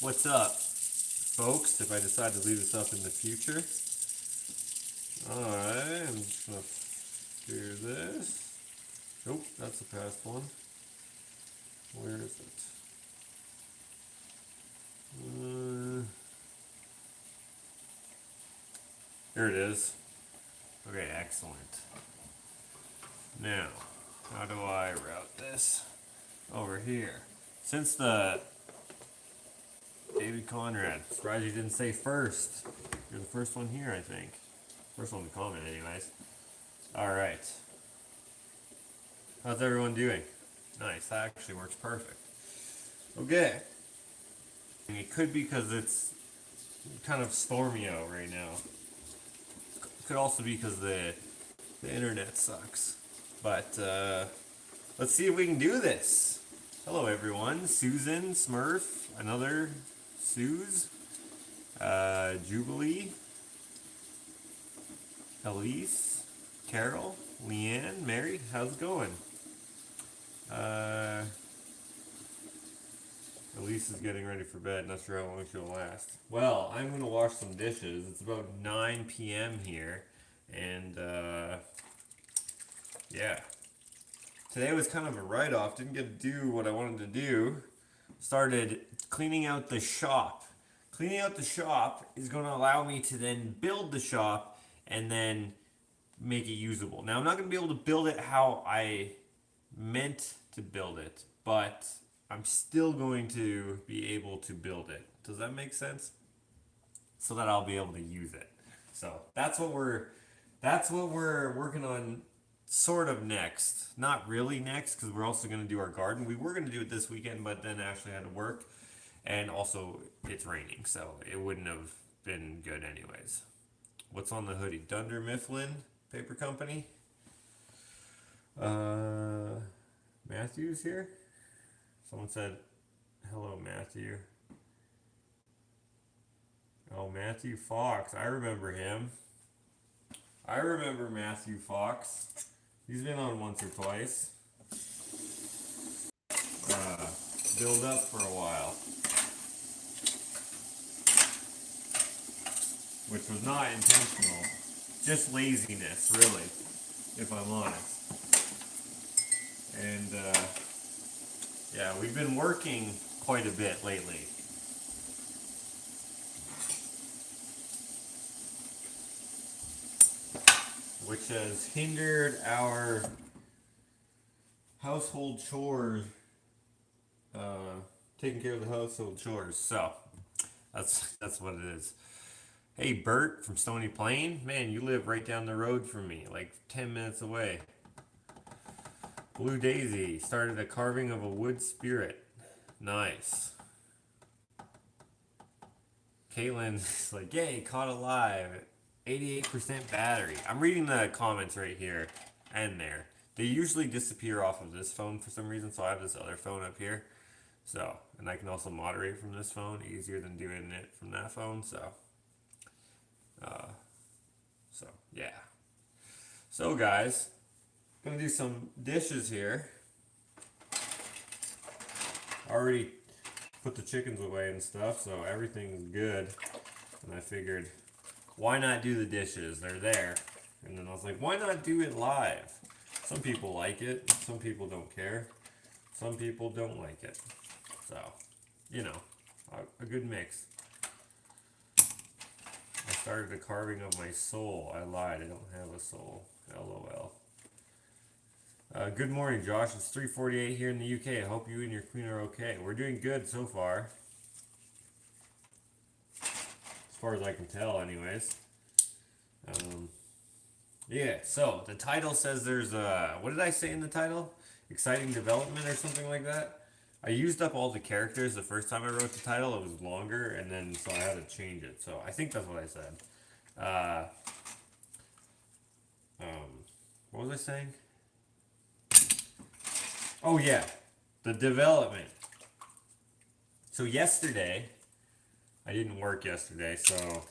What's up, folks? If I decide to leave this up in the future. Alright, I'm just gonna do this. Nope, that's the past one. Where is it? Here it is. Okay, excellent. Now, how do I route this over here? Since the David Conrad, surprised you didn't say first. You're the first one here, I think. First one to comment, anyways. Alright. How's everyone doing? Nice, that actually works perfect. Okay. And it could be because it's kind of stormy out right now. It could also be because the internet sucks. But let's see if we can do this. Hello everyone. Susan, Smurf, another Suze, Jubilee, Elise, Carol, Leanne, Mary, how's it going? Elise is getting ready for bed, not sure how long she'll last. Well, I'm going to wash some dishes. It's about 9 p.m. here, and yeah. Today was kind of a write-off, didn't get to do what I wanted to do. Started cleaning out the shop. Cleaning out the shop is going to allow me to then build the shop and then make it usable. Now, I'm not going to be able to build it how I meant to build it, but I'm still going to be able to build it. Does that make sense? So that I'll be able to use it. So that's what we're working on sort of next. Not really next, because we're also going to do our garden. We were going to do it this weekend, but then Ashley had to work. And also, it's raining, so it wouldn't have been good anyways. What's on the hoodie? Dunder Mifflin Paper Company. Matthew's here? Someone said, hello, Matthew. Oh, Matthew Fox. I remember him. I remember Matthew Fox. He's been on once or twice. Build up for a while. Which was not intentional. Just laziness, really, if I'm honest. And, yeah, we've been working quite a bit lately. Which has hindered our household chores, taking care of the household chores. So, that's what it is. Hey, Bert from Stony Plain. Man, you live right down the road from me, like 10 minutes away. Blue Daisy started a carving of a wood spirit. Nice. Caitlin's like, yay, caught alive. 88% battery. I'm reading the comments right here and there. They usually disappear off of this phone for some reason, so I have this other phone up here. So, and I can also moderate from this phone, easier than doing it from that phone, so yeah. So guys, gonna do some dishes here. Already put the chickens away and stuff, so everything's good. And I figured, why not do the dishes? They're there. And then I was like, why not do it live? Some people like it, some people don't care. Some people don't like it. So, you know, a good mix. I started a carving of my soul. I lied, I don't have a soul. LOL. Good morning, Josh. It's 3:48 here in the UK. I hope you and your queen are okay. We're doing good so far. As far as I can tell, anyways. Yeah, so the title says there's a... What did I say in the title? Exciting development or something like that? I used up all the characters the first time I wrote the title. It was longer, and then so I had to change it. So I think that's what I said. What was I saying? Oh yeah, the development. So yesterday, I didn't work yesterday, so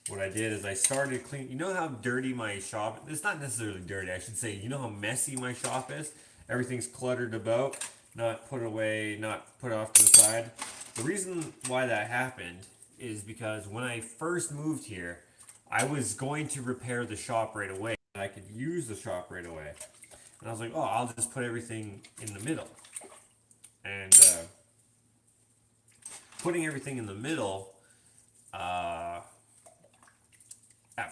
what I did is I started cleaning. You know how dirty my shop... It's not necessarily dirty, I should say. You know how messy my shop is? Everything's cluttered about. not put away, not put off to the side. The reason why that happened is because when I first moved here, I was going to repair the shop right away. I could use the shop right away. And I was like, oh, I'll just put everything in the middle. And putting everything in the middle, at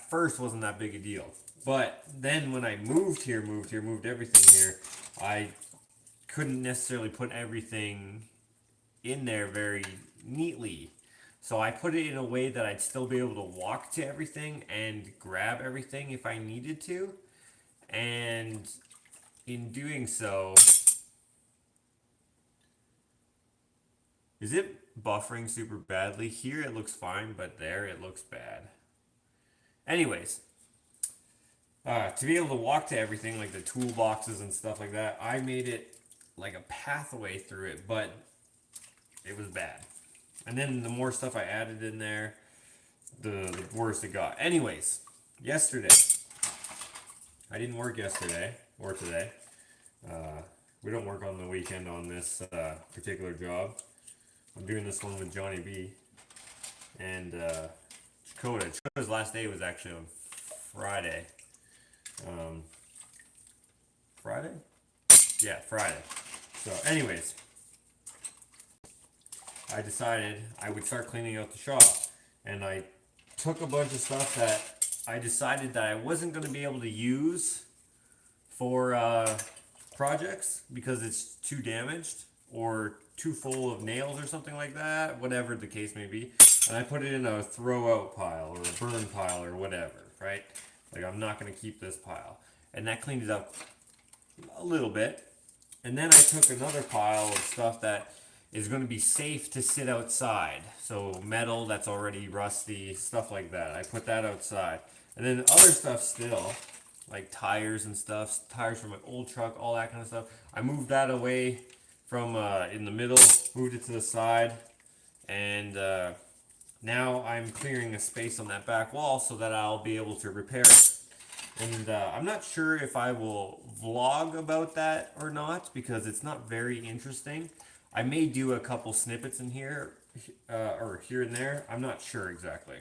first wasn't that big a deal. But then when I moved everything here, I couldn't necessarily put everything in there very neatly. So I put it in a way that I'd still be able to walk to everything and grab everything if I needed to. And in doing so, is it buffering super badly? Here it looks fine, but there it looks bad. Anyways, to be able to walk to everything, like the toolboxes and stuff like that, I made it like a pathway through it, but it was bad. And then the more stuff I added in there, the worse it got. Anyways, yesterday, I didn't work yesterday or today. We don't work on the weekend on this particular job. I'm doing this one with Johnny B. And Dakota. Dakota's last day was actually on Friday. Friday? Yeah, Friday. So anyways, I decided I would start cleaning out the shop. And I took a bunch of stuff that I decided that I wasn't going to be able to use for projects because it's too damaged or too full of nails or something like that, whatever the case may be. And I put it in a throw out pile or a burn pile or whatever, right? Like, I'm not going to keep this pile. And that cleaned it up a little bit. And then I took another pile of stuff that is going to be safe to sit outside. So metal that's already rusty, stuff like that. I put that outside. And then other stuff still, like tires and stuff, tires from my old truck, all that kind of stuff. I moved that away from in the middle, moved it to the side, and now I'm clearing a space on that back wall so that I'll be able to repair it. And I'm not sure if I will vlog about that or not because it's not very interesting. I may do a couple snippets in here or here and there. I'm not sure exactly.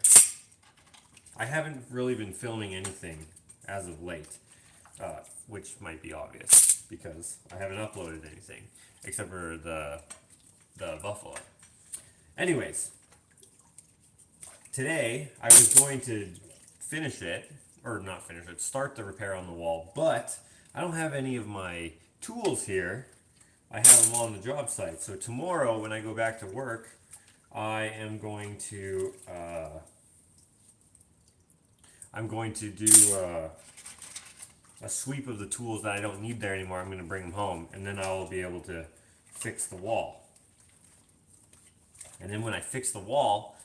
I haven't really been filming anything as of late, which might be obvious because I haven't uploaded anything except for the buffalo. Anyways, today I was going to finish it, or not finish it, start the repair on the wall, but I don't have any of my tools here. I have them on the job site. So tomorrow when I go back to work, I am going to do a sweep of the tools that I don't need there anymore. I'm going to bring them home, and then I will be able to fix the wall. And then when I fix the wall,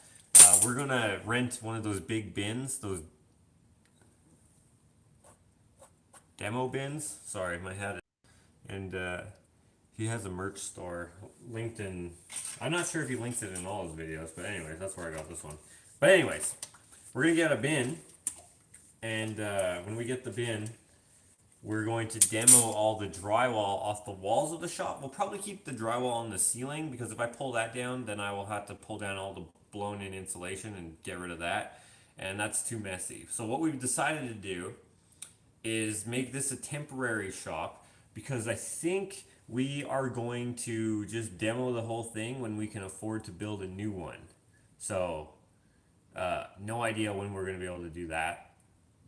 we're going to rent one of those big bins, those demo bins. Sorry, my head. And he has a merch store linked in. I'm not sure if he links it in all his videos, but anyways, that's where I got this one. But anyways, we're going to get a bin. And when we get the bin, we're going to demo all the drywall off the walls of the shop. We'll probably keep the drywall on the ceiling because if I pull that down, then I will have to pull down all the blown in insulation and get rid of that. And that's too messy. So what we've decided to do is make this a temporary shop because I think we are going to just demo the whole thing when we can afford to build a new one. So no idea when we're going to be able to do that.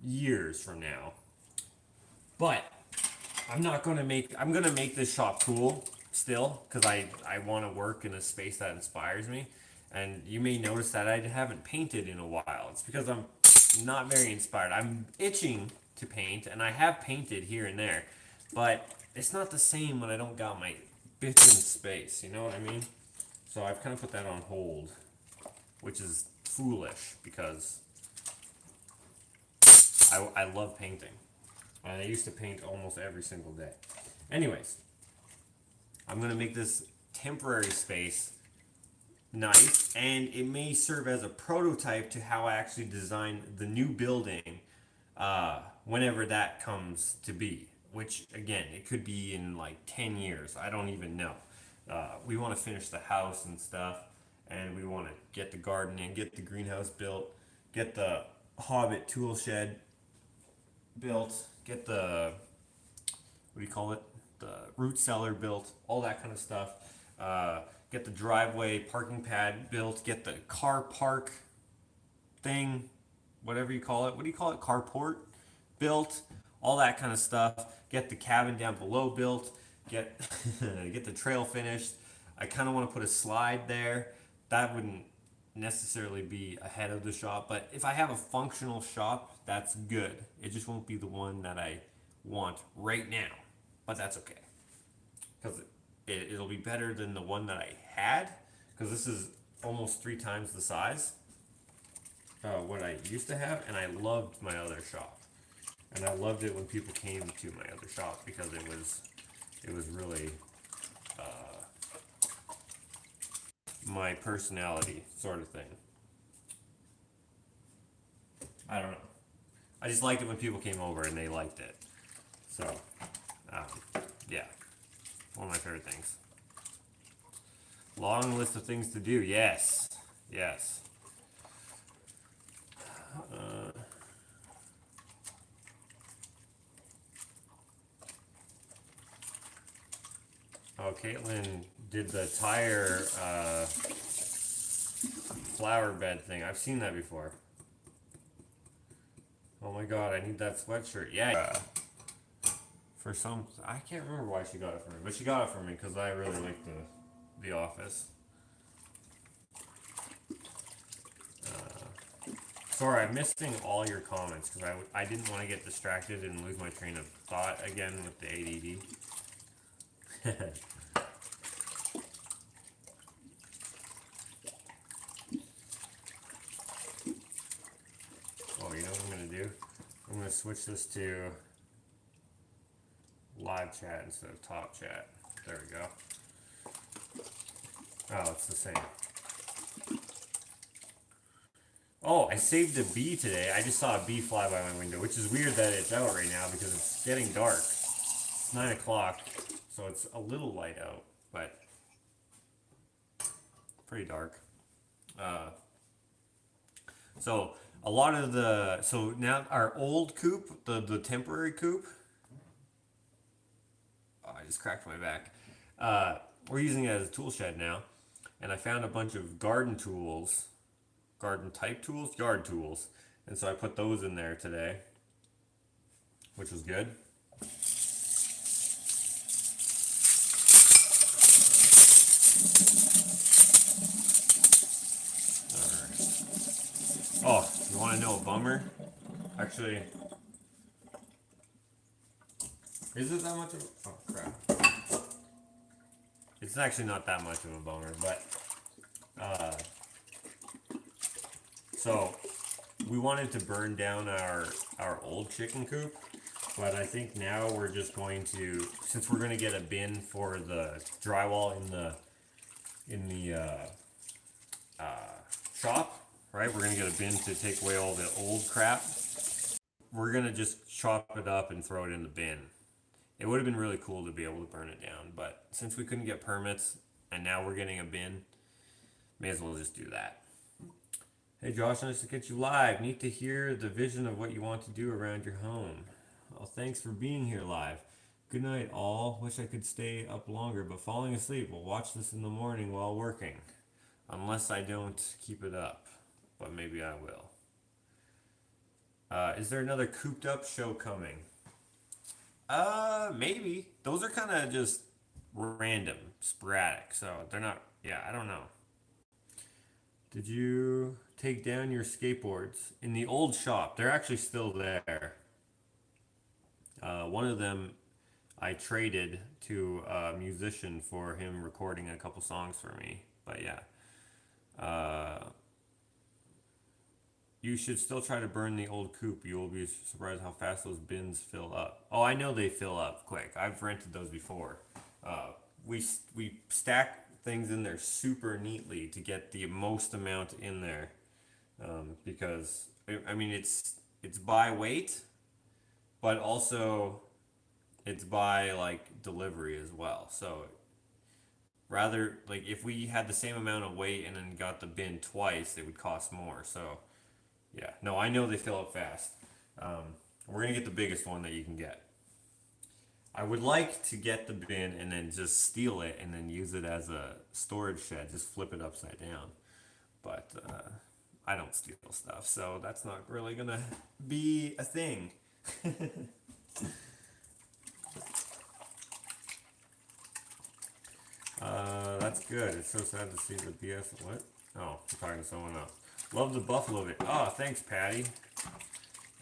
Years from now. But I'm going to make this shop cool still because I want to work in a space that inspires me. And you may notice that I haven't painted in a while. It's because I'm not very inspired. I'm itching to paint and I have painted here and there, but it's not the same when I don't got my bitchin' space, you know what I mean? So I've kind of put that on hold, which is foolish because I love painting. And I used to paint almost every single day. Anyways, I'm going to make this temporary space nice, and it may serve as a prototype to how I actually design the new building whenever that comes to be. which again, it could be in like 10 years. I don't even know. We want to finish the house and stuff, and we want to get the garden in, get the greenhouse built, get the Hobbit tool shed built, get the, what do you call it? The root cellar built, all that kind of stuff. Get the driveway parking pad built, get the car park thing, whatever you call it. What do you call it? Carport built, all that kind of stuff. Get the cabin down below built. Get get the trail finished. I kind of want to put a slide there. That wouldn't necessarily be ahead of the shop, but if I have a functional shop, that's good. It just won't be the one that I want right now, but that's okay because it'll be better than the one that I had because this is almost 3 times the size what I used to have, and I loved my other shop, and I loved it when people came to my other shop because it was really my personality sort of thing. I don't know. I just liked it when people came over and they liked it. So, yeah, one of my favorite things. Long list of things to do. Yes, yes. Oh, Caitlin did the tire flower bed thing. I've seen that before. Oh my god, I need that sweatshirt. Yeah. For some, I can't remember why she got it for me, but she got it for me because I really like the Office. Sorry, I'm missing all your comments because I didn't want to get distracted and lose my train of thought again with the ADD. Oh, you know what I'm going to do? I'm going to switch this to live chat instead of top chat. There we go. Oh, it's the same. Oh, I saved a bee today. I just saw a bee fly by my window, which is weird that it's out right now because it's getting dark. It's 9 o'clock, so it's a little light out, but pretty dark. So a lot of so now our old coop, the temporary coop, oh, I just cracked my back. We're using it as a tool shed now, and I found a bunch of garden tools, garden type tools, yard tools, and so I put those in there today, which was good. Oh, you want to know a bummer? Actually, is it that much of a... Oh, crap. It's actually not that much of a bummer, but... So, we wanted to burn down our old chicken coop, but I think now we're just going to... Since we're going to get a bin for the drywall in the shop, right? We're gonna get a bin to take away all the old crap. We're gonna just chop it up and throw it in the bin. It would have been really cool to be able to burn it down, but since we couldn't get permits and now we're getting a bin, may as well just do that. Hey Josh, nice to get you live. Need to hear the vision of what you want to do around your home. Well, thanks for being here live. Good night all. Wish I could stay up longer, but falling asleep. We'll watch this in the morning while working. Unless I don't keep it up. But maybe I will. Is there another cooped up show coming? Maybe. Those are kind of just random, sporadic, so they're not, yeah, I don't know. Did you take down your skateboards? In the old shop, they're actually still there. One of them I traded to a musician for him recording a couple songs for me, but yeah. You should still try to burn the old coop. You will be surprised how fast those bins fill up. Oh, I know they fill up quick. I've rented those before. We stack things in there super neatly to get the most amount in there, because I mean it's by weight, but also it's by like delivery as well. So rather like if we had the same amount of weight and then got the bin twice, it would cost more. So yeah, no, I know they fill up fast. We're gonna get the biggest one that you can get. I would like to get the bin and then just steal it and then use it as a storage shed, just flip it upside down. But I don't steal stuff, so that's not really gonna be a thing. That's good. It's so sad to see the BS. What? Oh, I'm talking to someone else. Love the buffalo bit. Oh, thanks, Patty.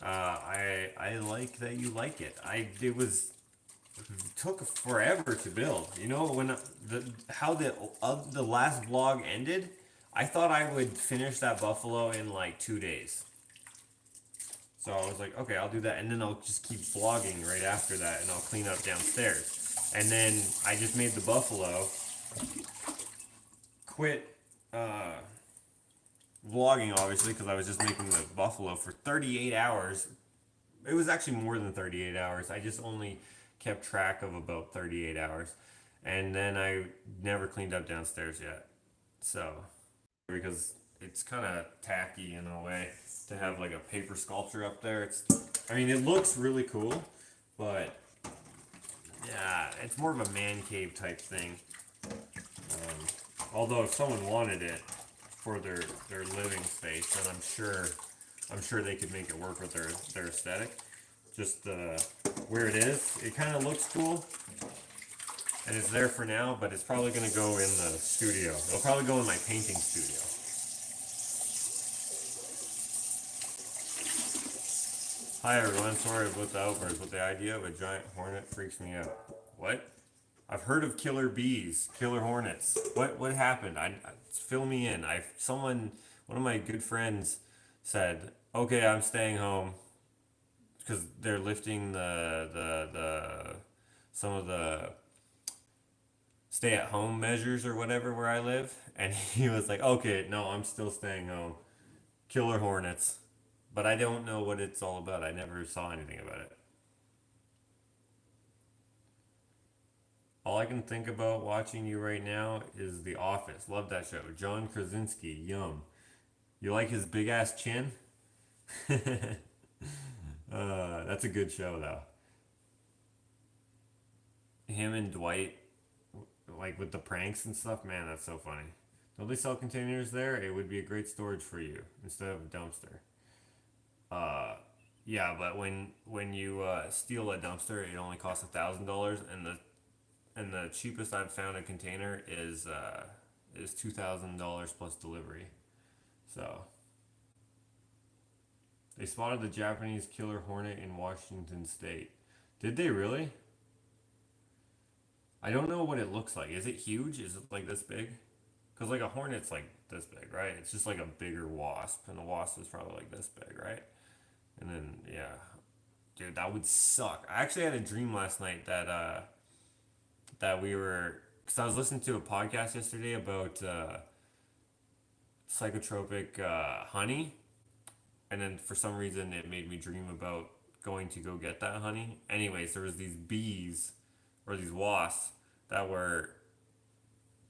I like that you like it. It was took forever to build. You know when the last vlog ended, I thought I would finish that buffalo in like 2 days. So I was like, okay, I'll do that, and then I'll just keep vlogging right after that, and I'll clean up downstairs. And then I just made the buffalo, quit vlogging obviously because I was just making the buffalo for 38 hours. It was actually more than 38 hours. I just only kept track of about 38 hours. And then I never cleaned up downstairs yet. So, because it's kind of tacky in a way to have like a paper sculpture up there. I mean, it looks really cool, but yeah, it's more of a man cave type thing. Although if someone wanted it for their living space, then I'm sure they could make it work with their aesthetic. Just where it is, it kind of looks cool, and it's there for now. But it's probably gonna go in the studio. It'll probably go in my painting studio. Hi everyone, sorry about the outburst, but the idea of a giant hornet freaks me out. What? I've heard of killer bees, killer hornets. What happened? Fill me in. One of my good friends said, "Okay, I'm staying home because they're lifting the some of the stay-at-home measures or whatever where I live." And he was like, "Okay, no, I'm still staying home. Killer hornets." But I don't know what it's all about. I never saw anything about it. All I can think about watching you right now is The Office. Love that show. John Krasinski, yum. You like his big ass chin? That's a good show though. Him and Dwight, like with the pranks and stuff, man, that's so funny. Don't they sell containers there? It would be a great storage for you instead of a dumpster. Uh, yeah, but when you steal a dumpster, it only costs $1,000, and the cheapest I've found a container is $2,000 plus delivery. So they spotted the Japanese killer hornet in Washington State. Did they really? I don't know what it looks like. Is it huge? Is it like this big? Because like a hornet's like this big, right? It's just like a bigger wasp, and the wasp is probably like this big, right? And then yeah, dude, that would suck. I actually had a dream last night that we were because I was listening to a podcast yesterday about psychotropic honey, and then for some reason it made me dream about going to go get that honey. Anyways, there was these bees or these wasps that were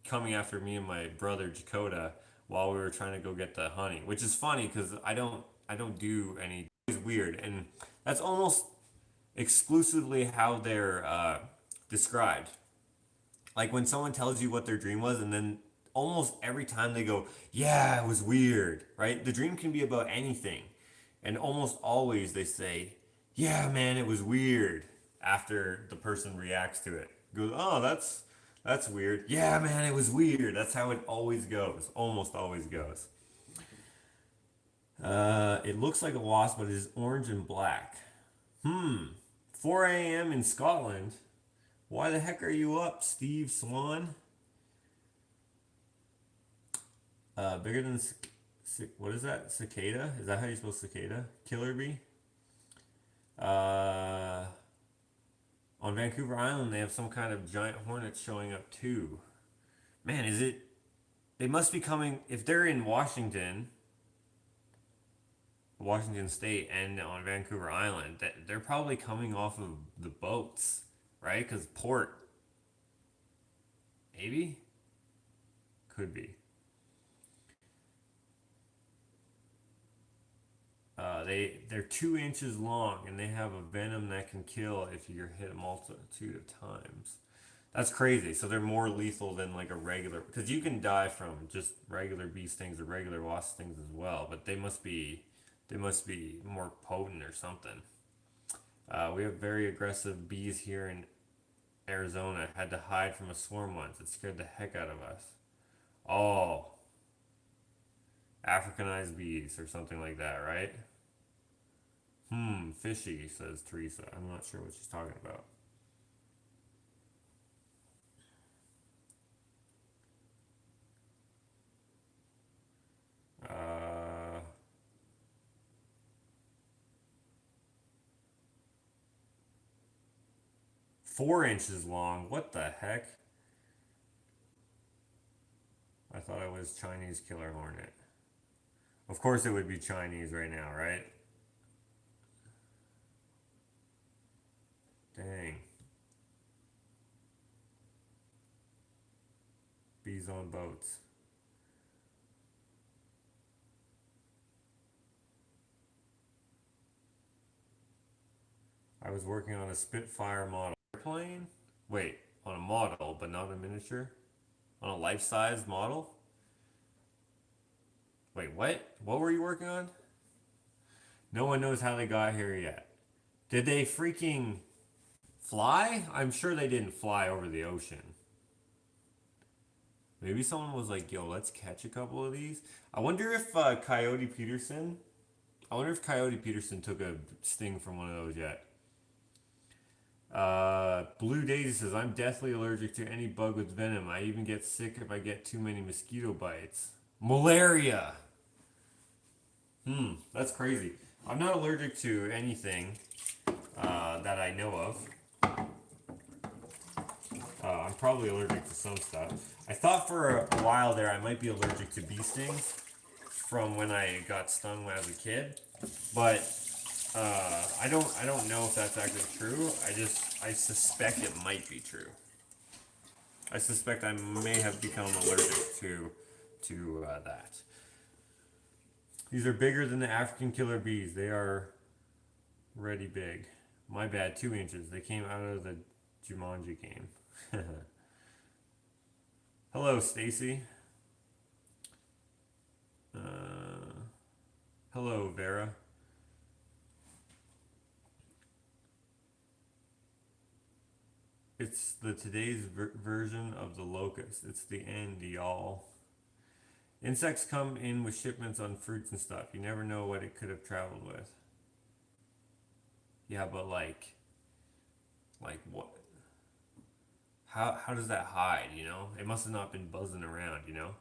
coming after me and my brother Dakota while we were trying to go get the honey, which is funny because I don't do any. It's weird, and that's almost exclusively how they're described. Like when someone tells you what their dream was, and then almost every time they go, "Yeah, it was weird," right? The dream can be about anything, and almost always they say, "Yeah, man, it was weird." After the person reacts to it, goes, "Oh, that's weird." Yeah, man, it was weird. That's how it always goes. Almost always goes. It looks like a wasp, but it is orange and black. 4 a.m. in Scotland. Why the heck are you up, Steve Swan? Bigger than what is that? Cicada? Is that how you spell cicada? Killer bee? Uh, on Vancouver Island, they have some kind of giant hornets showing up too. Man, is it? They must be coming if they're in Washington State, and on Vancouver Island. They're probably coming off of the boats right? Because port, maybe, could be. They're 2 inches long and they have a venom that can kill if you're hit a multitude of times. That's crazy. So they're more lethal than like a regular, because you can die from just regular bee stings or regular wasp stings as well. But they must be more potent or something. We have very aggressive bees here in Arizona. Had to hide from a swarm once. It scared the heck out of us. Oh, Africanized bees or something like that, right? Fishy, says Teresa. I'm not sure what she's talking about. 4 inches long. What the heck? I thought it was Chinese killer hornet. Of course it would be Chinese right now, right? Dang. Bees on boats. I was working on a Spitfire model airplane. Wait, on a model, but not a miniature? On a life-size model? Wait, what? What were you working on? No one knows how they got here yet. Did they freaking fly? I'm sure they didn't fly over the ocean. Maybe someone was like, yo, let's catch a couple of these. I wonder if Coyote Peterson. I wonder if Coyote Peterson took a sting from one of those yet. Blue Daisy says, I'm deathly allergic to any bug with venom. I even get sick if I get too many mosquito bites. Malaria! That's crazy. I'm not allergic to anything that I know of. I'm probably allergic to some stuff. I thought for a while there I might be allergic to bee stings from when I got stung when I was a kid, but I don't know if that's actually true. I suspect it might be true. I suspect I may have become allergic to that. These are bigger than the African killer bees. They are really big. My bad, 2 inches. They came out of the Jumanji game. Hello, Stacy. Hello, Vera. It's the today's version of the locust. It's the end, y'all. Insects come in with shipments on fruits and stuff. You never know what it could have traveled with. Yeah, but like what? How does that hide? You know, it must have not been buzzing around. You know,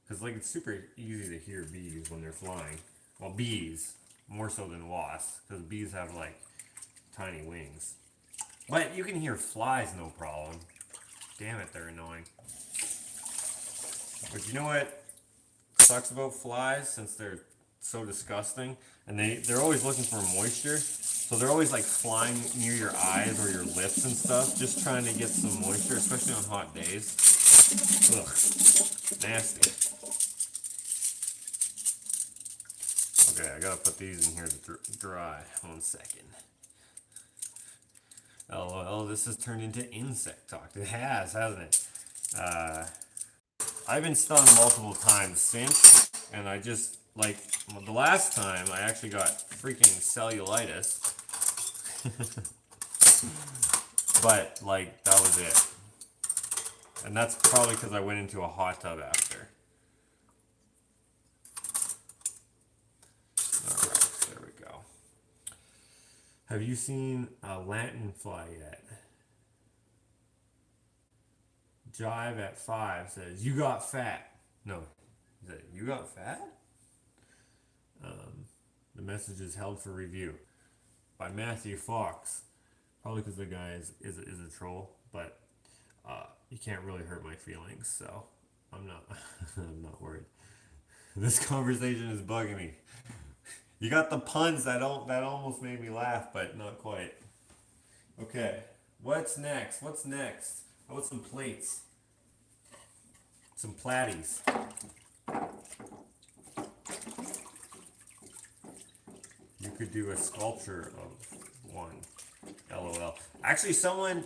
because like it's super easy to hear bees when they're flying. Well, bees more so than wasps, because bees have like tiny wings. But you can hear flies no problem. Damn it, they're annoying. But you know what sucks about flies, since they're so disgusting, and they're always looking for moisture, so they're always like flying near your eyes or your lips and stuff, just trying to get some moisture, especially on hot days. Ugh, nasty. Okay, I gotta put these in here to dry. 1 second. LOL, this has turned into insect talk. It has, hasn't it? I've been stung multiple times since, and I just, like, the last time I actually got freaking cellulitis. But, like, that was it. And that's probably because I went into a hot tub after. Alright, there we go. Have you seen a lanternfly yet? Jive at 5 says, you got fat. No, is that you got fat? The message is held for review by Matthew Fox. Probably because the guy is a troll, but he can't really hurt my feelings, so I'm not I'm not worried. This conversation is bugging me. You got the puns that almost made me laugh, but not quite. Okay. What's next? What's next? How about some plates? Some platties. You could do a sculpture of one. LOL. Actually,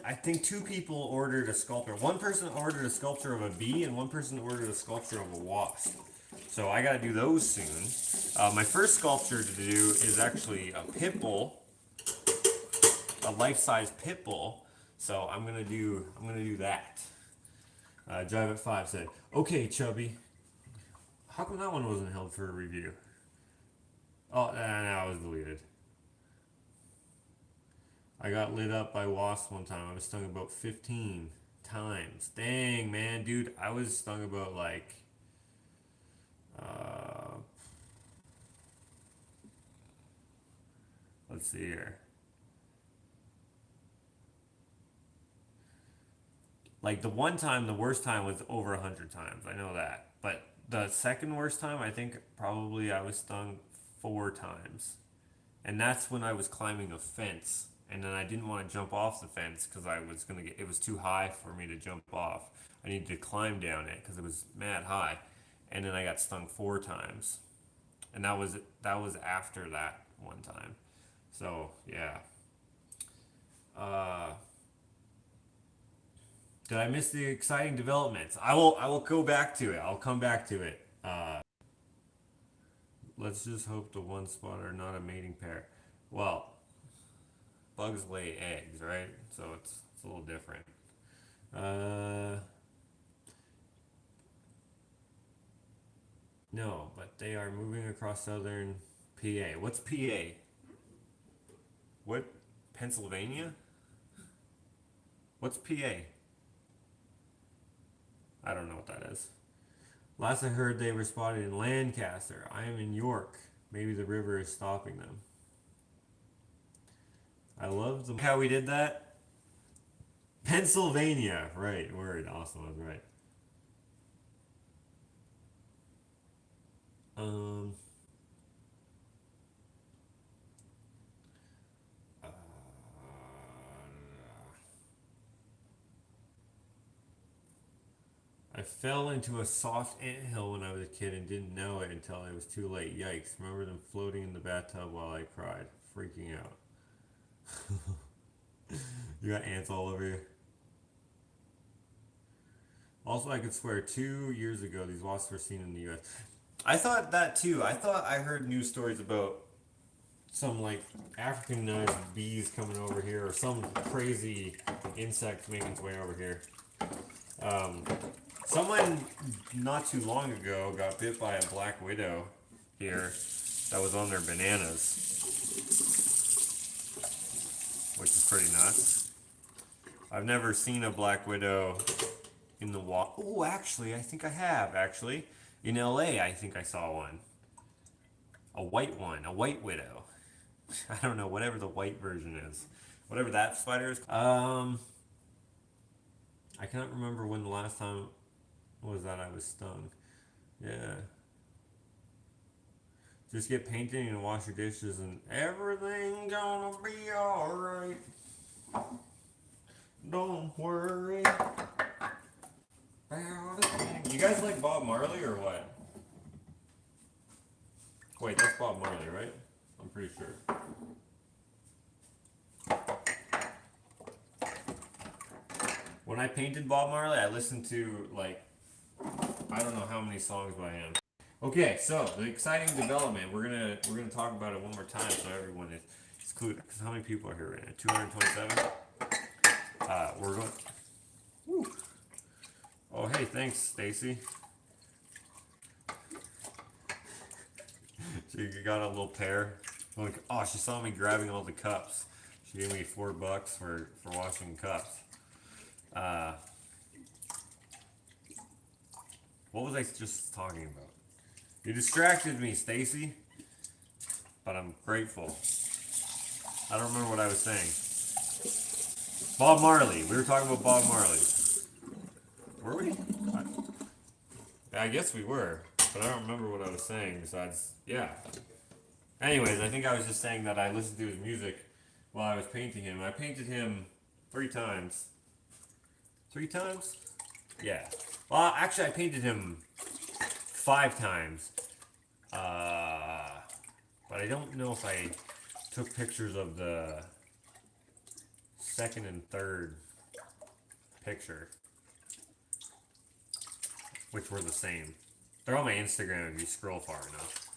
I think two people ordered a sculpture. One person ordered a sculpture of a bee, and one person ordered a sculpture of a wasp. So I gotta do those soon. My first sculpture to do is actually a pit bull, a life-size pit bull. So I'm gonna do that. Drive at 5 said, "Okay, Chubby. How come that one wasn't held for a review?" Oh, no, it was deleted. I got lit up by wasps one time. I was stung about 15 times. Dang, man, dude, I was stung about like, uh, let's see here. Like the one time, the worst time was over 100 times. I know that. But the second worst time, I think probably I was stung 4 times. And that's when I was climbing a fence. And then I didn't want to jump off the fence because I was going to it was too high for me to jump off. I needed to climb down it because it was mad high. And then I got stung 4 times. And that was after that one time. So, yeah. Uh, did I miss the exciting developments? I will go back to it. I'll come back to it. Let's just hope the one spot are not a mating pair. Well, bugs lay eggs, right? So it's a little different. No, but they are moving across southern PA. What's PA? What? Pennsylvania? What's PA? I don't know what that is. Last I heard, they were spotted in Lancaster. I am in York. Maybe the river is stopping them. I love how we did that. Pennsylvania, right? Word, awesome. I was right. Um, uh, I fell into a soft anthill when I was a kid and didn't know it until it was too late. Yikes! Remember them floating in the bathtub while I cried, freaking out. You got ants all over you. Also, I could swear 2 years ago these wasps were seen in the U.S. I thought that too. I thought I heard news stories about some like Africanized bees coming over here or some crazy insect making its way over here. Um, Someone not too long ago got bit by a black widow here that was on their bananas, which is pretty nuts. I've never seen a black widow in the water. Oh, actually, I think I have, actually. In LA, I think I saw one. A white one, a white widow. I don't know, whatever the white version is. Whatever that spider is. I cannot remember when the last time was that I was stung. Yeah. Just get painting and wash your dishes and everything gonna be alright. Don't worry about a thing. You guys like Bob Marley or what? Wait, that's Bob Marley, right? I'm pretty sure. When I painted Bob Marley, I listened to like I don't know how many songs by him. Okay, so the exciting development. We're gonna talk about it one more time so everyone is clued. Because how many people are here right now? 227. We're going. Woo. Oh, hey, thanks, Stacy. She got a little pair. Like, oh, she saw me grabbing all the cups. She gave me $4 for washing cups. What was I just talking about? You distracted me, Stacy. But I'm grateful. I don't remember what I was saying. Bob Marley. We were talking about Bob Marley. Were we? I guess we were. But I don't remember what I was saying besides, yeah. Anyways, I think I was just saying that I listened to his music while I was painting him. I painted him 3 times. 3 times? Yeah. Well, actually, I painted him 5 times. But I don't know if I took pictures of the second and third picture, which were the same. They're on my Instagram if you scroll far enough.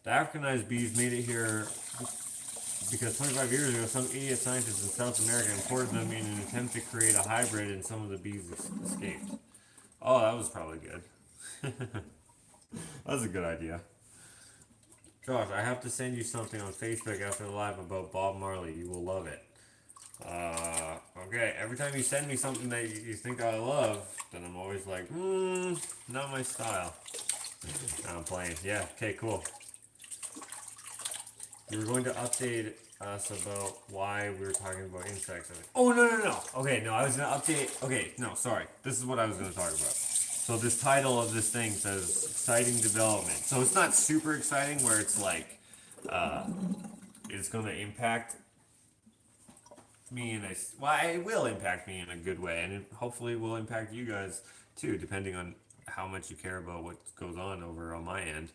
The Africanized bees made it here because 25 years ago, some idiot scientists in South America imported them in an attempt to create a hybrid, and some of the bees escaped. Oh, that was probably good. That was a good idea. Josh, I have to send you something on Facebook after the live about Bob Marley. You will love it. Okay, every time you send me something that you think I love, then I'm always like, not my style. I'm playing. Yeah, okay, cool. You were going to update us about why we were talking about insects. Oh, no. Okay, no, I was going to update. Okay, no, sorry. This is what I was going to talk about. So this title of this thing says exciting development. So it's not super exciting where it's like, it's going to impact me in a, well, it will impact me in a good way, and it hopefully will impact you guys too, depending on how much you care about what goes on over on my end.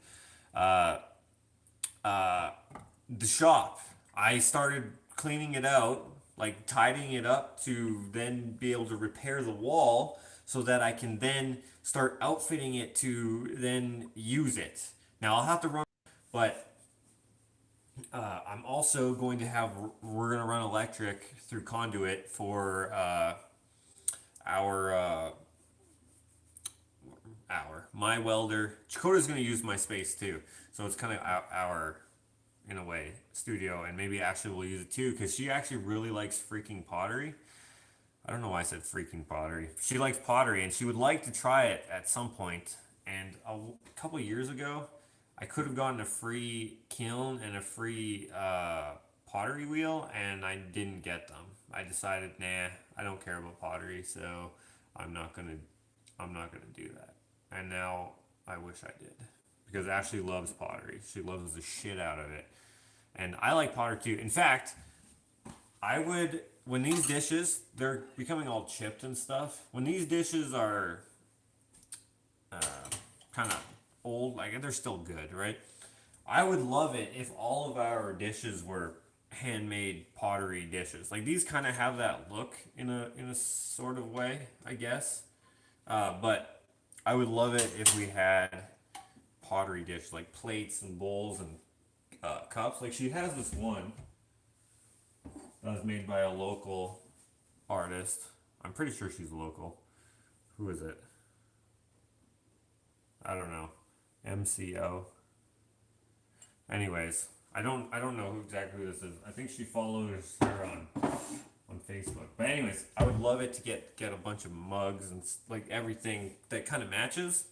The shop, I started cleaning it out, like tidying it up to then be able to repair the wall so that I can then start outfitting it to then use it. Now I'll have to run, but I'm also going to have, we're going to run electric through conduit for my welder. Chakotay's going to use my space too. So it's kind of our, in a way, studio, and maybe Ashley will use it too, because she actually really likes freaking pottery. I don't know why I said freaking pottery. She likes pottery, and she would like to try it at some point. And a couple years ago, I could have gotten a free kiln and a free pottery wheel, and I didn't get them. I decided, nah, I don't care about pottery, so I'm not gonna do that. And now I wish I did, because Ashley loves pottery. She loves the shit out of it, and I like pottery too. In fact, I would, when these dishes, they're becoming all chipped and stuff. When these dishes are kind of old, like they're still good, right? I would love it if all of our dishes were handmade pottery dishes. Like these kind of have that look in a sort of way, I guess. But I would love it if we had pottery dishes, like plates and bowls and cups. Like she has this one that was made by a local artist. I'm pretty sure she's local. Who is it? I don't know. MCO. Anyways, I don't know exactly who this is. I think she follows her on Facebook. But anyways, I would love it to get a bunch of mugs and like everything that kind of matches,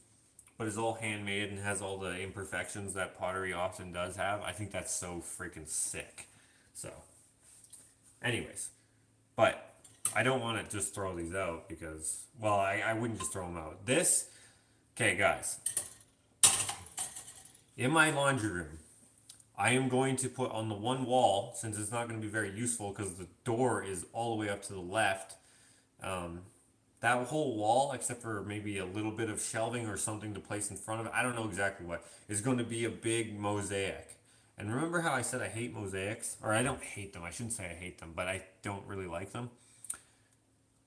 but is all handmade and has all the imperfections that pottery often does have. I think that's so freaking sick. So, anyways, but I don't want to just throw these out because, well, I wouldn't just throw them out. This, okay, guys, in my laundry room, I am going to put on the one wall, since it's not going to be very useful because the door is all the way up to the left. That whole wall, except for maybe a little bit of shelving or something to place in front of it, I don't know exactly what, is going to be a big mosaic. And remember how I said I hate mosaics? Or I don't hate them. I shouldn't say I hate them, but I don't really like them.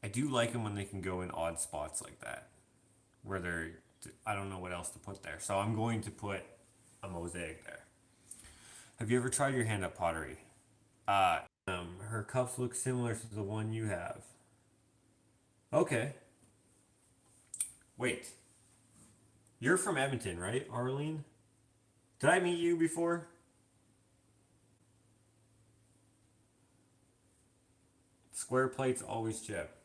I do like them when they can go in odd spots like that, where they're, I don't know what else to put there. So I'm going to put a mosaic there. Have you ever tried your hand-up pottery? Her cups look similar to the one you have. Okay. Wait. You're from Edmonton, right, Arlene? Did I meet you before? Square plates always chip.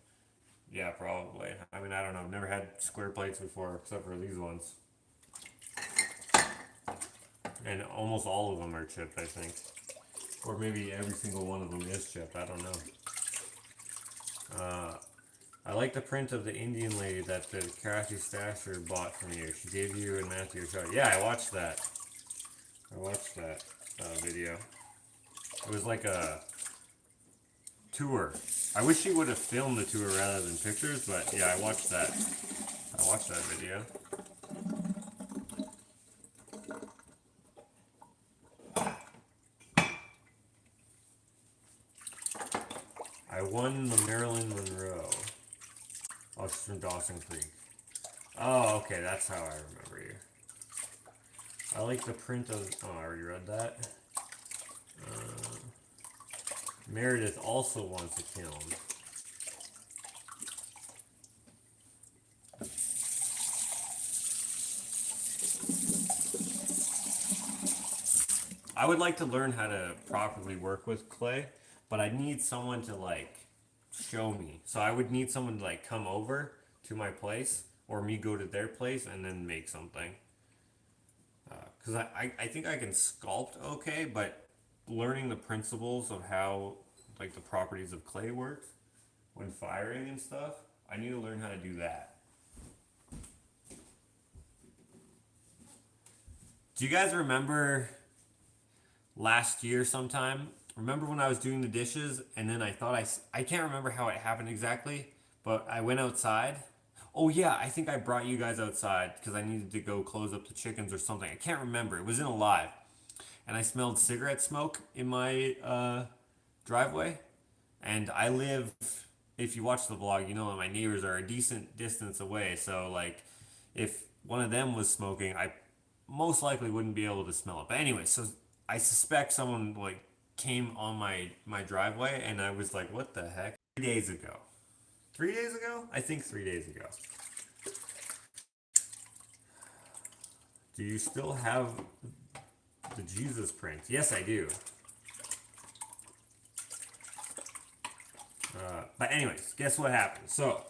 Yeah, probably. I mean, I don't know. I've never had square plates before, except for these ones. And almost all of them are chipped, I think. Or maybe every single one of them is chipped. I don't know. I like the print of the Indian lady that the Kathy Stasher bought from you. She gave you and Matthew a shot. Yeah, I watched that. I watched that video. It was like a tour. I wish she would have filmed the tour rather than pictures, but yeah, I watched that. I watched that video. I won the Marilyn Monroe. Oh, she's from Dawson Creek. Oh, okay, that's how I remember you. I like the print of. Oh, I already read that. Meredith also wants a kiln. I would like to learn how to properly work with clay, but I need someone to like show me. So I would need someone to like come over to my place or me go to their place and then make something. Because I think I can sculpt okay, but learning the principles of how like the properties of clay works when firing and stuff, I need to learn how to do that. Do you guys remember last year sometime? Remember when I was doing the dishes and then I thought I can't remember how it happened exactly, but I went outside. Oh yeah, I think I brought you guys outside because I needed to go close up the chickens or something. I can't remember. It was in a live, and I smelled cigarette smoke in my driveway. And I live, if you watch the vlog, you know that my neighbors are a decent distance away. So like, if one of them was smoking, I most likely wouldn't be able to smell it. But anyway, so I suspect someone like came on my driveway, and I was like, what the heck? 3 days ago. 3 days ago? I think 3 days ago. Do you still have the Jesus print? Yes, I do. But anyways, guess what happened? So,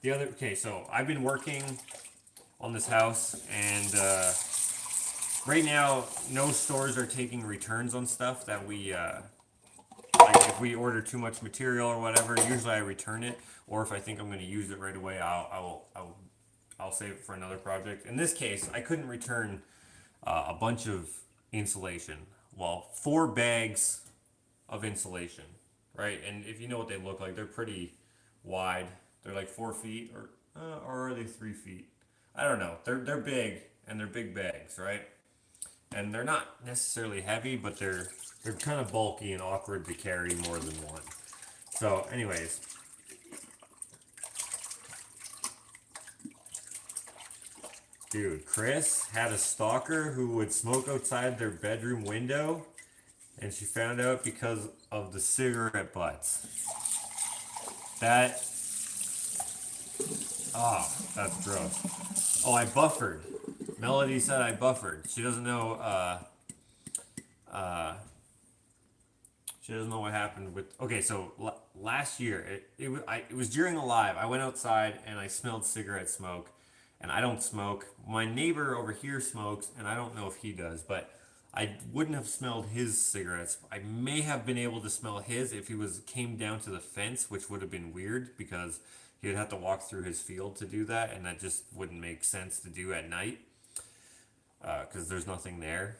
so I've been working on this house, and right now, no stores are taking returns on stuff that we, like if we order too much material or whatever, usually I return it, or if I think I'm going to use it right away, I'll save it for another project. In this case, I couldn't return a bunch of insulation. Well, 4 bags of insulation, right? And if you know what they look like, they're pretty wide. They're like 4 feet, or are they 3 feet? I don't know. They're big, and they're big bags, right? And they're not necessarily heavy, but they're kind of bulky and awkward to carry more than one. So, anyways. Dude, Chris had a stalker who would smoke outside their bedroom window, and she found out because of the cigarette butts. That, oh, that's gross. Oh, I buffered. Melody said I buffered. She doesn't know, she doesn't know what happened with, okay, so last year, it was during a live. I went outside and I smelled cigarette smoke, and I don't smoke. My neighbor over here smokes, and I don't know if he does, but I wouldn't have smelled his cigarettes. I may have been able to smell his if he came down to the fence, which would have been weird because he'd have to walk through his field to do that, and that just wouldn't make sense to do at night because there's nothing there.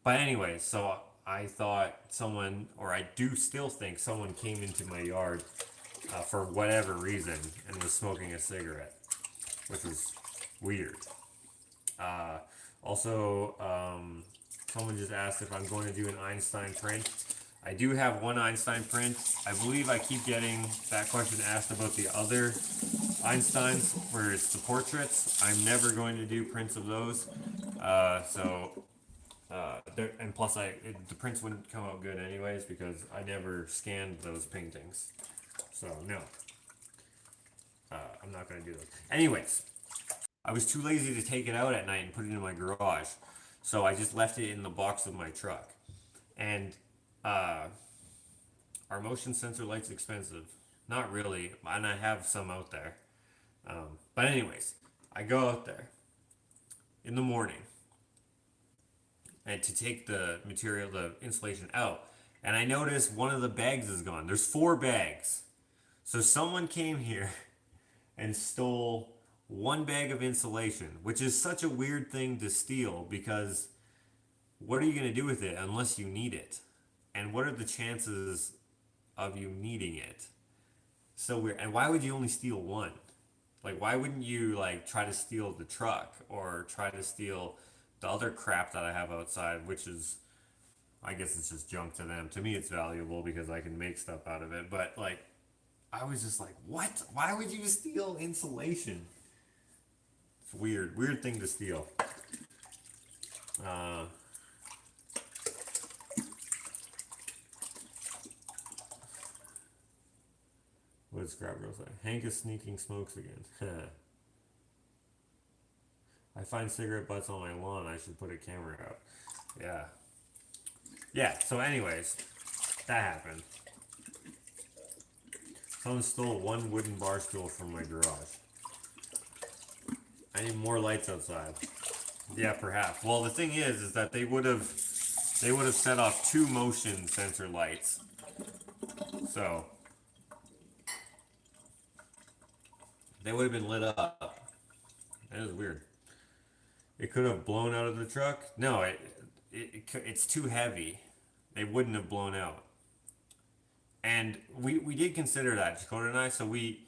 But anyway, so I thought someone, or I do still think someone came into my yard for whatever reason and was smoking a cigarette, which was weird. Also, someone just asked if I'm going to do an Einstein print. I do have one Einstein print. I believe I keep getting that question asked about the other Einsteins, where it's the portraits. I'm never going to do prints of those. And plus, the prints wouldn't come out good anyways because I never scanned those paintings. So no, I'm not going to do those. Anyways, I was too lazy to take it out at night and put it in my garage, so I just left it in the box of my truck. And our motion sensor light's expensive. Not really, and I have some out there. But anyways, I go out there in the morning and to take the material, the insulation out, and I notice one of the bags is gone. There's 4 bags. So someone came here and stole 1 bag of insulation, which is such a weird thing to steal because what are you going to do with it unless you need it? And what are the chances of you needing it. So weird. And why would you only steal one? Like, why wouldn't you like try to steal the truck or try to steal the other crap that I have outside, which is, I guess it's just junk to them. To me, it's valuable because I can make stuff out of it. But like, I was just like, what? Why would you steal insulation? It's weird. Weird thing to steal. What did Scrap Girl say? Hank is sneaking smokes again. I find cigarette butts on my lawn. I should put a camera out. Yeah. Yeah, so anyways, that happened. Someone stole one wooden bar stool from my garage. I need more lights outside. Yeah, perhaps. Well, the thing is that they would have set off 2 motion sensor lights. So they would have been lit up. That is weird. It could have blown out of the truck. No, it's too heavy. They wouldn't have blown out. And we did consider that, Dakota and I. So we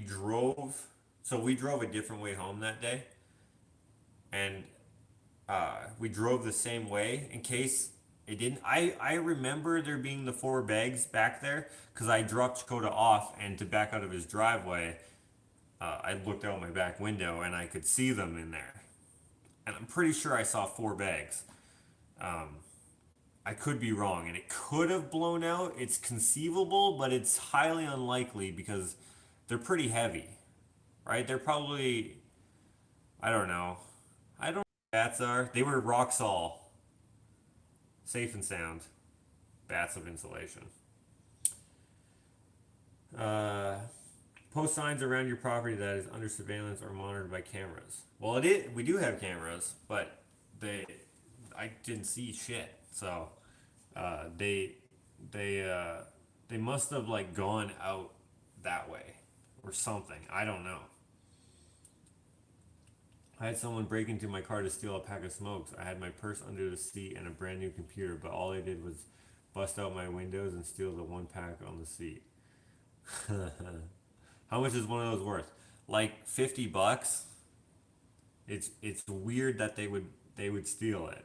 drove. So we drove a different way home that day, and we drove the same way in case it didn't. I remember there being the 4 bags back there because I dropped Dakota off, and to back out of his driveway, I looked out my back window and I could see them in there, and I'm pretty sure I saw 4 bags. I could be wrong, and it could have blown out. It's conceivable, but it's highly unlikely because they're pretty heavy, right? They're probably, I don't know. I don't know what bats are. They were rock salt, safe and sound bats of insulation. Post signs around your property that is under surveillance or monitored by cameras. Well, we do have cameras, but I didn't see shit. So they must have like gone out that way or something. I don't know. I had someone break into my car to steal a pack of smokes. I had my purse under the seat and a brand new computer, but all they did was bust out my windows and steal the 1 pack on the seat. How much is one of those worth? Like $50? It's weird that they would steal it.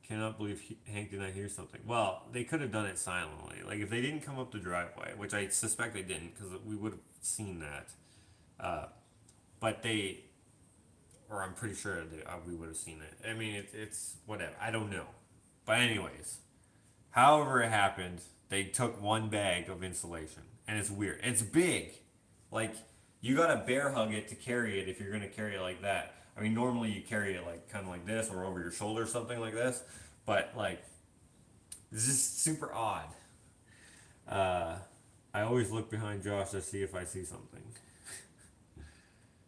Cannot believe Hank did not hear something. Well, they could have done it silently. Like if they didn't come up the driveway, which I suspect they didn't, because we would have seen that. But or I'm pretty sure we would have seen it. I mean, it's whatever. I don't know. But anyways, however it happened, they took 1 bag of insulation, and it's weird. It's big. Like you gotta bear hug it to carry it if you're gonna carry it like that. I mean, normally you carry it like kind of like this or over your shoulder or something like this, but like it's just super odd. I always look behind Josh to see if I see something.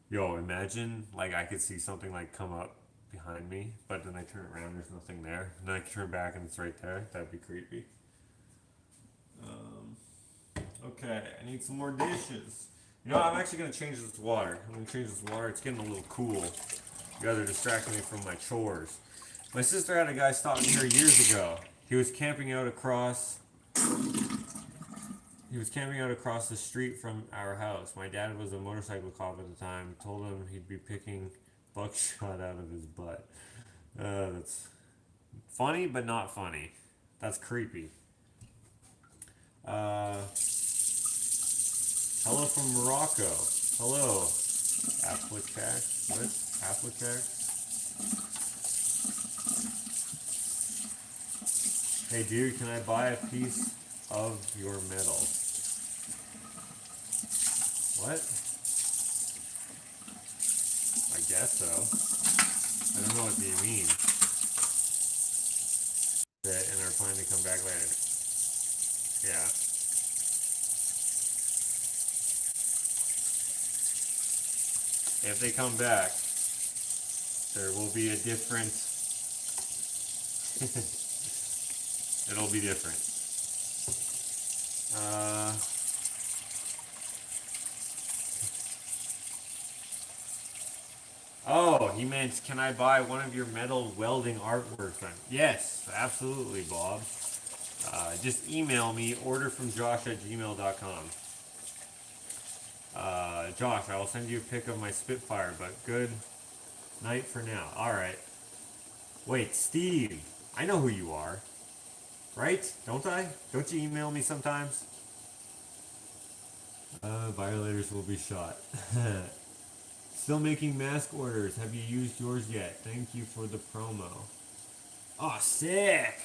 Yo, imagine like I could see something like come up behind me, but then I turn around, there's nothing there, and then I turn back and it's right there. That'd be creepy. Okay, I need some more dishes. You know, I'm actually gonna change this water. I'm gonna change this water. It's getting a little cool. You guys are distracting me from my chores. My sister had a guy stop me here years ago. He was camping out across the street from our house. My dad was a motorcycle cop at the time. Told him he'd be picking buckshot out of his butt. That's funny, but not funny. That's creepy. Hello from Morocco. Hello. Applicac. What? Applicac? Hey dude, can I buy a piece of your metal? What? I guess so. I don't know what you mean. And are planning to come back later. Yeah. If they come back, there will be a different... It'll be different. Oh, he meant, can I buy one of your metal welding artworks? Yes, absolutely, Bob. Just email me, orderfromjosh@gmail.com. Josh, I will send you a pic of my Spitfire, but good night for now. Alright. Wait, Steve. I know who you are. Right? Don't I? Don't you email me sometimes? Violators will be shot. Still making mask orders. Have you used yours yet? Thank you for the promo. Oh, sick!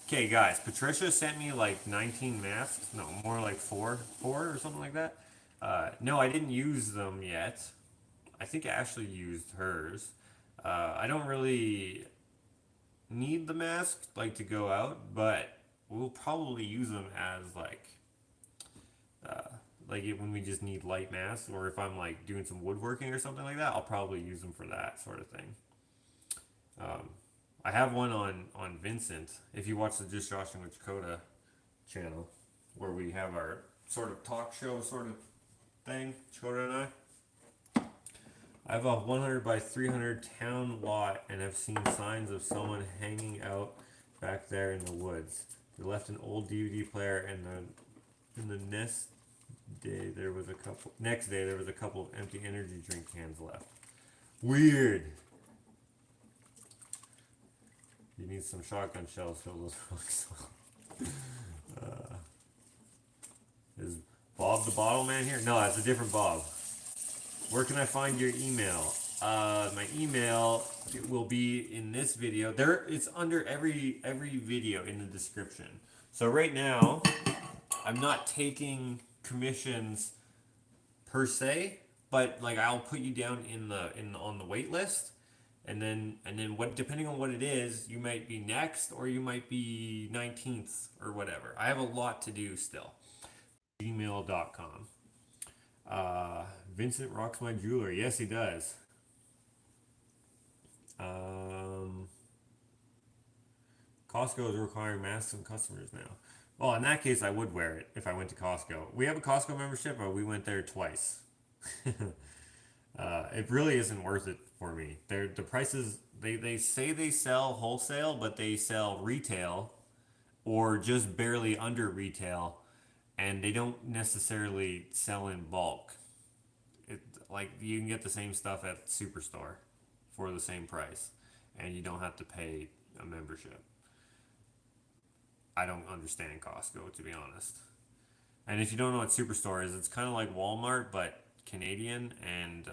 Okay, guys, Patricia sent me like 19 masks. No, more like four or something like that. No, I didn't use them yet. I think I actually used hers. I don't really need the mask like to go out, but we'll probably use them as uh, when we just need light masks, or if I'm like doing some woodworking or something like that, I'll probably use them for that sort of thing. Um, I have one on Vincent. If you watch the Just Joshing with Dakota channel, where we have our sort of talk show sort of thing, Dakota and I have a 100 by 300 town lot and have seen signs of someone hanging out back there in the woods. They left an old DVD player and the next day there was a couple of empty energy drink cans left. Weird. You need some shotgun shells filled with rocks. Is Bob the bottle man here? No, that's a different Bob. Where can I find your email? My email will be in this video. There, it's under every video in the description. So right now, I'm not taking commissions per se, but like I'll put you down on the wait list, and then what, depending on what it is, you might be next or you might be 19th or whatever. I have a lot to do still. Gmail.com. Vincent rocks my jewelry. Yes, he does. Costco is requiring masks from customers now. Well, in that case, I would wear it if I went to Costco. We have a Costco membership, but we went there twice. It really isn't worth it for me. The prices, they say they sell wholesale, but they sell retail or just barely under retail, and they don't necessarily sell in bulk. It, like you can get the same stuff at Superstore for the same price, and you don't have to pay a membership. I don't understand Costco, to be honest. And if you don't know what Superstore is, it's kind of like Walmart, but Canadian and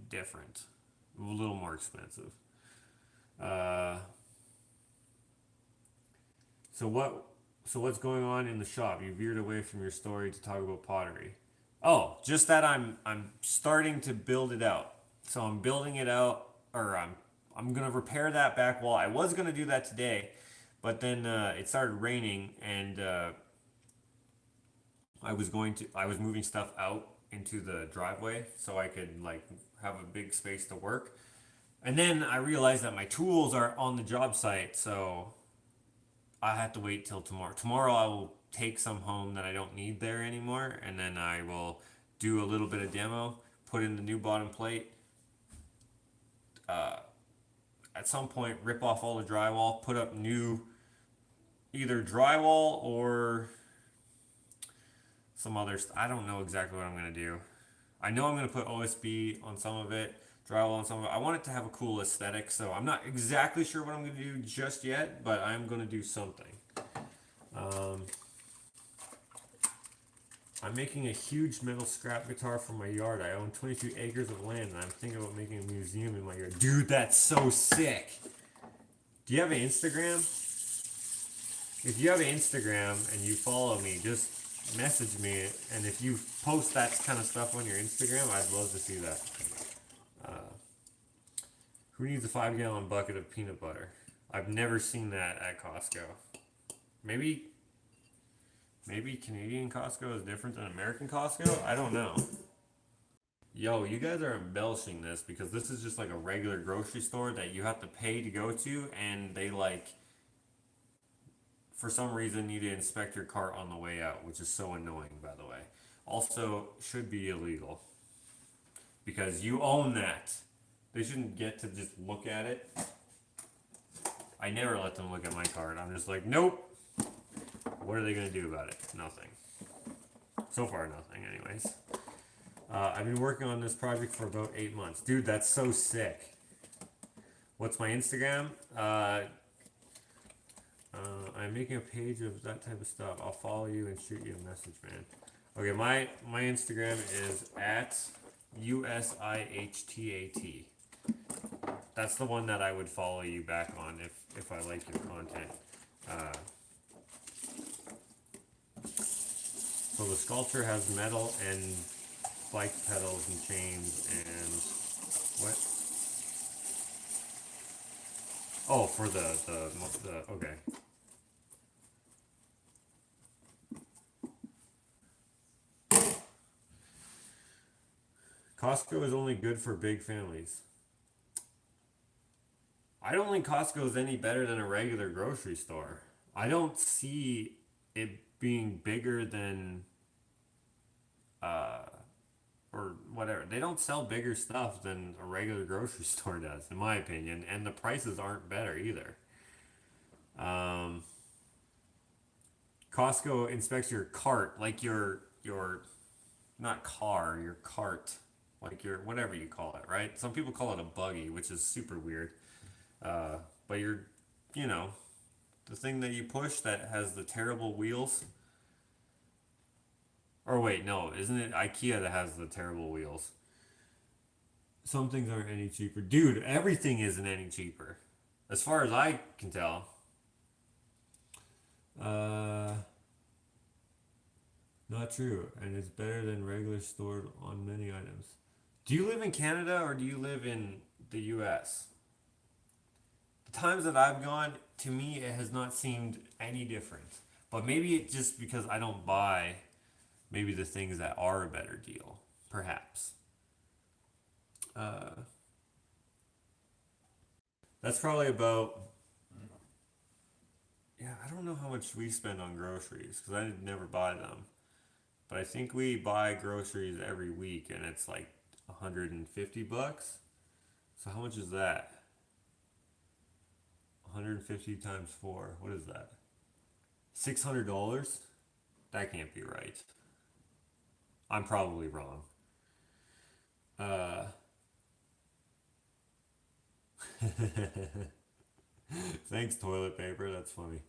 different, a little more expensive. Uh, so what? So what's going on in the shop? You veered away from your story to talk about pottery. Oh, just that I'm starting to build it out. So I'm building it out, or I'm gonna repair that back wall. I was gonna do that today, but then it started raining, and I was moving stuff out into the driveway so I could like have a big space to work. And then I realized that my tools are on the job site, so I have to wait till tomorrow. Tomorrow I will take some home that I don't need there anymore, and then I will do a little bit of demo, put in the new bottom plate. Uh, at some point, rip off all the drywall, put up new either drywall or some other. I don't know exactly what I'm gonna do. I know I'm gonna put OSB on some of it, drywall on some of it. I want it to have a cool aesthetic, so I'm not exactly sure what I'm gonna do just yet, but I'm gonna do something. I'm making a huge metal scrap guitar for my yard. I own 22 acres of land, and I'm thinking about making a museum in my yard. Dude, that's so sick! Do you have an Instagram? If you have an Instagram and you follow me, just message me, and if you post that kind of stuff on your Instagram, I'd love to see that. Who needs a 5-gallon bucket of peanut butter? I've never seen that at Costco. Maybe Canadian Costco is different than American Costco? I don't know. Yo, you guys are embellishing this because this is just like a regular grocery store that you have to pay to go to, and they like, for some reason, need to inspect your cart on the way out, which is so annoying, by the way. Also, should be illegal. because you own that. They shouldn't get to just look at it. I never let them look at my card. I'm just like, nope. What are they going to do about it? Nothing. So far, nothing, anyways. I've been working on this project for about 8 months. Dude, that's so sick. What's my Instagram? I'm making a page of that type of stuff. I'll follow you and shoot you a message, man. Okay, my Instagram is at USIHTAT. That's the one that I would follow you back on if I like your content. So the sculpture has metal and bike pedals and chains and what? Oh, for the okay. Costco is only good for big families. I don't think Costco is any better than a regular grocery store. I don't see it being bigger than or whatever. They don't sell bigger stuff than a regular grocery store does, in my opinion, and the prices aren't better either. Costco inspects your cart, like your not car, your cart, like your whatever you call it, right? Some people call it a buggy, which is super weird. But you know, the thing that you push that has the terrible wheels. Or wait, no, isn't it IKEA that has the terrible wheels? Some things aren't any cheaper. Dude, everything isn't any cheaper. As far as I can tell. Uh, Not true. And it's better than regular stored on many items. Do you live in Canada or do you live in the US? The times that I've gone, to me, it has not seemed any different. But maybe it's just because I don't buy maybe the things that are a better deal. Perhaps. Uh, that's probably about, yeah, I don't know how much we spend on groceries because I never buy them. But I think we buy groceries every week and it's like 150 bucks. So how much is that? 150 times 4. What is that? $600? That can't be right. I'm probably wrong. Uh, Thanks, toilet paper. That's funny.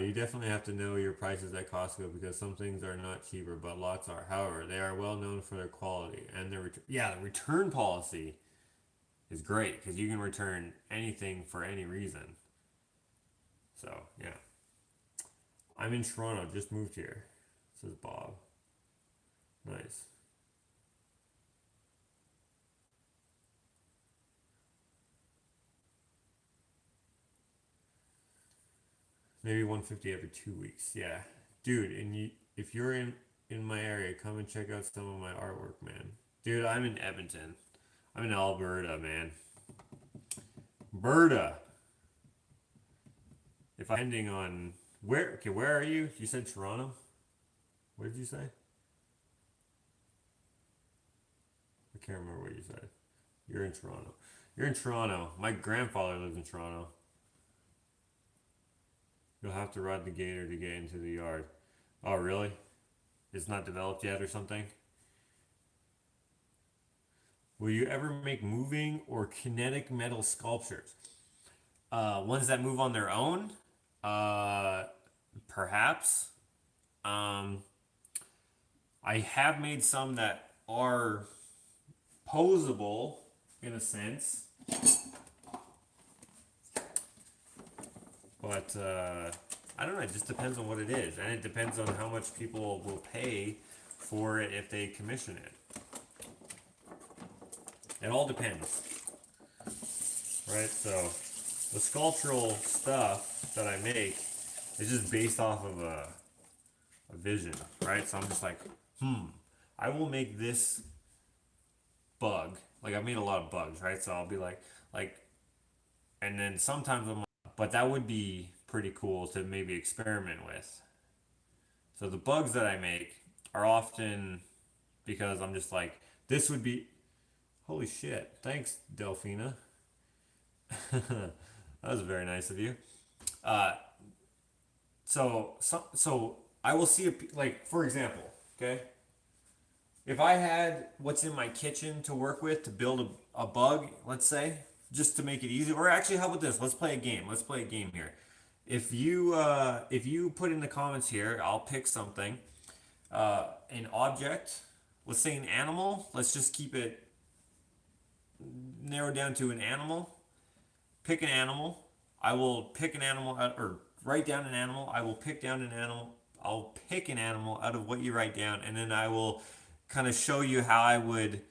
You definitely have to know your prices at Costco because some things are not cheaper, but lots are. However, they are well known for their quality and their the return policy is great because you can return anything for any reason. So yeah, I'm in Toronto. Just moved here. Says Bob. Nice. Maybe 150 every 2 weeks. Yeah, dude. And if you're in my area, come and check out some of my artwork, man. Dude, I'm in Edmonton. I'm in Alberta, man. Alberta. If I'm depending on where, okay, where are you? You said Toronto. What did you say? I can't remember what you said. You're in Toronto. You're in Toronto. My grandfather lives in Toronto. You'll have to ride the gator to get into the yard. Oh, really? It's not developed yet or something? Will you ever make moving or kinetic metal sculptures? Ones that move on their own? Uh, Perhaps. Um, I have made some that are posable in a sense, but I don't know. It just depends on what it is, and it depends on how much people will pay for it if they commission it. It all depends, right? So the sculptural stuff that I make is just based off of a vision, right? So I'm just like, I will make this bug. Like I've made a lot of bugs, right? So I'll be like, and then sometimes I'm like, but that would be pretty cool to maybe experiment with. So the bugs that I make are often because I'm just like, this would be, Holy shit. Thanks, Delphina. That was very nice of you. Uh, so I will see, like, for example, okay? If I had what's in my kitchen to work with to build a bug, let's say, just to make it easy, or actually, how about this? Let's play a game. Let's play a game here. If you put in the comments here, I'll pick something, an object. Let's say an animal. Let's just keep it narrowed down to an animal. Pick an animal. I will pick an animal out, or write down an animal. I will pick down an animal. I'll pick an animal out of what you write down, and then I will kind of show you how I would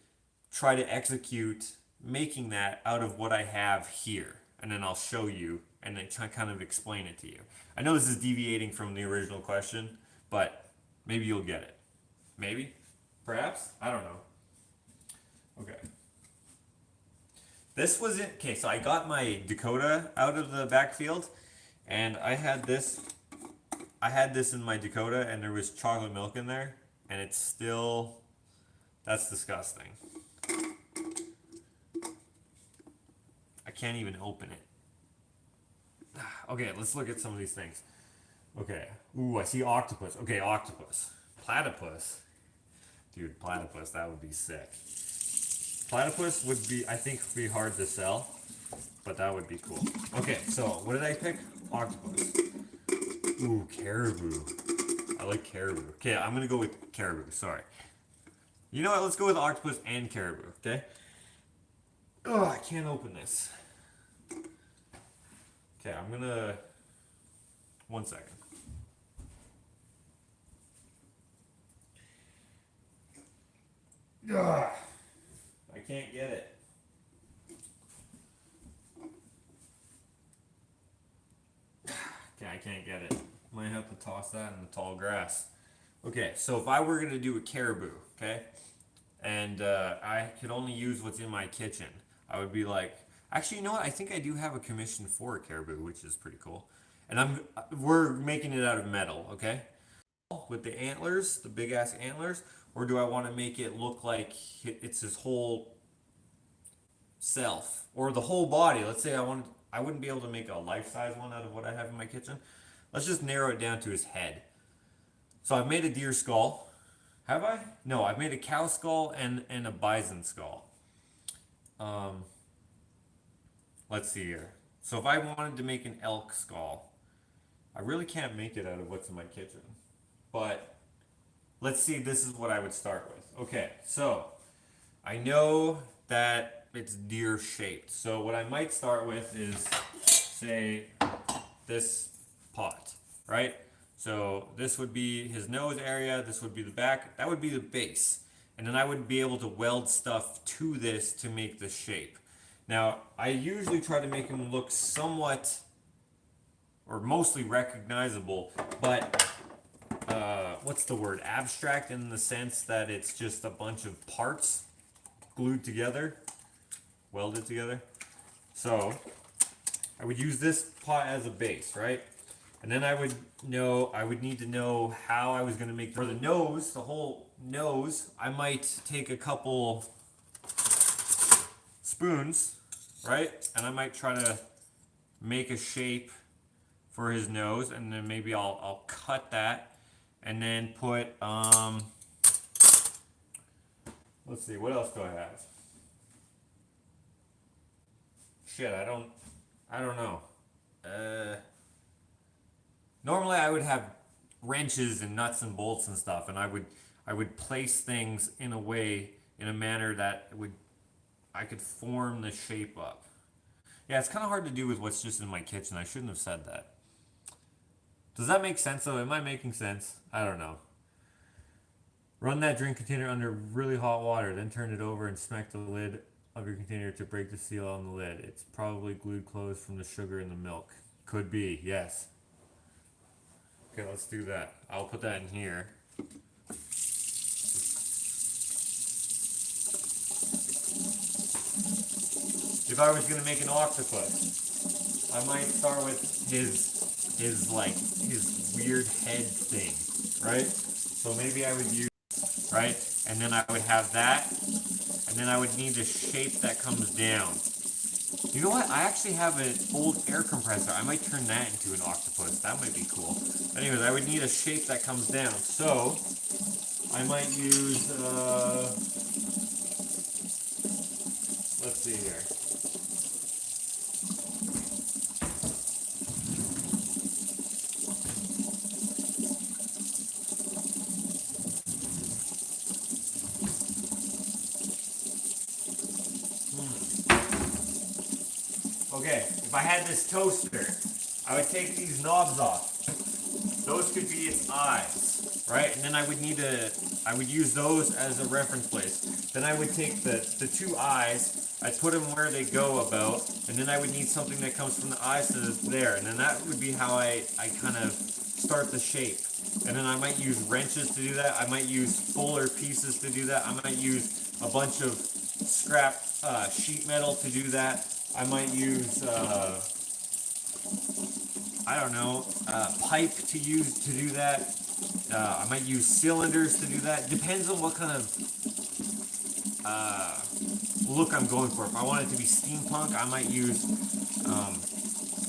try to execute making that out of what I have here. And then I'll show you and then kind of explain it to you. I know this is deviating from the original question, but maybe you'll get it. Maybe? Perhaps? I don't know. Okay. This was it. Okay, so I got my Dakota out of the backfield, and I had this in my Dakota, and there was chocolate milk in there, and it's still, that's disgusting. I can't even open it. Okay, let's look at some of these things. Okay. Ooh, I see octopus. Okay, octopus. Platypus. Dude, platypus, that would be sick. Platypus would be, I think, be hard to sell, but that would be cool. Okay, so what did I pick? Octopus. Ooh, caribou. I like caribou. Okay, I'm gonna go with caribou. Sorry. You know what? Let's go with octopus and caribou. Okay. Oh, I can't open this. Okay, I'm gonna. 1 second. Ugh. I can't get it. Okay, I can't get it. Might have to toss that in the tall grass. Okay, so if I were gonna do a caribou, okay, and I could only use what's in my kitchen, I would be like, actually, you know what? I think I do have a commission for a caribou, which is pretty cool. And we're making it out of metal, okay? With the antlers, the big ass antlers, or do I want to make it look like it's his whole self or the whole body? Let's say I wouldn't be able to make a life-size one out of what I have in my kitchen. Let's just narrow it down to his head. So I've made a deer skull. Have I? No, I've made a cow skull and a bison skull. Um, let's see here. So if I wanted to make an elk skull, I really can't make it out of what's in my kitchen. But let's see, this is what I would start with. Okay, so I know that it's deer shaped. So what I might start with is, say, this pot, right? So this would be his nose area, this would be the back, that would be the base. And then I would be able to weld stuff to this to make the shape. Now, I usually try to make them look somewhat, or mostly recognizable, but what's the word? Abstract in the sense that it's just a bunch of parts glued together, welded together. So I would use this pot as a base, right? And then I would need to know how I was going to make for the nose, the whole nose. I might take a couple spoons, right? And I might try to make a shape for his nose, and then maybe I'll cut that and then put let's see, what else do I have? Shit, I don't know. Normally I would have wrenches and nuts and bolts and stuff, and I would place things in a way, in a manner that I could form the shape up. Yeah, it's kind of hard to do with what's just in my kitchen. I shouldn't have said that. Does that make sense though? Am I making sense? I don't know. Run that drink container under really hot water, then turn it over and smack the lid of your container to break the seal on the lid. It's probably glued closed from the sugar in the milk. Could be, yes. Okay, let's do that. I'll put that in here. If I was gonna make an octopus, I might start with his weird head thing, right? So maybe I would use, right? And then I would have that, and and then I would need a shape that comes down. You know what? I actually have an old air compressor. I might turn that into an octopus. That might be cool. Anyways, I would need a shape that comes down. So, I might use, let's see here. Okay, if I had this toaster, I would take these knobs off. Those could be its eyes, right? And then I would use those as a reference place. Then I would take the two eyes, I'd put them where they go about, and then I would need something that comes from the eyes to there. And then that would be how I kind of start the shape. And then I might use wrenches to do that. I might use fuller pieces to do that. I might use a bunch of scrap sheet metal to do that. I might use, I don't know, pipe to do that. I might use cylinders to do that. Depends on what kind of look I'm going for. If I want it to be steampunk, I might use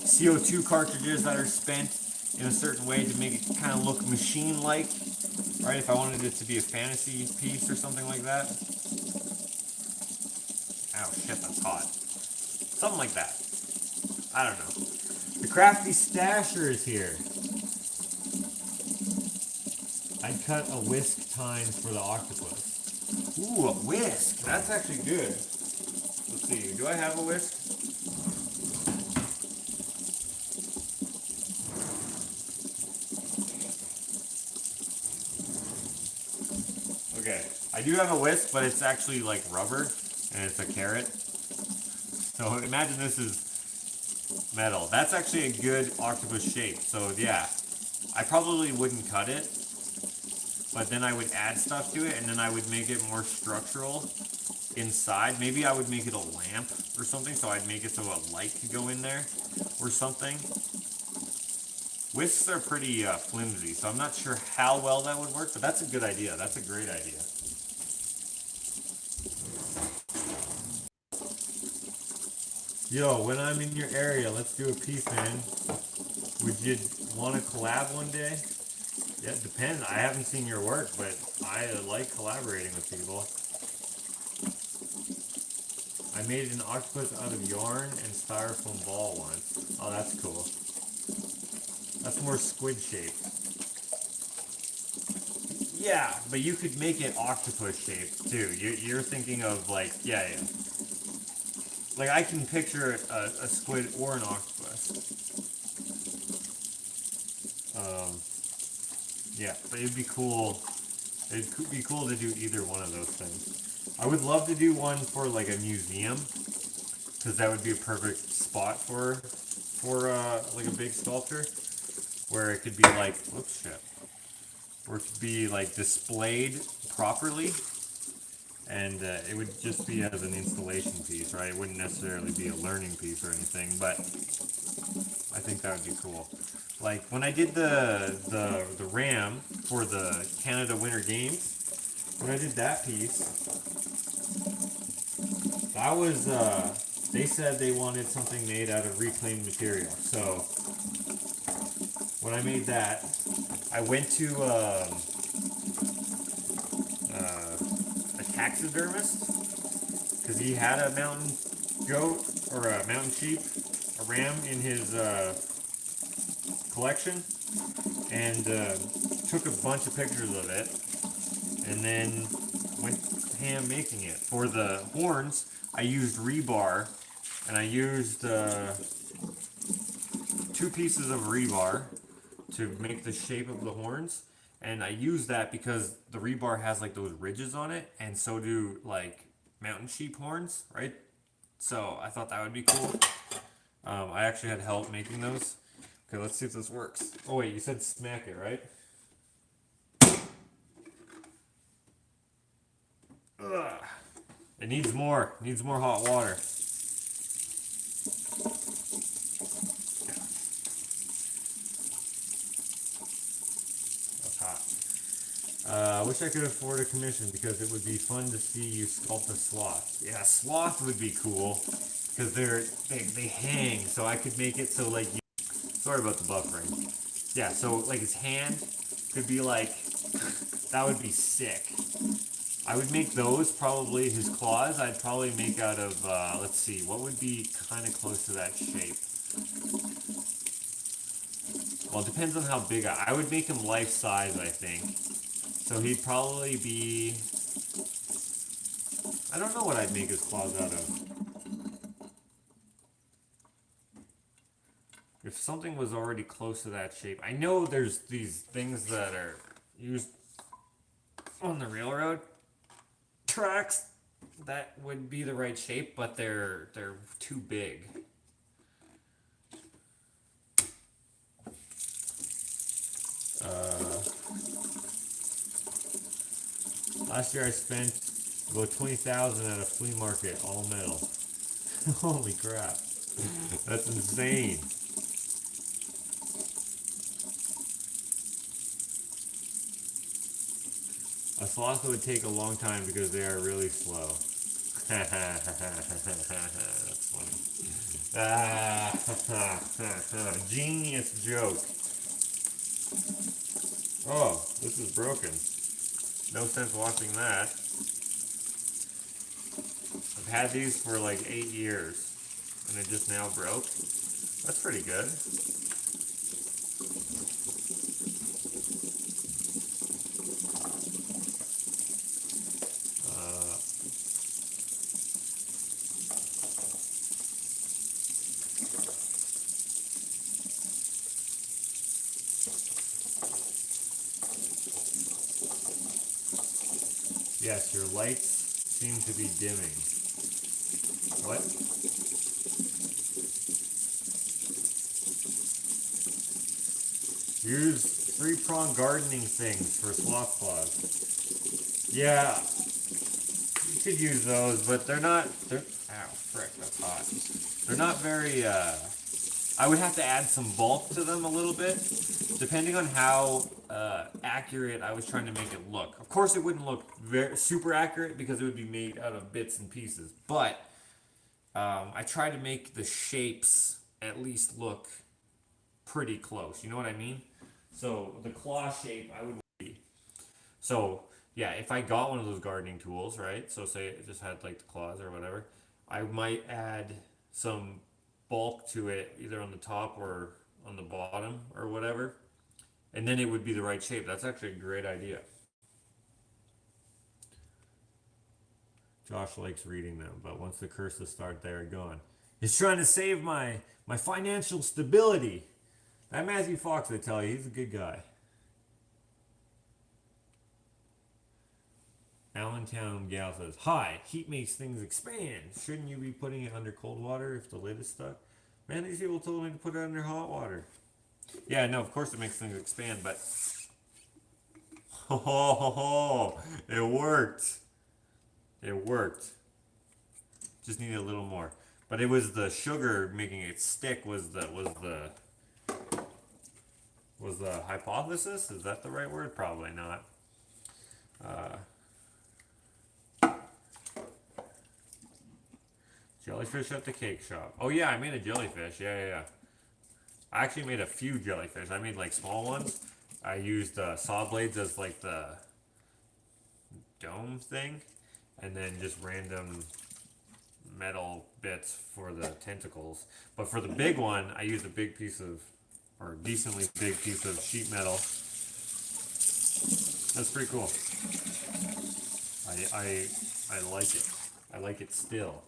CO2 cartridges that are spent in a certain way to make it kind of look machine-like. Right? If I wanted it to be a fantasy piece or something like that. Ow, shit, that's hot. Something like that. I don't know. The crafty stasher is here. I'd cut a whisk tines for the octopus. Ooh, a whisk. That's actually good. Let's see. Do I have a whisk? Okay. I do have a whisk, but it's actually like rubber, and it's a carrot. So imagine this is metal. That's actually a good octopus shape. So yeah, I probably wouldn't cut it, but then I would add stuff to it, and then I would make it more structural inside. Maybe I would make it a lamp or something, so I'd make it so a light could go in there or something. Whisks are pretty flimsy, so I'm not sure how well that would work, but that's a good idea. That's a great idea. Yo, when I'm in your area, let's do a piece, man. Would you want to collab one day? Yeah, it depends. I haven't seen your work, but I like collaborating with people. I made an octopus out of yarn and styrofoam ball once. Oh, that's cool. That's more squid shaped. Yeah, but you could make it octopus shaped too. You're thinking of like, yeah. Like I can picture a squid or an octopus. Yeah, but it'd be cool. It'd be cool to do either one of those things. I would love to do one for like a museum, because that would be a perfect spot for like a big sculpture, where it could be like, whoops, shit, where it could be like displayed properly. And it would just be as an installation piece, right? It wouldn't necessarily be a learning piece or anything, but I think that would be cool. Like when I did the RAM for the Canada Winter Games, when I did that piece, that was they said they wanted something made out of reclaimed material. So when I made that, I went to a taxidermist, because he had a mountain goat or a mountain sheep, a ram in his collection, and took a bunch of pictures of it, and then went ham making it. For the horns, I used rebar, and I used 2 pieces of rebar to make the shape of the horns. And I use that because the rebar has like those ridges on it, and so do like mountain sheep horns, right? So I thought that would be cool. I actually had help making those. Okay, let's see if this works. Oh wait, you said smack it, right? Ugh. It needs more. It needs more hot water. I wish I could afford a commission because it would be fun to see you sculpt a sloth. Yeah, sloth would be cool because they hang, so I could make it so like you, sorry about the buffering. Yeah, so like his hand could be like that would be sick. I would make those probably his claws. I'd probably make out of let's see, what would be kind of close to that shape. Well, it depends on how big I would make him life size, I think. So he'd probably be, I don't know what I'd make his claws out of. If something was already close to that shape. I know there's these things that are used on the railroad tracks that would be the right shape, but they're too big. Last year I spent about 20,000 at a flea market, all metal. Holy crap. That's insane. A sloth would take a long time because they are really slow. That's funny. Genius joke. Oh, this is broken. No sense watching that. I've had these for like 8 years and it just now broke. That's pretty good. Yes, your lights seem to be dimming. What? Use 3-prong gardening things for sloth claws. Yeah, you could use those, but ow, frick, that's hot. They're not very, I would have to add some bulk to them a little bit, depending on how accurate I was trying to make it look. Of course, it wouldn't look super accurate because it would be made out of bits and pieces, but I try to make the shapes at least look pretty close. You know what I mean? So the claw shape, I would be. So yeah, if I got one of those gardening tools, right? So say it just had like the claws or whatever, I might add some bulk to it, either on the top or on the bottom or whatever, and then it would be the right shape. That's actually a great idea. Josh likes reading them, but once the curses start, they're gone. He's trying to save my financial stability. That Matthew Fox, I tell you, he's a good guy. Allentown gal says, "Hi, heat makes things expand. Shouldn't you be putting it under cold water if the lid is stuck?" Man, these people told me to put it under hot water. Yeah, no, of course it makes things expand, but oh, it worked. It worked. Just needed a little more. But it was the sugar making it stick was the hypothesis. Is that the right word? Probably not. Jellyfish at the cake shop. Oh yeah, I made a jellyfish. Yeah. I actually made a few jellyfish. I made like small ones. I used saw blades as like the dome thing, and then just random metal bits for the tentacles. But for the big one, I used a big piece of, or decently big piece of sheet metal. That's pretty cool. I like it. I like it still.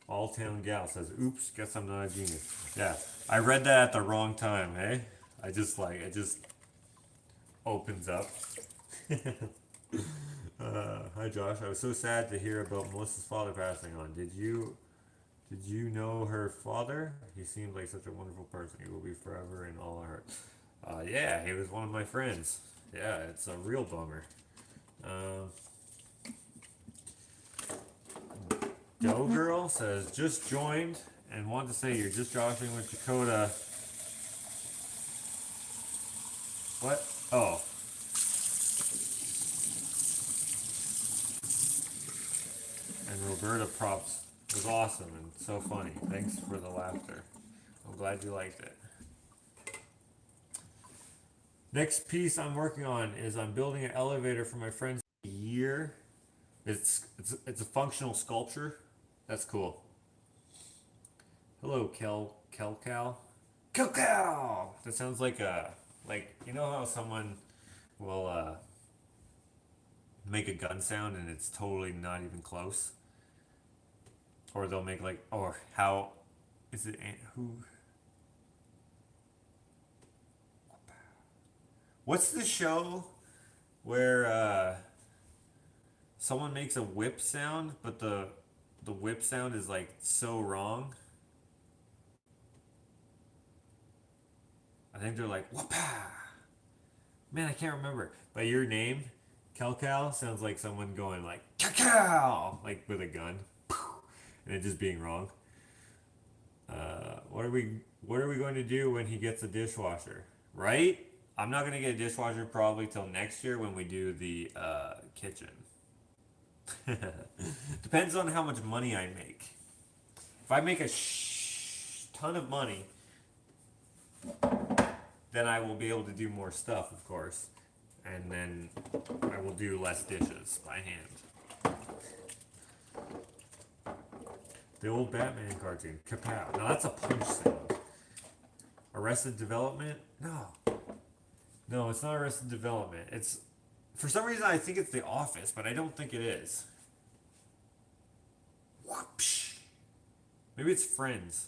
All Town Gal says, "Oops, guess I'm not a genius." Yeah, I read that at the wrong time, hey? It just opens up. Hi Josh, I was so sad to hear about Melissa's father passing on. Did you know her father? He seemed like such a wonderful person. He will be forever in all our hearts. Yeah, he was one of my friends. Yeah, it's a real bummer. Dough Girl says, "Just joined and want to say you're just joshing with Dakota What? Oh. And Roberta props was awesome and so funny. Thanks for the laughter. I'm glad you liked it. Next piece I'm working on is I'm building an elevator for my friend's year. It's a functional sculpture. That's cool. Hello, Kel Cow. Kel Cow. That sounds like you know how someone will make a gun sound and it's totally not even close, or they'll make like, or how is it who? What's the show where someone makes a whip sound, but the whip sound is like so wrong? I think they're like whoopah. Man, I can't remember. But your name, Cal, sounds like someone going like cow, like with a gun, and it just being wrong. What are we going to do when he gets a dishwasher? Right? I'm not gonna get a dishwasher probably till next year when we do the kitchen. Depends on how much money I make. If I make a ton of money, then I will be able to do more stuff, of course. And then I will do less dishes by hand. The old Batman cartoon, kapow. Now that's a punch sound. Arrested Development? No. No, it's not Arrested Development. It's, for some reason I think it's The Office, but I don't think it is. Whoopsh. Maybe it's Friends.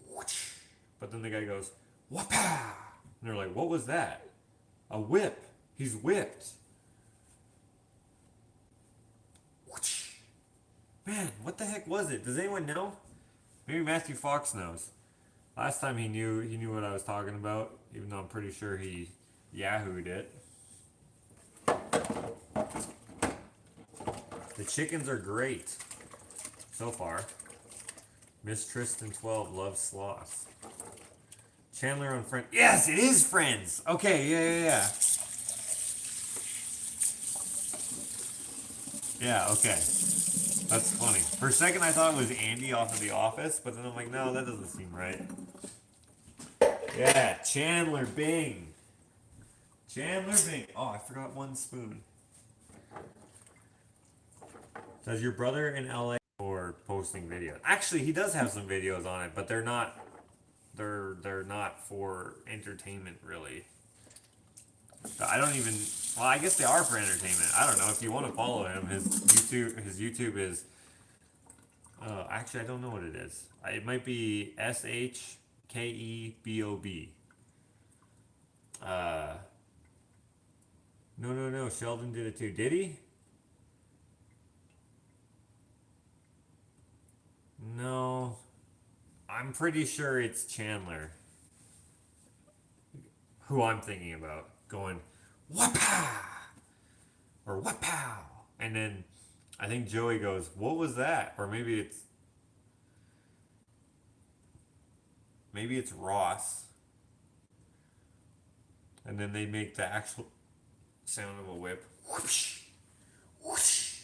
Whoosh. But then the guy goes, whoopah! And they're like, what was that? A whip. He's whipped. Whoosh. Man, what the heck was it? Does anyone know? Maybe Matthew Fox knows. Last time he knew what I was talking about, even though I'm pretty sure he yahooed it. The chickens are great so far. Miss Tristan 12 loves sloths. Chandler on Friends. Yes, it is Friends. Okay, yeah. Yeah, okay. That's funny. For a second I thought it was Andy off of The Office, but then I'm like, no, that doesn't seem right. Yeah, Chandler Bing. Chandler Bing. Oh, I forgot one spoon. Does your brother in LA or posting videos? Actually, he does have some videos on it, but they're not for entertainment really. I don't even, well, I guess they are for entertainment. I don't know. If you want to follow him, his YouTube is actually I don't know what it is. It might be SHKEBOB. No. Sheldon did it too. Did he? No. I'm pretty sure it's Chandler. Who I'm thinking about. Going, whapa! Or whapow! And then I think Joey goes, what was that? Or maybe it's Ross. And then they make the actual sound of a whip. Whoosh! Whoosh!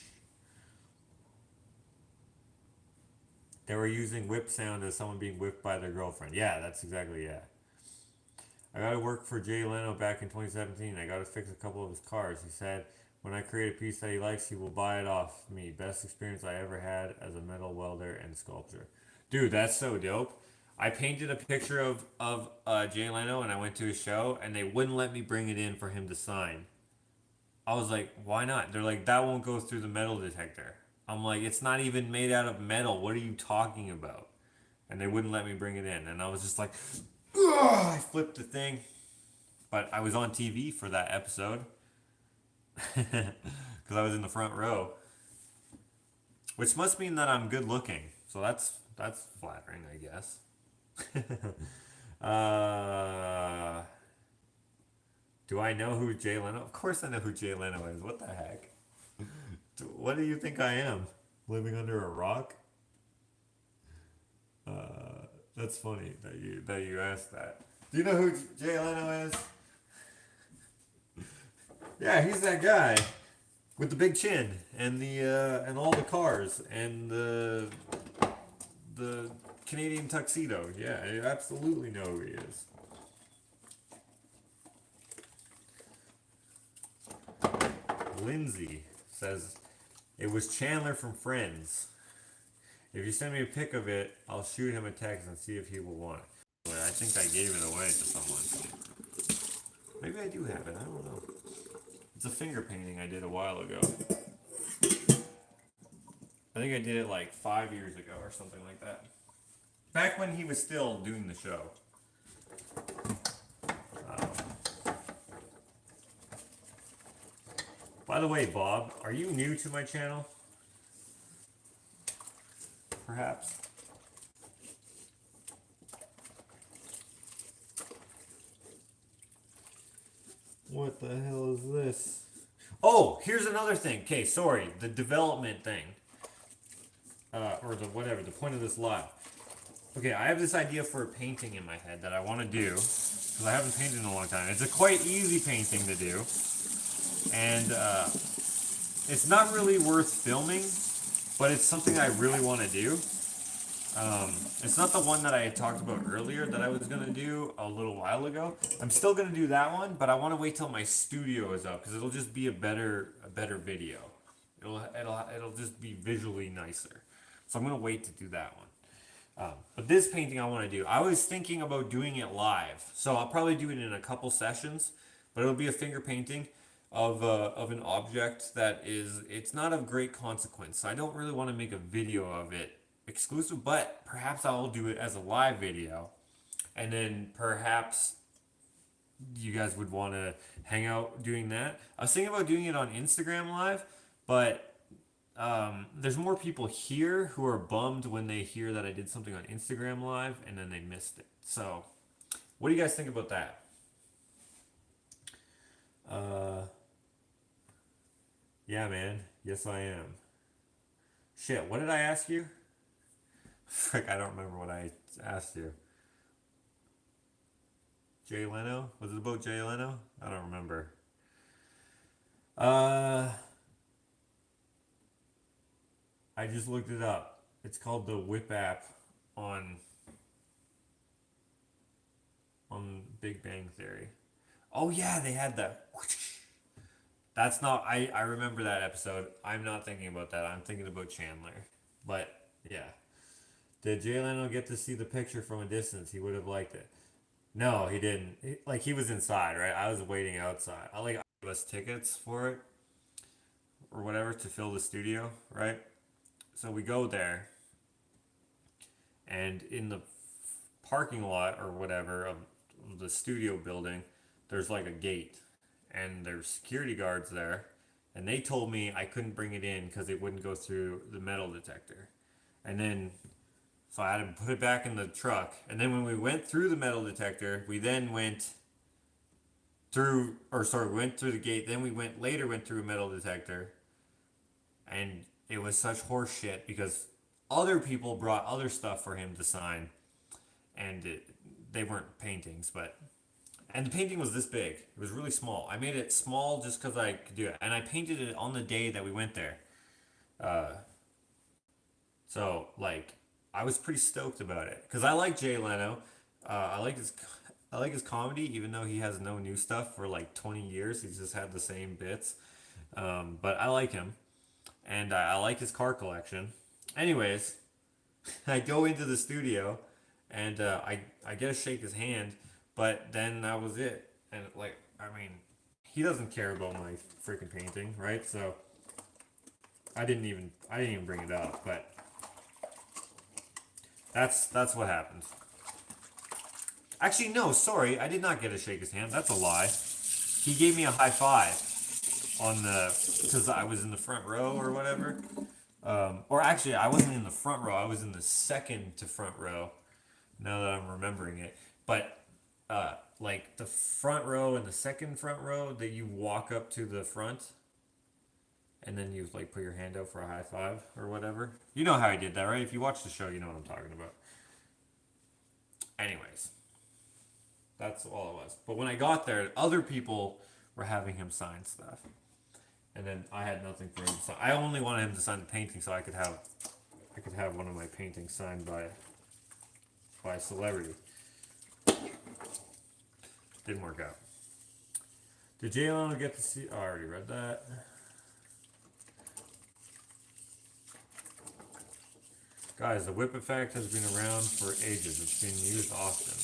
They were using whip sound as someone being whipped by their girlfriend. Yeah, that's exactly, yeah. I got to work for Jay Leno back in 2017. I got to fix a couple of his cars. He said, when I create a piece that he likes, he will buy it off me. Best experience I ever had as a metal welder and sculptor. Dude, that's so dope. I painted a picture of Jay Leno and I went to his show and they wouldn't let me bring it in for him to sign. I was like, why not? They're like, that won't go through the metal detector. I'm like, it's not even made out of metal. What are you talking about? And they wouldn't let me bring it in. And I was just like, ugh, I flipped the thing. But I was on TV for that episode. Because I was in the front row. Which must mean that I'm good looking. So that's flattering, I guess. Do I know who Jay Leno? Of course I know who Jay Leno is. What the heck? What do you think I am? Living under a rock? That's funny that you asked that. Do you know who Jay Leno is? Yeah, he's that guy with the big chin and the and all the cars and the Canadian tuxedo. Yeah, I absolutely know who he is. Lindsay says it was Chandler from Friends. If you send me a pic of it, I'll shoot him a text and see if he will want it. I think I gave it away to someone. Maybe I do have it. I don't know. It's a finger painting I did a while ago. I think I did it like 5 years ago or something like that. Back when he was still doing the show. By the way, Bob, are you new to my channel? Perhaps. What the hell is this? Oh, here's another thing. Okay, sorry. The development thing. Or the whatever, the point of this live. Okay, I have this idea for a painting in my head that I want to do. Because I haven't painted in a long time. It's a quite easy painting to do. And it's not really worth filming. But it's something I really want to do. It's not the one that I had talked about earlier that I was going to do a little while ago. I'm still going to do that one, but I want to wait till my studio is up because it'll just be a better video. It'll just be visually nicer. So I'm going to wait to do that one. But this painting I want to do, I was thinking about doing it live. So I'll probably do it in a couple sessions, but it'll be a finger painting of an object that it's not of great consequence. So I don't really want to make a video of it exclusive, but perhaps I'll do it as a live video, and then perhaps you guys would want to hang out doing that. I was thinking about doing it on Instagram live, but there's more people here who are bummed when they hear that I did something on Instagram live and then they missed it. So what do you guys think about that? Yeah, man. Yes, I am. Shit, what did I ask you? Frick, I don't remember what I asked you. Jay Leno? Was it about Jay Leno? I don't remember. I just looked it up. It's called the Whip app on Big Bang Theory. Oh yeah, they had the. That's not. I remember that episode. I'm not thinking about that. I'm thinking about Chandler. But yeah. Did Jay Leno get to see the picture from a distance? He would have liked it. No, he didn't. He was inside, right? I was waiting outside. I gave us tickets for it or whatever to fill the studio, right? So we go there, and in the parking lot or whatever of the studio building, there's like a gate, and there's security guards there, and they told me I couldn't bring it in because it wouldn't go through the metal detector, and then. So I had to put it back in the truck. And then when we went through the metal detector, we then went through, went through the gate. Then we went through a metal detector. And it was such horse shit because other people brought other stuff for him to sign. And they weren't paintings, and the painting was this big. It was really small. I made it small just because I could do it. And I painted it on the day that we went there. So, I was pretty stoked about it because I like Jay Leno. I like his comedy, even though he has no new stuff for like 20 years. He's just had the same bits. But I like him, and I like his car collection. Anyways, I go into the studio, and I get to shake his hand, but then that was it. And he doesn't care about my freaking painting, right? So I didn't even bring it up, but. That's what happened. Actually, no, sorry, I did not get to shake his hand. That's a lie. He gave me a high five because I was in the front row or whatever. Or actually, I wasn't in the front row. I was in the second to front row. Now that I'm remembering it, but the front row and the second front row that you walk up to the front. And then you put your hand out for a high five or whatever. You know how I did that, right? If you watch the show, you know what I'm talking about. Anyways, that's all it was. But when I got there, other people for having him sign stuff. And then I had nothing for him to sign. I only wanted him to sign the painting so I could have one of my paintings signed by a celebrity. Didn't work out. Did Jalen get to see? Oh, I already read that. Guys, the whip effect has been around for ages. It's been used often.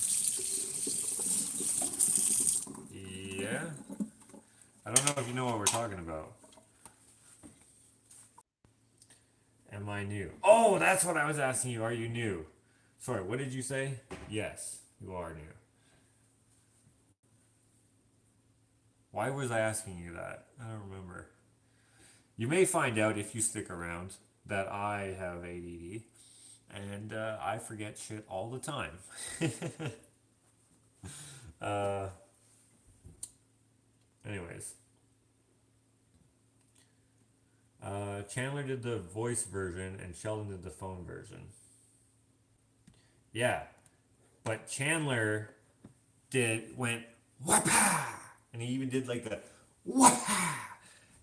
Yeah? I don't know if you know what we're talking about. Am I new? Oh, that's what I was asking you. Are you new? Sorry, what did you say? Yes, you are new. Why was I asking you that? I don't remember. You may find out if you stick around that I have ADD. And I forget shit all the time. uh, anyways. Chandler did the voice version and Sheldon did the phone version. Yeah. But Chandler went whapa! And he even did like the whapa!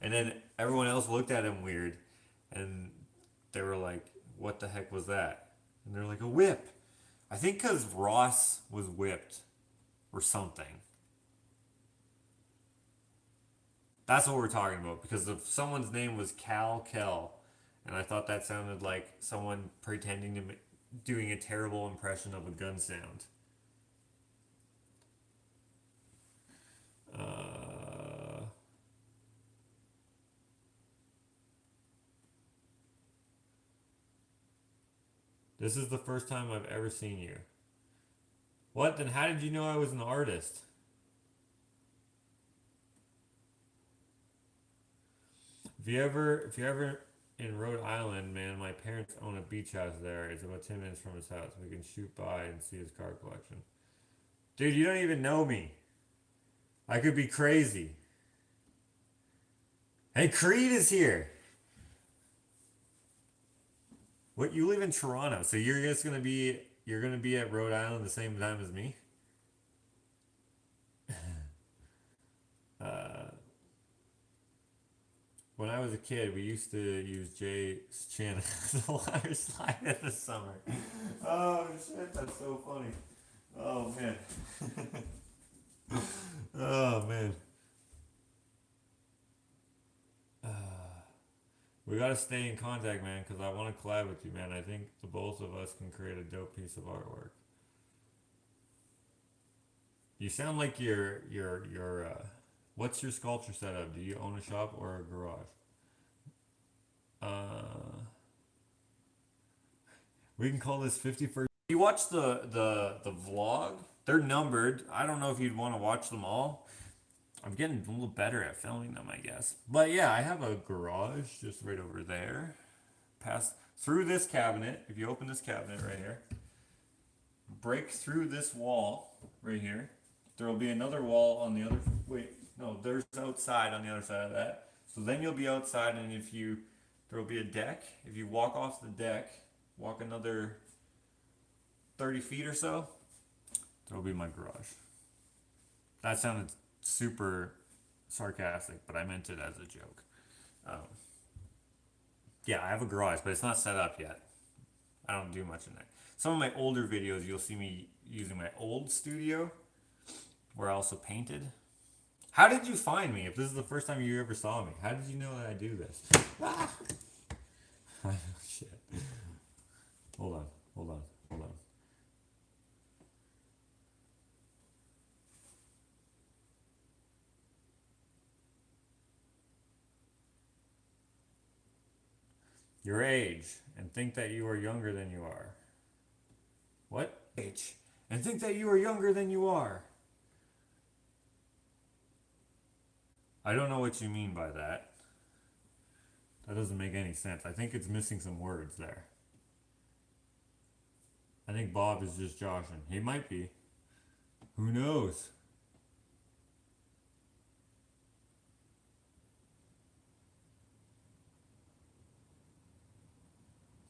And then everyone else looked at him weird. And they were like, what the heck was that? And they're like, a whip. I think because Ross was whipped or something. That's what we're talking about. Because if someone's name was Cal Kell, and I thought that sounded like someone pretending to doing a terrible impression of a gun sound. This is the first time I've ever seen you. What? Then how did you know I was an artist? If you ever in Rhode Island, man, my parents own a beach house there. It's about 10 minutes from his house. We can shoot by and see his car collection. Dude, you don't even know me. I could be crazy. Hey, Creed is here. What, you live in Toronto, so you're gonna be at Rhode Island the same time as me? uh, when I was a kid, we used to use Jay's channel the water slide in the summer. Oh shit, that's so funny. Oh man. Oh man. We gotta stay in contact, man, because I want to collab with you, man. I think the both of us can create a dope piece of artwork. You sound like what's your sculpture setup? Do you own a shop or a garage? We can call this 51st. You watch the vlog? They're numbered. I don't know if you'd want to watch them all. I'm getting a little better at filming them, I guess. But yeah, I have a garage just right over there. Pass through this cabinet. If you open this cabinet right here, break through this wall right here. There will be another wall on the other. Wait, no, there's outside on the other side of that. So then you'll be outside, and there will be a deck. If you walk off the deck, walk another 30 feet or so, there will be my garage. That sounded super sarcastic, but I meant it as a joke. Yeah, I have a garage, but it's not set up yet. I don't do much in there. Some of my older videos, you'll see me using my old studio, where I also painted. How did you find me? If this is the first time you ever saw me, how did you know that I do this? Ah! Shit. Hold on. Your age, and think that you are younger than you are. What? Age. And think that you are younger than you are. I don't know what you mean by that. That doesn't make any sense. I think it's missing some words there. I think Bob is just joshing. He might be. Who knows?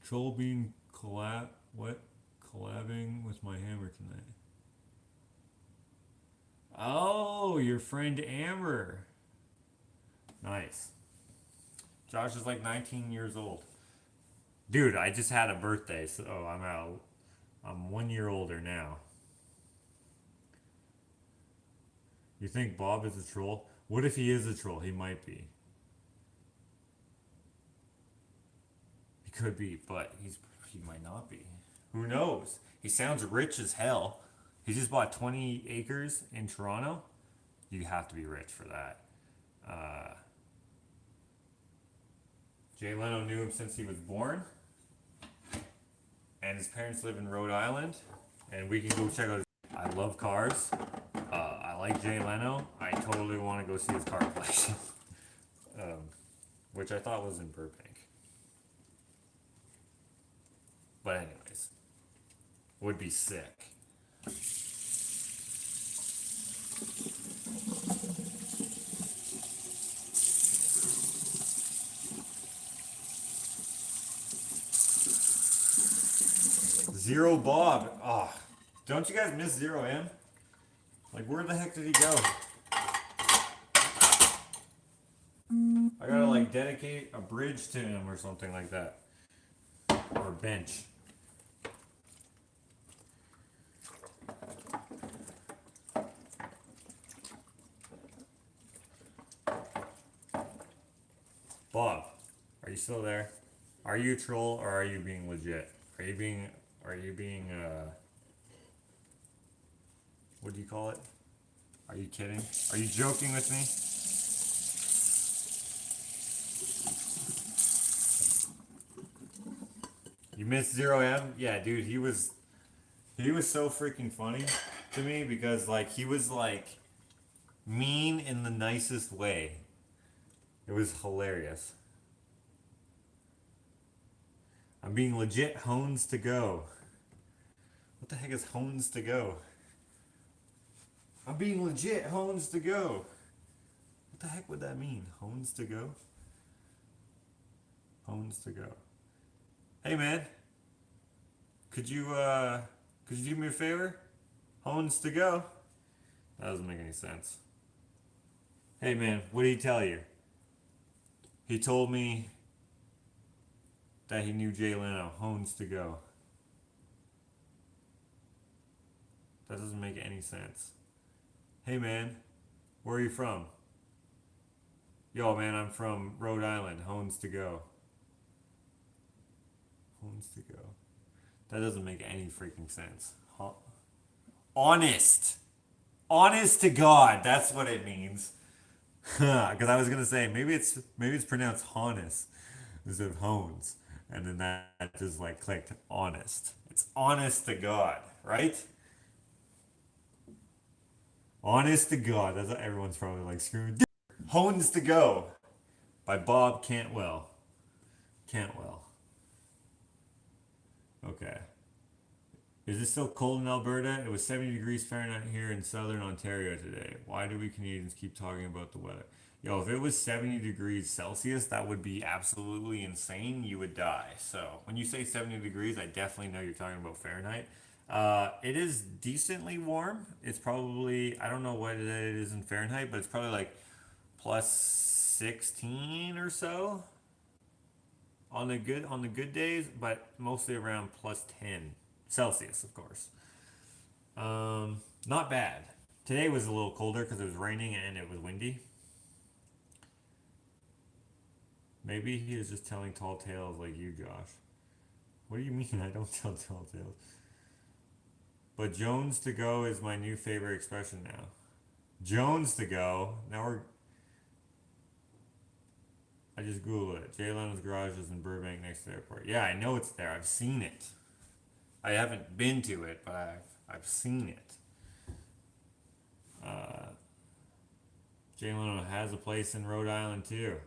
Troll bean collabing with my hammer tonight. Oh, your friend Amber. Nice. Josh is like 19 years old. Dude, I just had a birthday, so I'm 1 year older now. You think Bob is a troll? What if he is a troll? He might be. He could be, but he might not be. Who knows? He sounds rich as hell. He just bought 20 acres in Toronto. You have to be rich for that. Jay Leno knew him since he was born. And his parents live in Rhode Island. And we can go check out his... I love cars. I like Jay Leno. I totally want to go see his car collection. Which I thought was in Burbank. But anyways. Would be sick. Zero Bob. Oh, don't you guys miss Zero M? Like, where the heck did he go? I gotta like dedicate a bridge to him or something like that. Or a bench. Bob, are you still there? Are you a troll or are you being legit? Are you being what do you call it? Are you kidding? Are you joking with me? You missed Zero M? Yeah, dude, he was so freaking funny to me because like he was like mean in the nicest way. It was hilarious. I'm being legit. Hones to go. What the heck is hones to go? I'm being legit. Hones to go. What the heck would that mean? Hones to go? Hones to go. Hey man. Could you do me a favor? Hones to go. That doesn't make any sense. Hey man, what did he tell you? He told me that he knew Jay Leno. Hones to go. That doesn't make any sense. Hey man, where are you from? Yo man, I'm from Rhode Island. Hones to go. Hones to go. That doesn't make any freaking sense. Honest. Honest to God. That's what it means. Because I was gonna say maybe it's pronounced honest instead of hones, and then that just like clicked. Honest. It's honest to God, right? Honest to God. That's what everyone's probably like screaming. Hones to Go by Bob Cantwell. Cantwell. Okay. Is it still cold in Alberta? It was 70 degrees Fahrenheit here in southern Ontario today. Why do we Canadians keep talking about the weather? Yo, if it was 70 degrees Celsius, that would be absolutely insane. You would die. So when you say 70 degrees, I definitely know you're talking about Fahrenheit. It is decently warm. It's probably, I don't know what it is in Fahrenheit, but it's probably like plus 16 or so on the good days, but mostly around plus 10 Celsius, of course. Not bad. Today was a little colder because it was raining and it was windy. Maybe he is just telling tall tales like you, Josh. What do you mean I don't tell tall tales? But Jones to go is my new favorite expression now. Jones to go. I just Googled it. Jay Leno's garage is in Burbank next to the airport. Yeah, I know it's there. I've seen it. I haven't been to it, but I've seen it. Jay Leno has a place in Rhode Island too.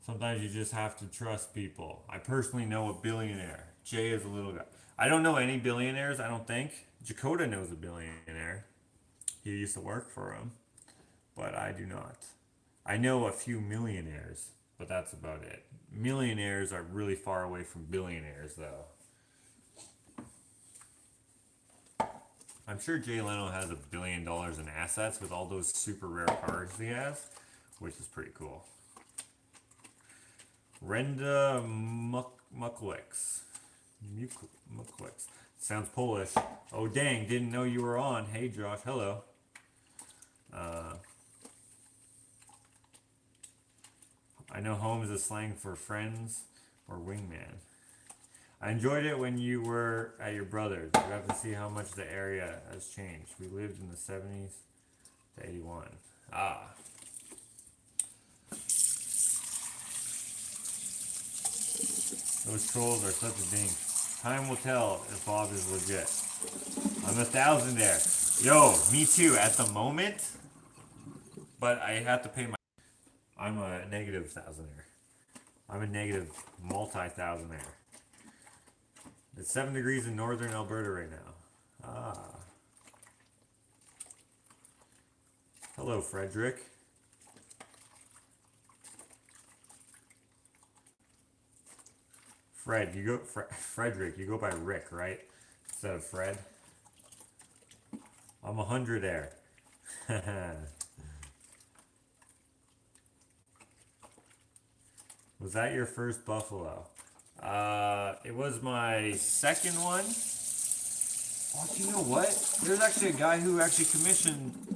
Sometimes you just have to trust people. I personally know a billionaire. Jay is a little guy. I don't know any billionaires, I don't think. Jakota knows a billionaire. He used to work for him. But I do not. I know a few millionaires, but that's about it. Millionaires are really far away from billionaires, though. I'm sure Jay Leno has $1 billion in assets with all those super rare cards he has, which is pretty cool. Renda Muklix. Muklix. Sounds Polish. Oh dang, didn't know you were on. Hey Josh, hello. I know home is a slang for friends or wingman. I enjoyed it when you were at your brother's. You have to see how much the area has changed. We lived in the 70s to 81. Ah. Those trolls are such a dink. Time will tell if Bob is legit. I'm 1,000 there. Yo, me too at the moment. But I have to pay my... I'm a negative thousandaire. I'm a negative multi-thousandaire. It's 7 degrees in northern Alberta right now. Ah. Hello, Frederick. Fred, you go... Frederick, you go by Rick, right? Instead of Fred. I'm 100 there. Was that your first buffalo? It was my second one. Oh, you know what? There's actually a guy who actually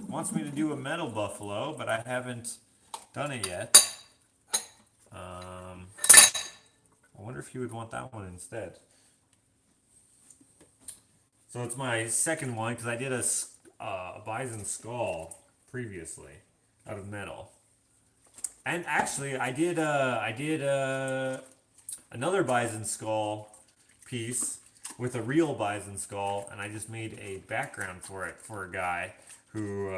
wants me to do a metal buffalo, but I haven't done it yet. I wonder if he would want that one instead. So it's my second one because I did a bison skull previously out of metal. And actually, I did another bison skull piece with a real bison skull, and I just made a background for it for a guy who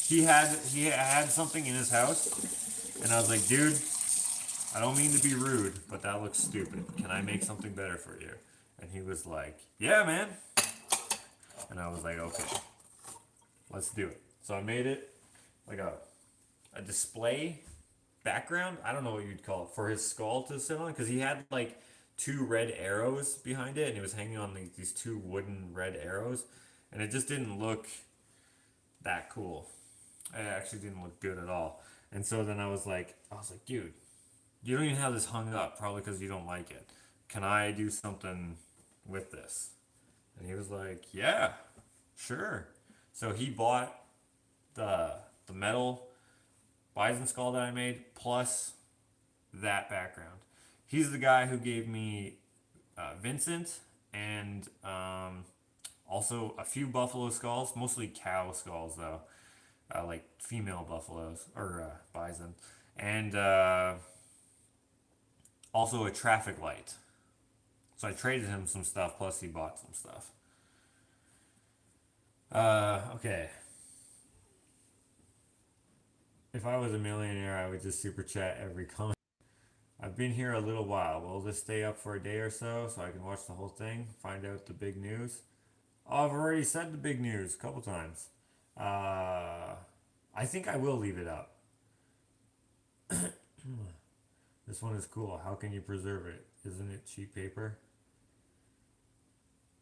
he had something in his house, and I was like, dude, I don't mean to be rude, but that looks stupid. Can I make something better for you? And he was like, yeah, man. And I was like, okay, let's do it. So I made it like a display background. I don't know what you'd call it for his skull to sit on, because he had like 2 red arrows behind it, and he was hanging on these 2 wooden red arrows, and it just didn't look that cool. It actually didn't look good at all. And so then I was like, dude, you don't even have this hung up, probably because you don't like it. Can I do something with this? And he was like, yeah, sure. So he bought the metal bison skull that I made plus that background. He's the guy who gave me Vincent and also a few buffalo skulls, mostly cow skulls though, like female buffaloes or bison, and also a traffic light. So I traded him some stuff, plus he bought some stuff. Okay. If I was a millionaire, I would just super chat every comment. I've been here a little while. Will this stay up for a day or so I can watch the whole thing, find out the big news? Oh, I've already said the big news a couple times. I think I will leave it up. This one is cool. How can you preserve it? Isn't it cheap paper?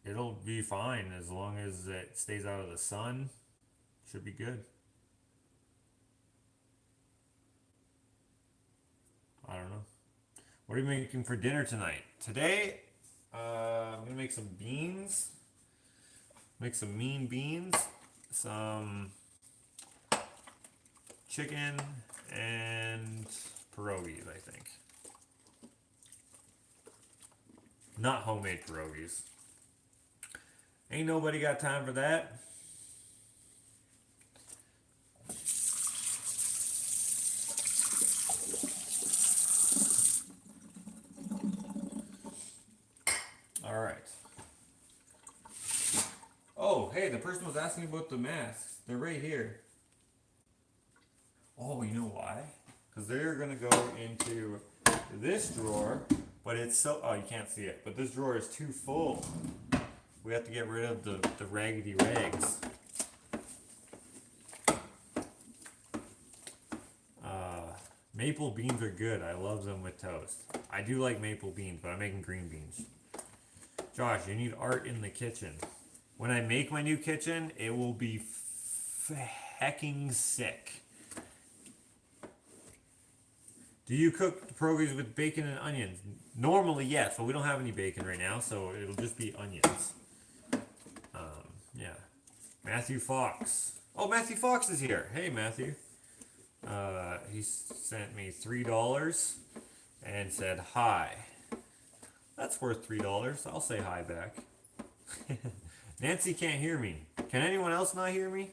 It'll be fine as long as it stays out of the sun. Should be good. I don't know. What are you making for dinner tonight? Today, I'm gonna make some beans. Make some mean beans. Some chicken and pierogies, I think. Not homemade pierogies. Ain't nobody got time for that. All right. Oh, hey, the person was asking about the masks. They're right here. Oh, you know why? Because they're going to go into this drawer, but it's so... Oh, you can't see it. But this drawer is too full. We have to get rid of the raggedy rags. Maple beans are good. I love them with toast. I do like maple beans, but I'm making green beans. Josh, you need art in the kitchen. When I make my new kitchen, it will be hecking sick. Do you cook the pierogies with bacon and onions? Normally, yes, but we don't have any bacon right now, so it'll just be onions. Yeah. Matthew Fox. Oh, Matthew Fox is here. Hey, Matthew. He sent me $3 and said hi. That's worth $3. I'll say hi back. Nancy can't hear me. Can anyone else not hear me?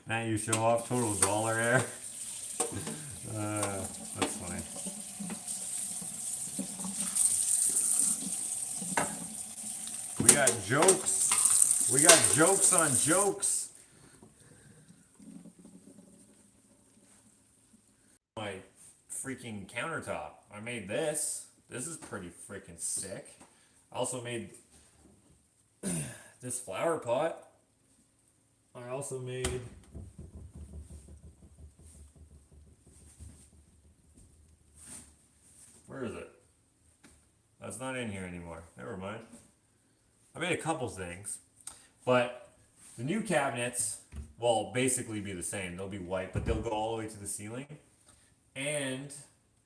Matt, you show off total dollar air. That's funny. We got jokes. We got jokes on jokes. My freaking countertop. I made this. This is pretty freaking sick. I also made this flower pot. I also made where is it? That's not in here anymore. Never mind. I made a couple things, but the new cabinets will basically be the same. They'll be white, but they'll go all the way to the ceiling, and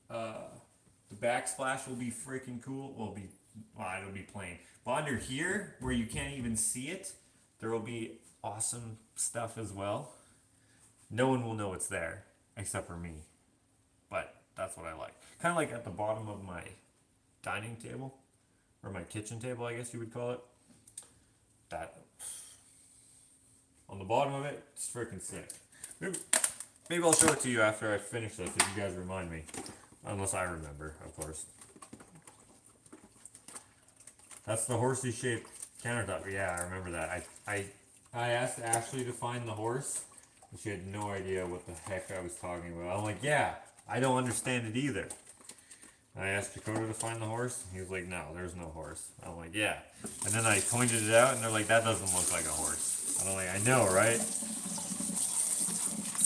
the backsplash will be freaking cool. It'll be plain, but under here where you can't even see it, there will be awesome stuff as well. No one will know it's there except for me, but that's what I like. Kind of like at the bottom of my dining table, or my kitchen table, I guess you would call it. That on the bottom of it, it's freaking sick. Maybe I'll show it to you after I finish this if you guys remind me, unless I remember, of course. That's the horsey shaped countertop. Yeah, I remember that. I asked Ashley to find the horse, and she had no idea what the heck I was talking about. I'm like, yeah, I don't understand it either. I asked Dakota to find the horse. He was like, no, there's no horse. I'm like, yeah. And then I pointed it out, and they're like, that doesn't look like a horse. I'm like, I know, right?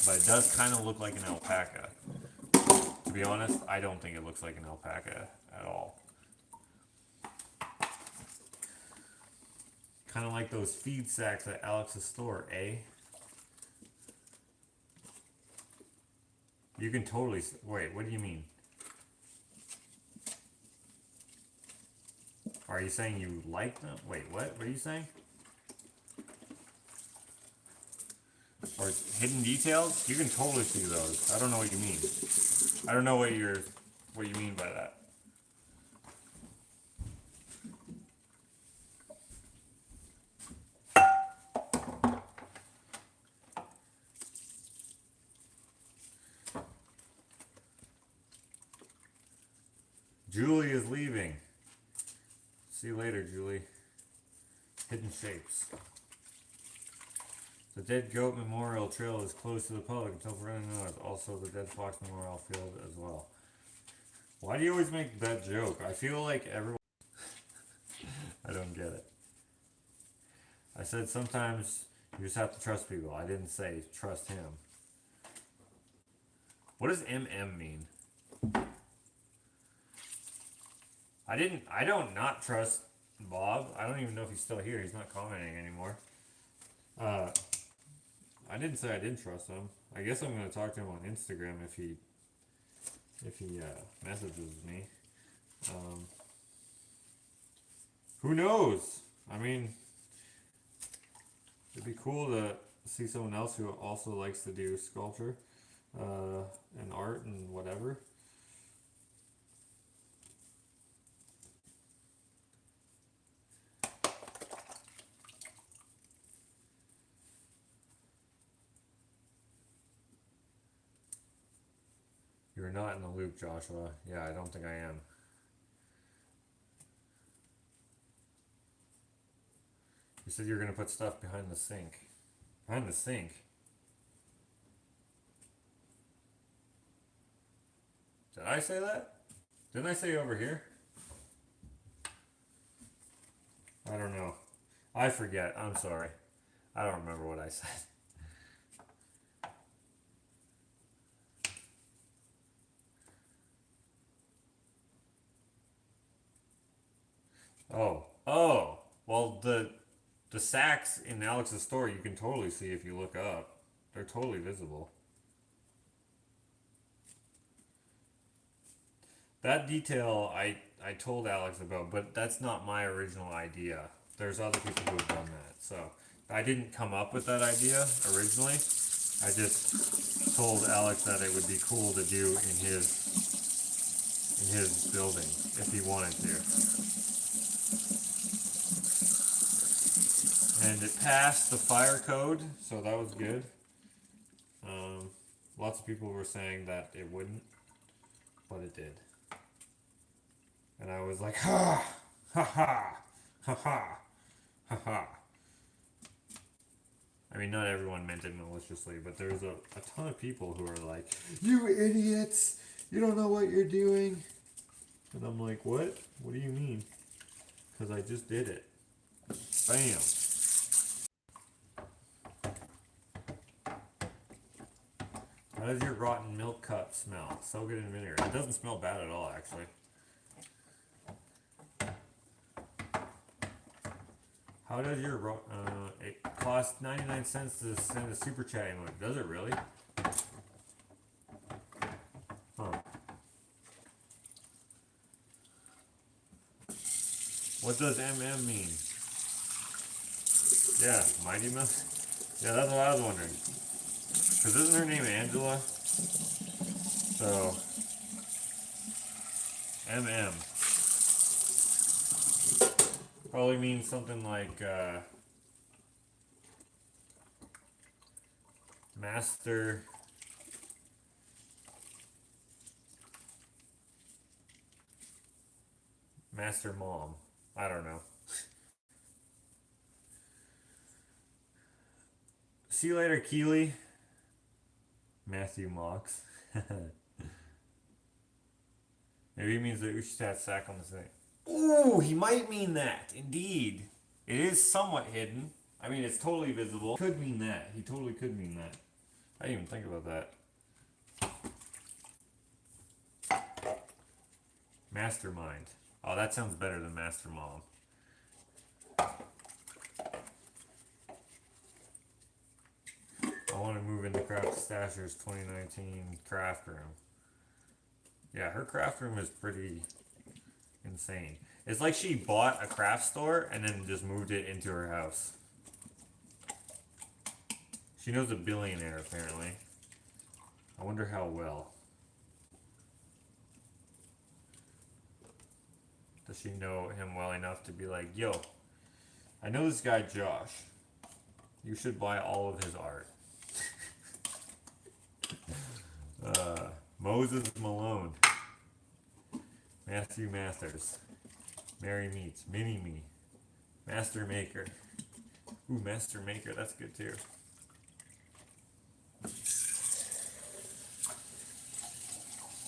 But it does kind of look like an alpaca. To be honest, I don't think it looks like an alpaca at all. Kind of like those feed sacks at Alex's store, eh? You can totally... Wait, what do you mean? Are you saying you like them? Wait, what? What are you saying? Or hidden details? You can totally see those. I don't know what you mean. I don't know what you mean by that. Julie is leaving. See you later, Julie. Hidden shapes. The Dead Goat Memorial Trail is closed to the public until further notice. Also, the Dead Fox Memorial Field as well. Why do you always make that joke? I feel like everyone... I don't get it. I said sometimes you just have to trust people. I didn't say trust him. What does MM mean? I don't not trust Bob. I don't even know if he's still here. He's not commenting anymore. I didn't say I didn't trust him. I guess I'm gonna talk to him on Instagram if he messages me. Who knows? I mean, it'd be cool to see someone else who also likes to do sculpture and art and whatever. You're not in the loop, Joshua. Yeah, I don't think I am. You said you're going to put stuff behind the sink. Behind the sink? Did I say that? Didn't I say over here? I don't know. I forget. I'm sorry. I don't remember what I said. Oh. Well, the sacks in Alex's store you can totally see if you look up. They're totally visible. That detail I told Alex about, but that's not my original idea. There's other people who have done that. So I didn't come up with that idea originally. I just told Alex that it would be cool to do in his building if he wanted to. And it passed the fire code, so that was good. Lots of people were saying that it wouldn't, but it did. And I was like, ha, ha, ha, ha, ha, ha, ha. I mean, not everyone meant it maliciously, but there's a ton of people who are like, you idiots! You don't know what you're doing! And I'm like, what? What do you mean? Because I just did it. Bam! How does your rotten milk cup smell? So good in vinegar. It doesn't smell bad at all, actually. How does your it costs 99 cents to send a super chat emoji. Does it really? Huh. What does MM mean? Yeah, Mighty Mouse? Yeah, that's what I was wondering. Because isn't her name Angela? So, MM. Probably means something like, Master Mom. I don't know. See you later, Keely. Matthew mocks. Maybe he means that Ushtat sack on the thing. Ooh, he might mean that. Indeed. It is somewhat hidden. I mean, it's totally visible. Could mean that. He totally could mean that. I didn't even think about that. Mastermind. Oh, that sounds better than Master Mom. I want to move into Craft Stasher's 2019 craft room. Yeah, her craft room is pretty insane. It's like she bought a craft store and then just moved it into her house. She knows a billionaire, apparently. I wonder how well. Does she know him well enough to be like, yo, I know this guy Josh. You should buy all of his art. Moses Malone. Matthew Masters. Mary Meets. Mini Me. Master Maker. Ooh, Master Maker. That's good too.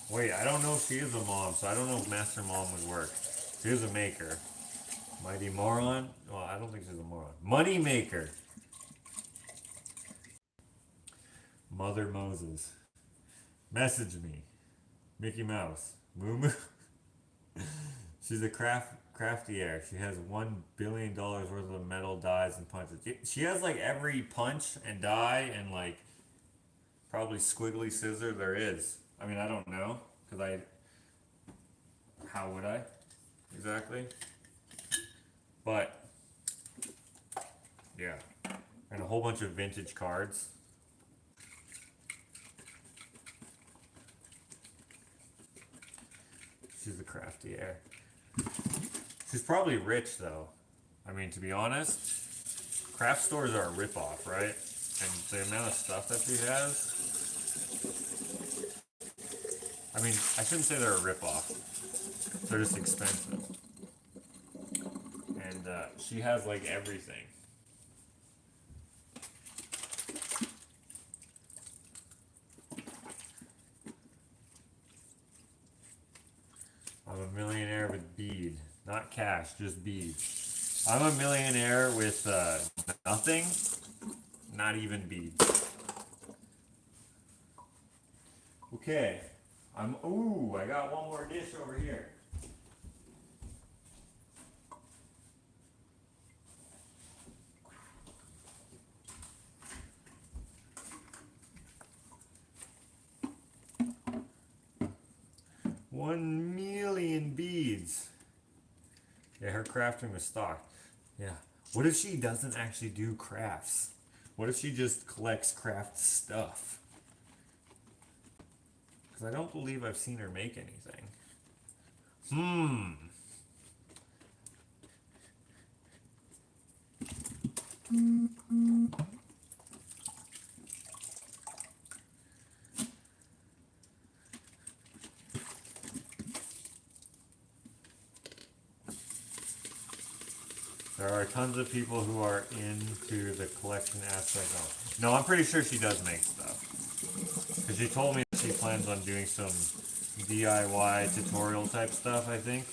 Wait, I don't know if she is a mom, so I don't know if Master Mom would work. She is a maker. Mighty Moron? Well, I don't think she's a moron. Money Maker. Mother Moses. Message me. Mickey Mouse. Moo Moo. She's a craftier. She has $1 billion worth of metal dies and punches. She has like every punch and die and like probably squiggly scissor there is. I mean, I don't know. Because how would I? Exactly. But, yeah. And a whole bunch of vintage cards. She's a crafty heir. She's probably rich though. I mean, to be honest, craft stores are a ripoff, right? And the amount of stuff that she has. I mean, I shouldn't say they're a ripoff. They're just expensive. And she has like everything. I'm a millionaire with bead. Not cash, just bead. I'm a millionaire with nothing. Not even beads. Okay. I got one more dish over here. beads. Yeah, her crafting was stocked. Yeah. What if she doesn't actually do crafts? What if she just collects craft stuff? Because I don't believe I've seen her make anything. There are tons of people who are into the collection aspect of. No, I'm pretty sure she does make stuff. Because she told me that she plans on doing some DIY tutorial type stuff, I think.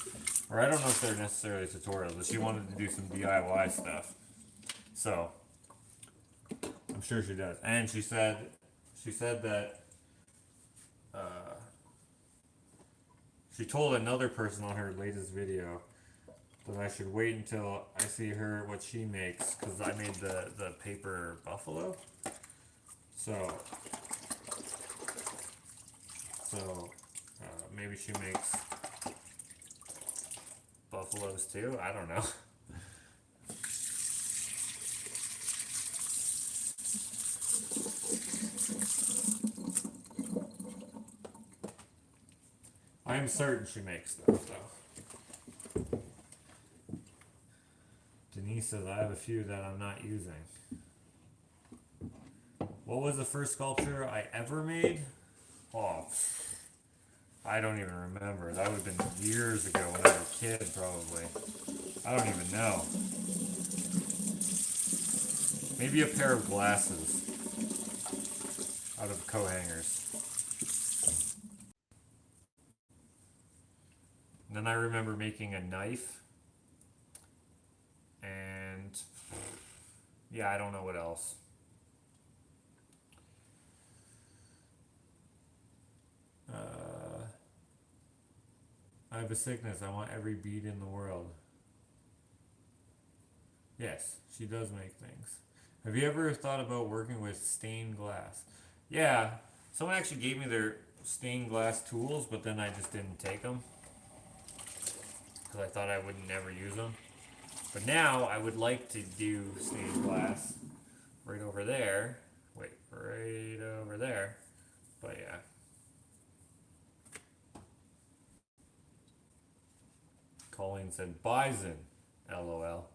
Or I don't know if they're necessarily tutorials, but she wanted to do some DIY stuff. So, I'm sure she does. And she said that she told another person on her latest video that I should wait until I see her what she makes, because I made the paper buffalo. So maybe she makes buffaloes too. I don't know. I am certain she makes stuff though. Denise says I have a few that I'm not using. What was the first sculpture I ever made? Oh, I don't even remember. That would have been years ago when I was a kid, probably. I don't even know. Maybe a pair of glasses out of coat hangers. And then I remember making a knife. And yeah, I don't know what else. I have a sickness. I want every bead in the world. Yes, she does make things. Have you ever thought about working with stained glass? Yeah, someone actually gave me their stained glass tools, but then I just didn't take them because I thought I would never use them. But now I would like to do stained glass right over there. Wait, right over there. But yeah. Colleen said bison. LOL.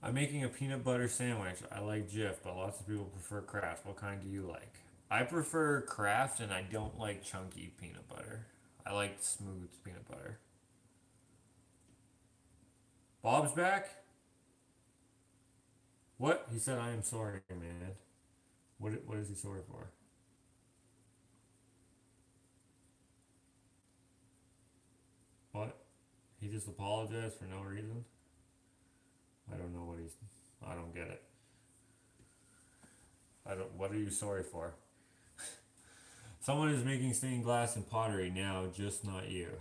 I'm making a peanut butter sandwich. I like Jif, but lots of people prefer Kraft. What kind do you like? I prefer Kraft, and I don't like chunky peanut butter. I like smooth peanut butter. Bob's back? What? He said I am sorry, man. What is he sorry for? What? He just apologized for no reason? I don't know what he's... I don't get it. What are you sorry for? Someone is making stained glass and pottery now, just not you.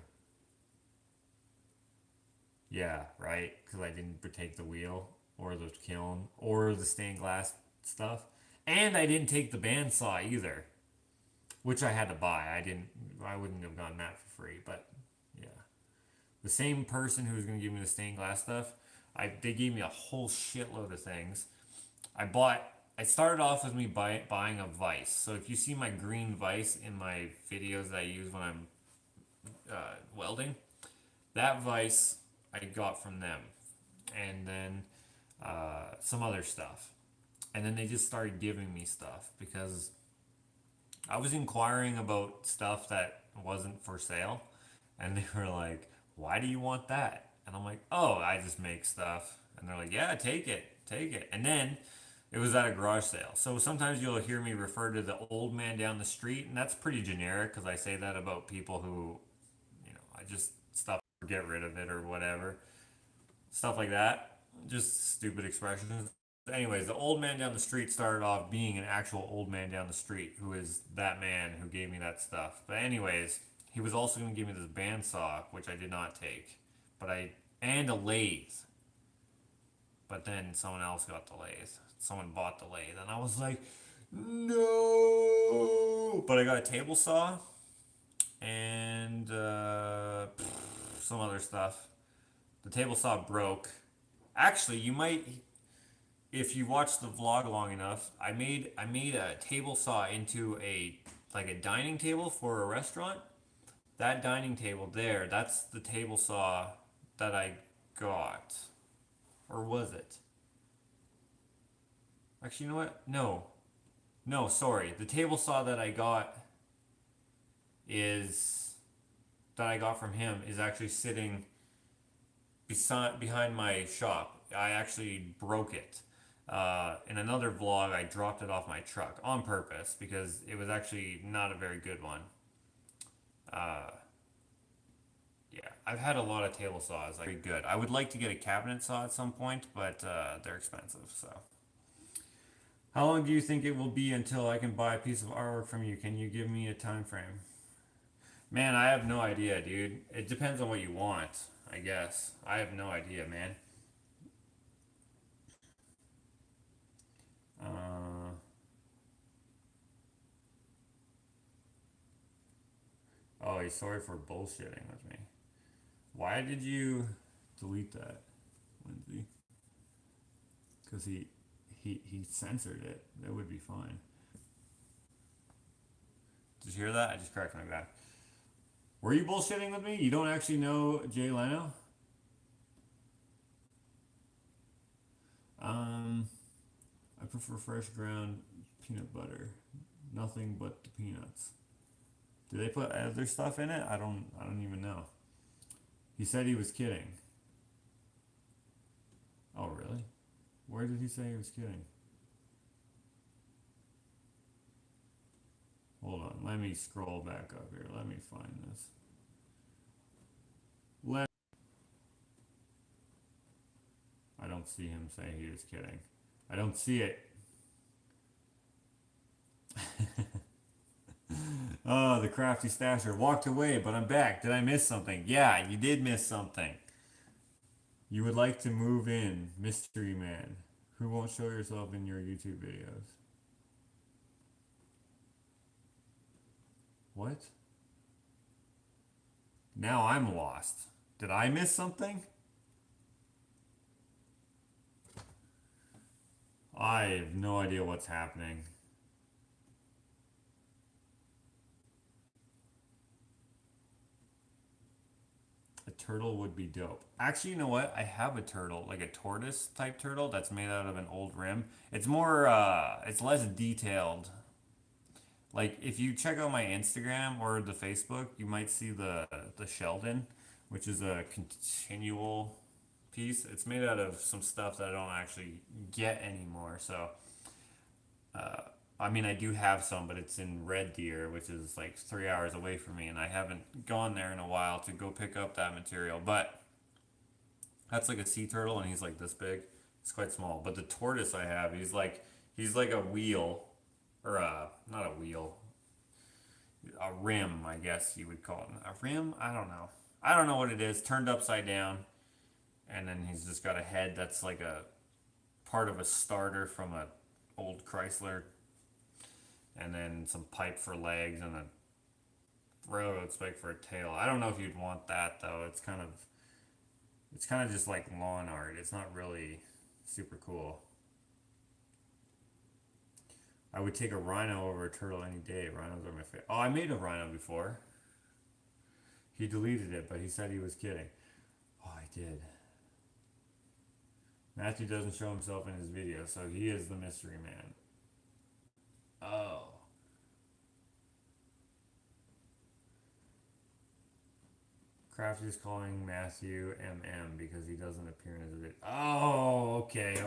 Yeah, right? Because I didn't take the wheel, or the kiln, or the stained glass stuff. And I didn't take the bandsaw either. Which I had to buy. I wouldn't have gotten that for free, but yeah. The same person who was going to give me the stained glass stuff, they gave me a whole shitload of things. I started off with me buying a vise. So if you see my green vise in my videos that I use when I'm welding, that vise I got from them. And then some other stuff. And then they just started giving me stuff because I was inquiring about stuff that wasn't for sale. And they were like, why do you want that? And I'm like, oh, I just make stuff. And they're like, yeah, take it. And then it was at a garage sale. So sometimes you'll hear me refer to the old man down the street. And that's pretty generic because I say that about people who, I just stuff, get rid of it or whatever. Stuff like that. Just stupid expressions. Anyways, the old man down the street started off being an actual old man down the street who is that man who gave me that stuff. But anyways, he was also going to give me this bandsaw, which I did not take. And a lathe. But then someone else got the lathe. Someone bought the lathe. And I was like, no! But I got a table saw. And some other stuff. The table saw broke. Actually, you might, if you watch the vlog long enough, I made a table saw into a like a dining table for a restaurant. That dining table there, that's the table saw that I got. Or was it? Actually, you know what? No. No, sorry. The table saw that I got is that I got from him is actually sitting beside behind my shop. I actually broke it. In another vlog, I dropped it off my truck on purpose because it was actually not a very good one. Uh, yeah, I've had a lot of table saws. Like, good. I would like to get a cabinet saw at some point, but they're expensive. So, how long do you think it will be until I can buy a piece of artwork from you? Can you give me a time frame? Man, I have no idea, dude. It depends on what you want, I guess. I have no idea, man. Uh, oh, he's sorry for bullshitting with me. Why did you delete that, Lindsay? Because he censored it. That would be fine. Did you hear that? I just cracked my back. Were you bullshitting with me? You don't actually know Jay Leno? Um, I prefer fresh ground peanut butter. Nothing but the peanuts. Do they put other stuff in it? I don't even know. He said he was kidding. Oh really? Where did he say he was kidding? Hold on, let me scroll back up here. Let me find this. Let I don't see him say he was kidding. I don't see it. Oh, the crafty stasher walked away, but I'm back. Did I miss something? Yeah, you did miss something. You would like to move in, mystery man. Who won't show yourself in your YouTube videos? What? Now I'm lost. Did I miss something? I have no idea what's happening. A turtle would be dope. Actually, you know what? I have a turtle, like a tortoise type turtle that's made out of an old rim. It's more, it's less detailed. Like if you check out my Instagram or the Facebook, you might see the Sheldon, which is a continual piece. It's made out of some stuff that I don't actually get anymore. So, uh, I mean, I do have some, but it's in Red Deer, which is like 3 hours away from me, and I haven't gone there in a while to go pick up that material. But that's like a sea turtle, and he's like this big. It's quite small. But the tortoise I have, he's like a wheel, or not a wheel, a rim, I guess you would call it. A rim? I don't know. I don't know what it is. Turned upside down, and then he's just got a head that's like a part of a starter from a old Chrysler, and then some pipe for legs and a railroad spike for a tail. I don't know if you'd want that though. It's kind of just like lawn art. It's not really super cool. I would take a rhino over a turtle any day. Rhinos are my favorite. Oh, I made a rhino before. He deleted it, but he said he was kidding. Oh, I did. Matthew doesn't show himself in his video, so he is the mystery man. Oh. Crafty is calling Matthew MM because he doesn't appear in his video. Oh, okay.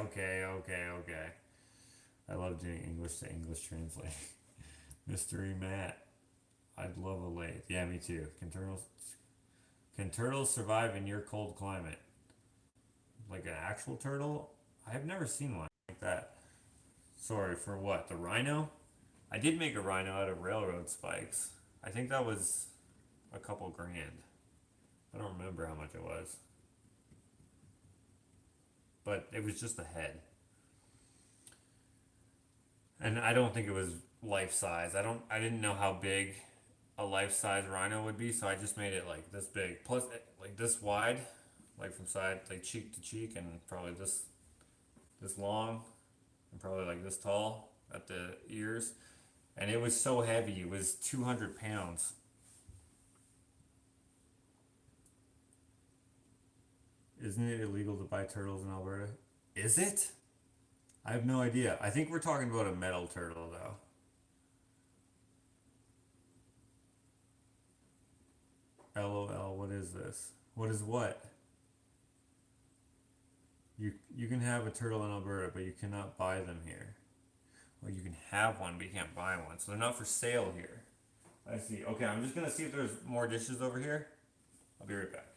I love doing English to English translate. Mystery Matt. I'd love a lathe. Yeah, me too. Can turtles survive in your cold climate? Like an actual turtle? I've never seen one like that. Sorry, for what? The rhino? I did make a rhino out of railroad spikes. I think that was a couple grand. I don't remember how much it was. But it was just a head. And I don't think it was life size. I didn't know how big a life-size rhino would be, so I just made it like this big, plus like this wide, like from side, like cheek to cheek, and probably this long, and probably like this tall at the ears. And it was so heavy, it was 200 pounds. Isn't it illegal to buy turtles in Alberta? Is it? I have no idea. I think we're talking about a metal turtle though. LOL, what is this? What is what? You can have a turtle in Alberta, but you cannot buy them here. Well, you can have one, but you can't buy one. So they're not for sale here. I see. Okay, I'm just gonna see if there's more dishes over here. I'll be right back.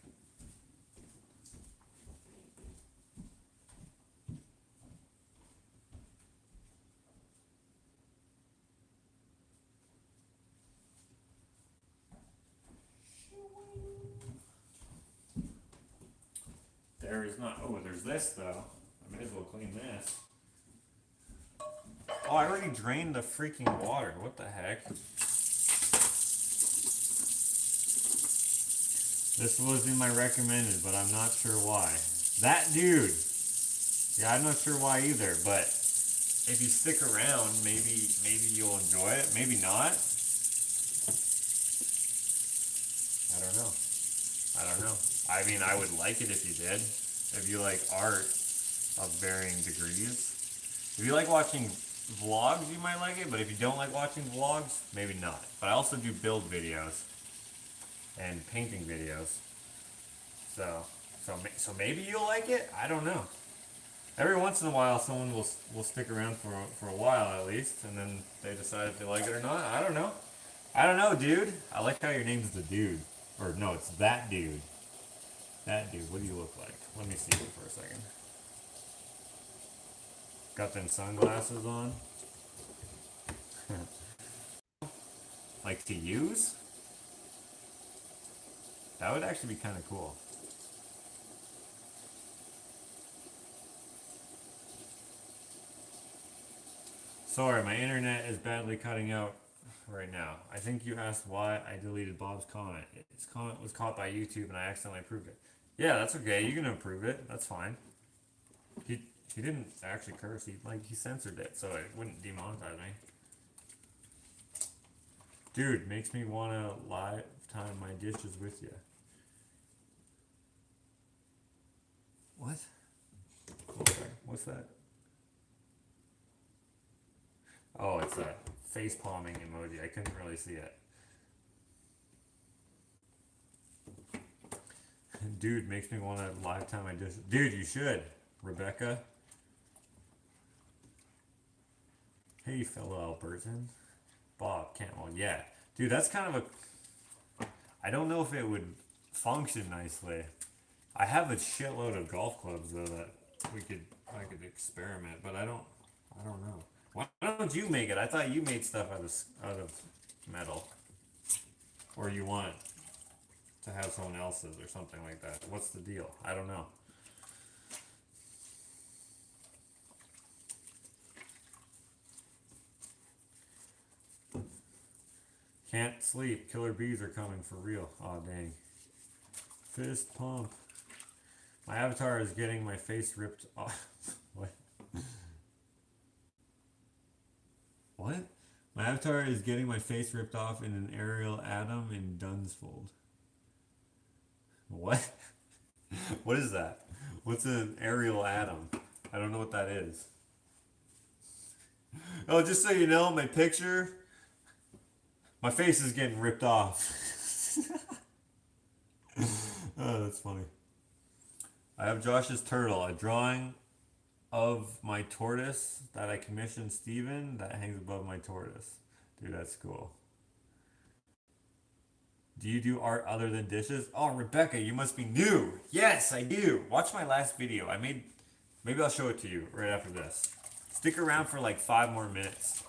There is not. Oh, there's this though. I may as well clean this. Oh, I already drained the freaking water. What the heck? This was in my recommended, but I'm not sure why. That dude. Yeah, I'm not sure why either, but if you stick around, maybe you'll enjoy it. Maybe not. I don't know. I don't know. I mean, I would like it if you did. If you like art of varying degrees. If you like watching vlogs, you might like it, but if you don't like watching vlogs, maybe not. But I also do build videos and painting videos. So maybe you'll like it. I don't know. Every once in a while, someone will stick around for a while at least, and then they decide if they like it or not. I don't know. I don't know, dude. I like how your name's the dude, or no, it's that dude. That dude. What do you look like? Let me see you for a second. Got them sunglasses on. Like to use? That would actually be kind of cool. Sorry, my internet is badly cutting out right now. I think you asked why I deleted Bob's comment. His comment was caught by YouTube and I accidentally approved it. Yeah, that's okay. You can approve it. That's fine. He didn't actually curse. He censored it, so it wouldn't demonetize me. Dude, makes me want to lifetime my dishes with you. What? Okay, what's that? Oh, it's a face palming emoji. I couldn't really see it. Dude, makes me want to lifetime my dishes. Dude, you should. Rebecca. Hey, fellow Albertan. Bob Cantwell. Yeah. Dude, that's kind of a... I don't know if it would function nicely. I have a shitload of golf clubs, though, that I could experiment, but I don't know. Why don't you make it? I thought you made stuff out of metal. Or you want to have someone else's or something like that. What's the deal? I don't know. Can't sleep. Killer bees are coming for real. Aw, dang. Fist pump. My avatar is getting my face ripped off. What? What? My avatar is getting my face ripped off in an aerial atom in Dunsfold. What? What is that? What's an aerial atom? I don't know what that is. Oh, just so you know, my picture, my face is getting ripped off. Oh, that's funny. I have Josh's turtle, a drawing of my tortoise that I commissioned Steven that hangs above my tortoise. Dude, that's cool. Do you do art other than dishes? Oh, Rebecca, you must be new. Yes, I do. Watch my last video. Maybe I'll show it to you right after this. Stick around for like 5 more minutes.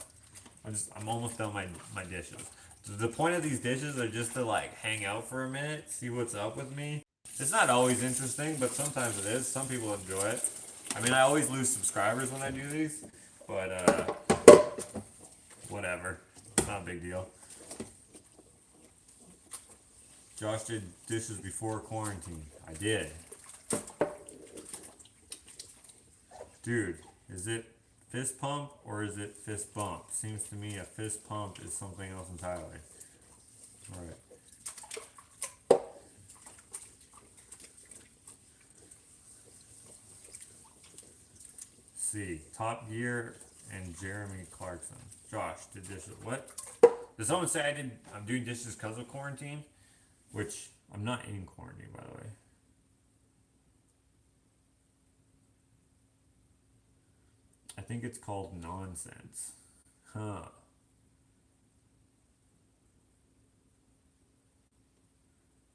I'm almost done my dishes. The point of these dishes are just to like hang out for a minute, see what's up with me. It's not always interesting, but sometimes it is. Some people enjoy it. I mean, I always lose subscribers when I do these, but whatever. It's not a big deal. Josh did dishes before quarantine. I did. Dude, is it fist pump or is it fist bump? Seems to me a fist pump is something else entirely. Alright. See, Top Gear and Jeremy Clarkson. Josh did dishes. What? Did someone say I'm doing dishes because of quarantine? Which, I'm not in quarantine, by the way. I think it's called nonsense. Huh.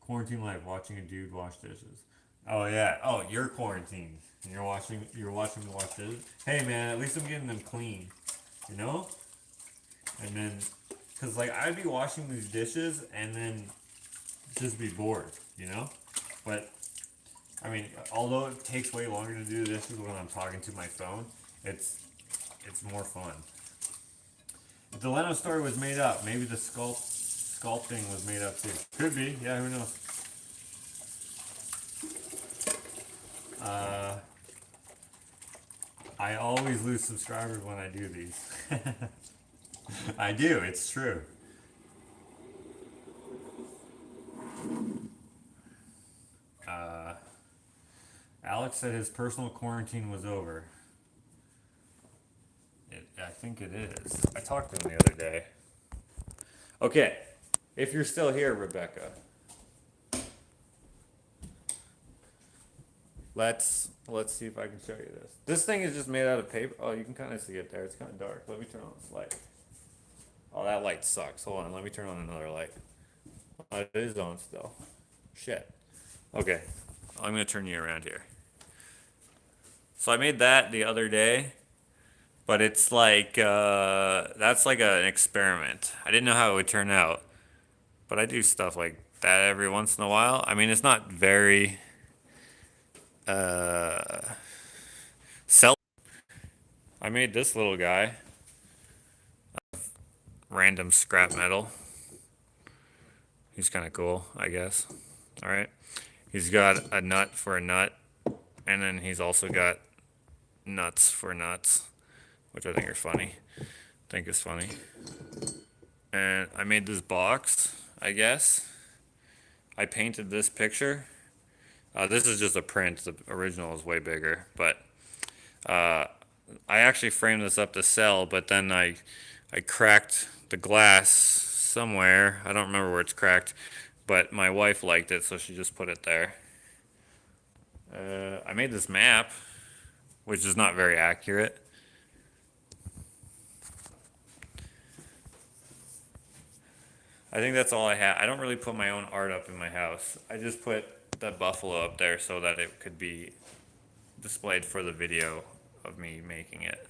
Quarantine life, watching a dude wash dishes. Oh yeah. Oh, you're quarantined. You're watching me wash dishes. Hey man, at least I'm getting them clean. You know? And then, cause like I'd be washing these dishes and then just be bored, you know? But I mean, although it takes way longer to do the dishes when I'm talking to my phone, it's more fun. If the Leno story was made up, maybe the sculpting was made up too. Could be, yeah, who knows? I always lose subscribers when I do these. I do, it's true. Alex said his personal quarantine was over. I think it is. I talked to him the other day. Okay, if you're still here, Rebecca, let's see if I can show you this. This thing is just made out of paper. Oh, you can kind of see it there. It's kind of dark. Let me turn on this light. Oh, that light sucks. Hold on. Let me turn on another light. Oh, it is on still. Shit. Okay. I'm going to turn you around here. So I made that the other day, but it's like, that's like an experiment. I didn't know how it would turn out, but I do stuff like that every once in a while. I mean, it's not very, I made this little guy. Random scrap metal. He's kind of cool, I guess. All right. He's got a nut for a nut, and then he's also got nuts for nuts, which I think are funny. Is funny. And I made this box, I guess. I painted this picture. This is just a print. The original is way bigger, but I actually framed this up to sell, but then I cracked the glass somewhere. I don't remember where it's cracked, but my wife liked it, so she just put it there. I made this map, which is not very accurate. I think that's all I had. I don't really put my own art up in my house. I just put the buffalo up there so that it could be displayed for the video of me making it.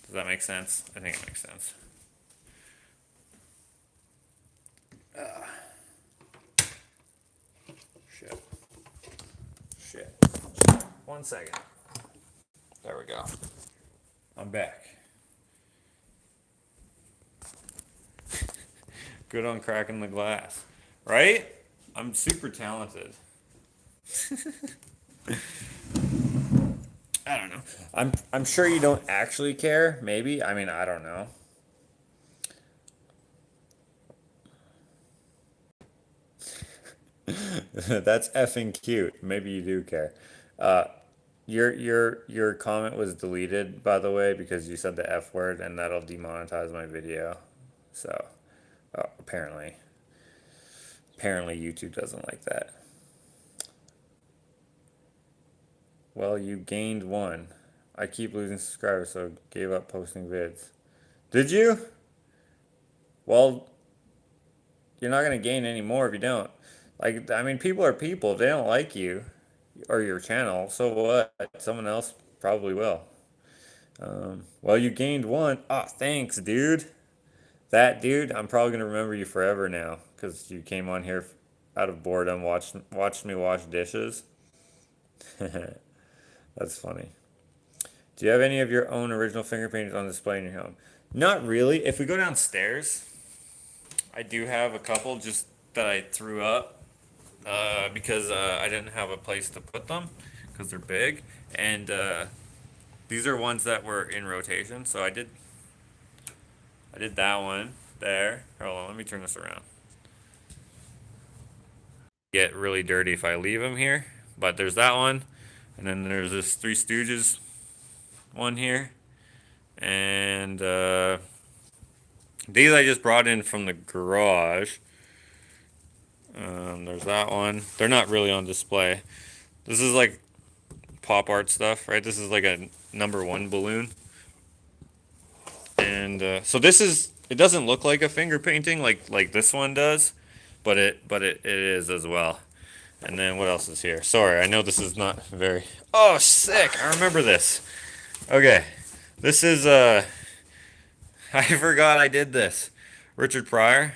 Does that make sense? I think it makes sense. Shit. 1 second. There we go. I'm back. Good on cracking the glass. Right? I'm super talented. I don't know. I'm sure you don't actually care, maybe. I mean, I don't know. That's effing cute. Maybe you do care. Your comment was deleted, by the way, because you said the F word, and that'll demonetize my video. So, apparently YouTube doesn't like that. Well, you gained 1. I keep losing subscribers, so gave up posting vids. Did you? Well, you're not gonna gain any more if you don't. Like, I mean, people are people. If they don't like you or your channel, so what? Someone else probably will. Well, you gained 1. Oh, thanks, dude. That dude, I'm probably gonna remember you forever now because you came on here out of boredom, watched me wash dishes. That's funny. Do you have any of your own original finger paintings on display in your home? Not really. If we go downstairs, I do have a couple. Just that I threw up because I didn't have a place to put them because they're big. And these are ones that were in rotation. So I did that one there. Hold on, let me turn this around. Get really dirty if I leave them here. But there's that one, and then there's this Three Stooges one here, and these I just brought in from the garage. There's that one. They're not really on display. This is like pop art stuff, right? This is like a #1 balloon, and so this is. It doesn't look like a finger painting like this one does, but it is as well. And then what else is here? Sorry, I know this is not very. Oh, sick! I remember this. Okay, this is I forgot I did this. Richard Pryor.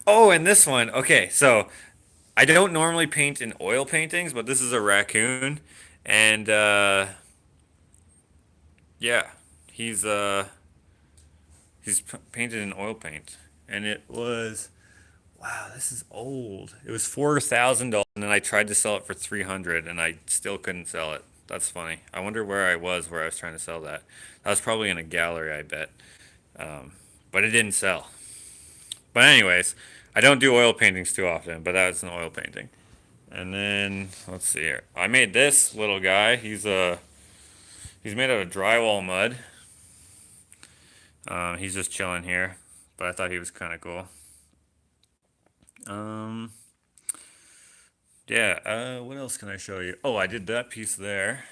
Oh, and this one. Okay, so I don't normally paint in oil paintings, but this is a raccoon, and yeah, he's painted in oil paint, and it was wow. This is old. It was $4,000, and then I tried to sell it for 300, and I still couldn't sell it. That's funny. I wonder where I was trying to sell that. I was probably in a gallery, I bet, but it didn't sell. But anyways, I don't do oil paintings too often, but that's an oil painting. And then let's see here. I made this little guy. He's made out of drywall mud. He's just chilling here, but I thought he was kind of cool. Um, yeah. What else can I show you? Oh, I did that piece there,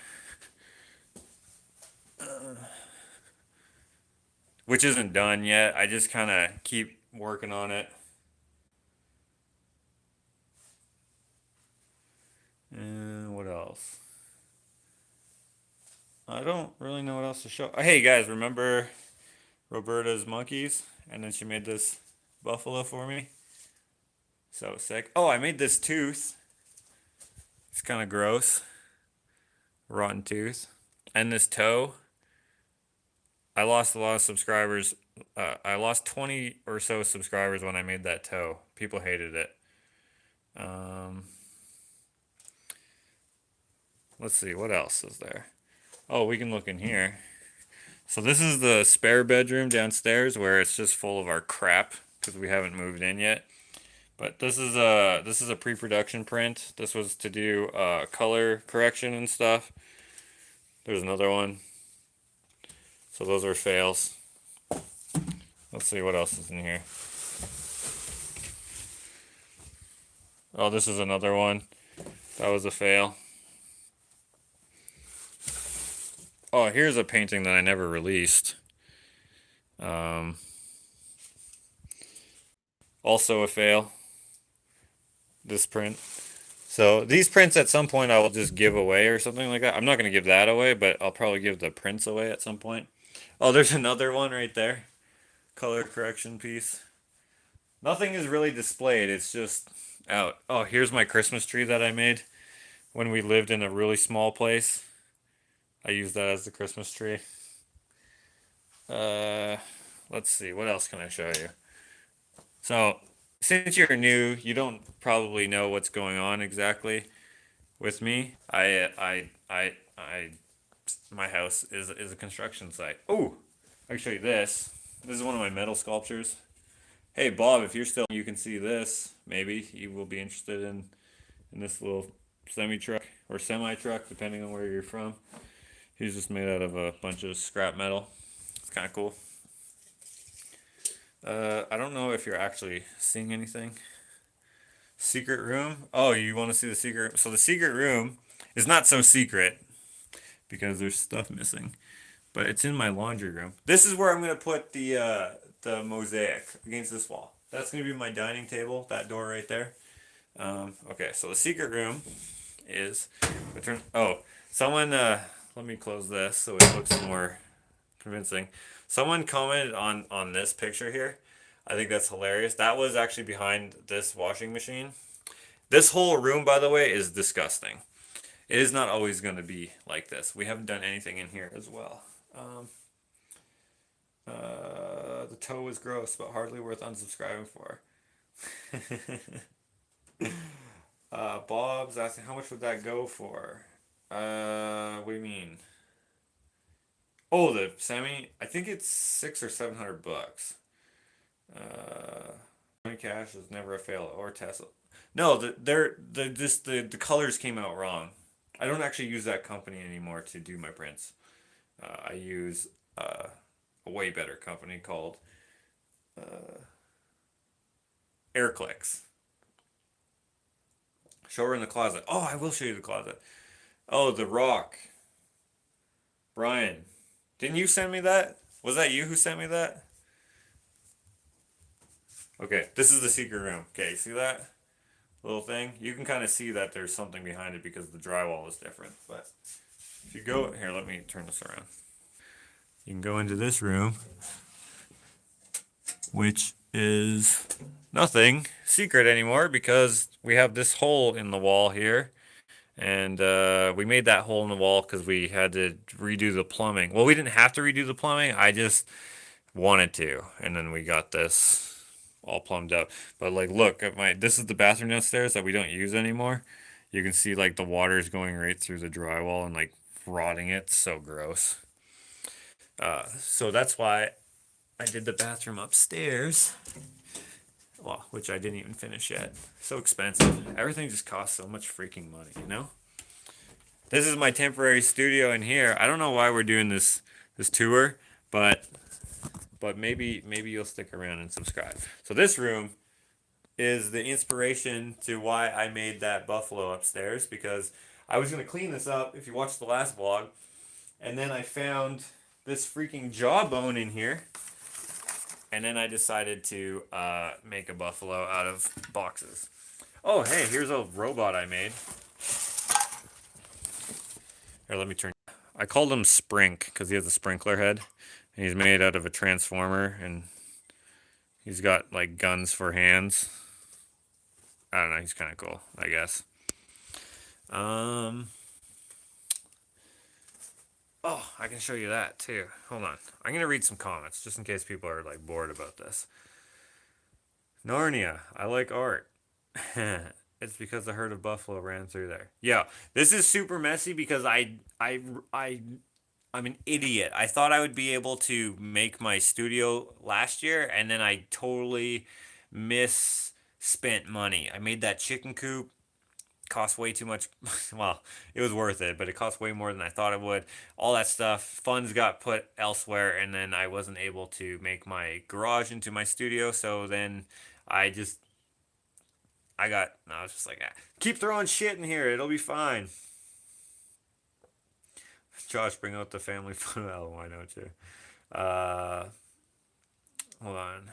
which isn't done yet. I just kind of keep working on it. And what else? I don't really know what else to show. Hey guys, remember Roberta's monkeys? And then she made this buffalo for me. So sick. Oh, I made this tooth. It's kind of gross. Rotten tooth. And this toe. I lost a lot of subscribers. I lost 20 or so subscribers when I made that toe. People hated it. Um, let's see, what else is there? Oh, we can look in here. So this is the spare bedroom downstairs where it's just full of our crap because we haven't moved in yet. But this is a pre-production print. This was to do color correction and stuff. There's another one. So those are fails. Let's see what else is in here. Oh, this is another one. That was a fail. Oh, here's a painting that I never released. Um, also a fail. This print. So these prints at some point I will just give away or something like that. I'm not going to give that away, but I'll probably give the prints away at some point. Oh, there's another one right there. Color correction piece. Nothing is really displayed. It's just out. Oh, here's my Christmas tree that I made when we lived in a really small place. I used that as the Christmas tree. Uh, let's see. What else can I show you? So, since you're new, you don't probably know what's going on exactly with me. My house is a construction site. Oh, I can show you this. This is one of my metal sculptures. Hey Bob, if you're still, you can see this. Maybe you will be interested in this little semi truck or semi truck, depending on where you're from. He's just made out of a bunch of scrap metal. It's kind of cool. I don't know if you're actually seeing anything. Secret room. Oh, you want to see the secret? So the secret room is not so secret because there's stuff missing, but it's in my laundry room. This is where I'm gonna put the mosaic against this wall. That's gonna be my dining table. That door right there. Okay, so the secret room is. Oh, someone. Let me close this so it looks more convincing. Someone commented on this picture here. I think that's hilarious. That was actually behind this washing machine. This whole room, by the way, is disgusting. It is not always going to be like this. We haven't done anything in here as well. The toe was gross, but hardly worth unsubscribing for. Bob's asking how much would that go for? What do you mean? Oh, the semi. I think it's 600 or 700 bucks. Cash is never a fail or Tesla. No, they're just the colors came out wrong. I don't actually use that company anymore to do my prints. I use a way better company called Airclicks. Show her in the closet. Oh, I will show you the closet. Oh, the rock. Brian, didn't you send me that? Was that you who sent me that? Okay, this is the secret room. Okay, see that little thing? You can kind of see that there's something behind it because the drywall is different. But if you go here, let me turn this around. You can go into this room, which is nothing secret anymore because we have this hole in the wall here. And we made that hole in the wall because we had to redo the plumbing. Well, we didn't have to redo the plumbing. I just wanted to. And then we got this all plumbed up. But like, look at this is the bathroom downstairs that we don't use anymore. You can see like the water is going right through the drywall and like rotting it. So gross. So that's why I did the bathroom upstairs. Well, which I didn't even finish yet. So expensive. Everything just costs so much freaking money, you know? This is my temporary studio in here. I don't know why we're doing this tour, but maybe you'll stick around and subscribe. So this room is the inspiration to why I made that buffalo upstairs because I was gonna clean this up if you watched the last vlog, and then I found this freaking jawbone in here, and then I decided to make a buffalo out of boxes. Oh hey, here's a robot I made. Here, let me turn. I called him Sprink because he has a sprinkler head, and he's made out of a transformer, and he's got like guns for hands. I don't know. He's kind of cool, I guess. Oh, I can show you that too. Hold on. I'm gonna read some comments just in case people are like bored about this. Narnia. I like art. It's because the herd of buffalo ran through there. Yeah, this is super messy because I'm an idiot. I thought I would be able to make my studio last year, and then I totally misspent money. I made that chicken coop. Cost way too much. Well, it was worth it, but it cost way more than I thought it would. All that stuff, funds got put elsewhere, and then I wasn't able to make my garage into my studio. So then I just, I was just like, ah, keep throwing shit in here. It'll be fine. Josh, bring out the family photo album. Why don't you? Uh, Hold on.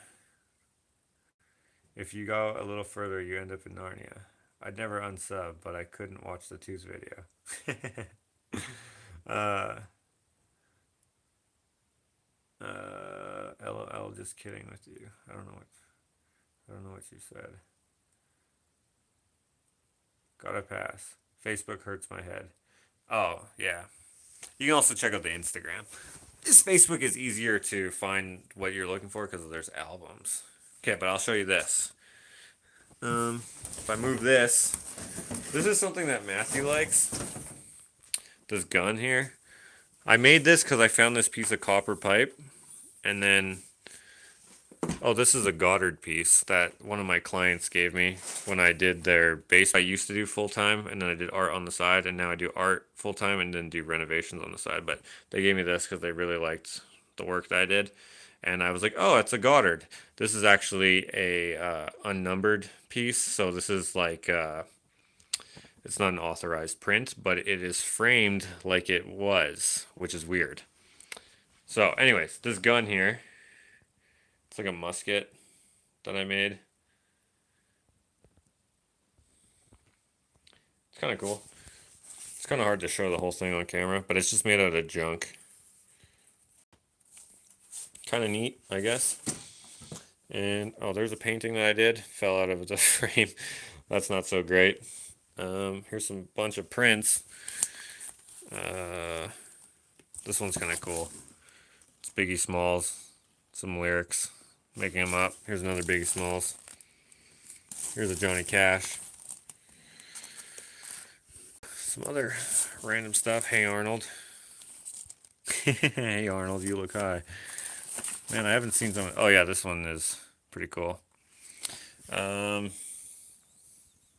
If you go a little further, you end up in Narnia. I'd never unsub, but I couldn't watch the twos video. uh, LOL, just kidding with you. I don't know what you said. Gotta pass. Facebook hurts my head. Oh yeah. You can also check out the Instagram. This Facebook is easier to find what you're looking for because there's albums. Okay, but I'll show you this. If I move this is something that Matthew likes. This gun here. I made this because I found this piece of copper pipe, and then, oh, this is a Goddard piece that one of my clients gave me when I did their base. I used to do full-time, and then I did art on the side, and now I do art full-time and then do renovations on the side. But they gave me this because they really liked the work that I did. And I was like, oh, it's a Goddard. This is actually a unnumbered piece. So this is like, it's not an authorized print, but it is framed like it was, which is weird. So anyways, this gun here, it's like a musket that I made. It's kind of cool. It's kind of hard to show the whole thing on camera, but it's just made out of junk. Kind of neat, I guess. And oh, there's a painting that I did. Fell out of the frame. That's not so great. Here's some bunch of prints. This one's kind of cool. It's Biggie Smalls. Some lyrics. Making them up. Here's another Biggie Smalls. Here's a Johnny Cash. Some other random stuff. Hey Arnold. Hey Arnold, you look high. Man, I haven't seen some. Oh yeah, this one is pretty cool. Um,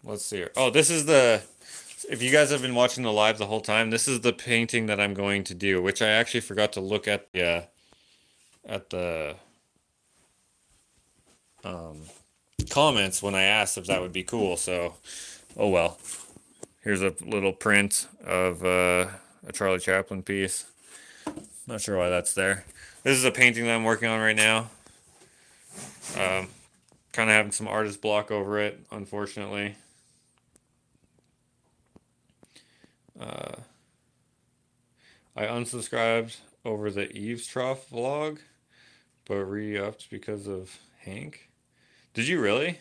let's see here. Oh, this is the. If you guys have been watching the live the whole time, this is the painting that I'm going to do, which I actually forgot to look at the comments when I asked if that would be cool. So, oh well. Here's a little print of a Charlie Chaplin piece. Not sure why that's there. This is a painting that I'm working on right now. Kind of having some artist block over it, unfortunately. I unsubscribed over the Eaves Trough vlog, but re-upped because of Hank. Did you really?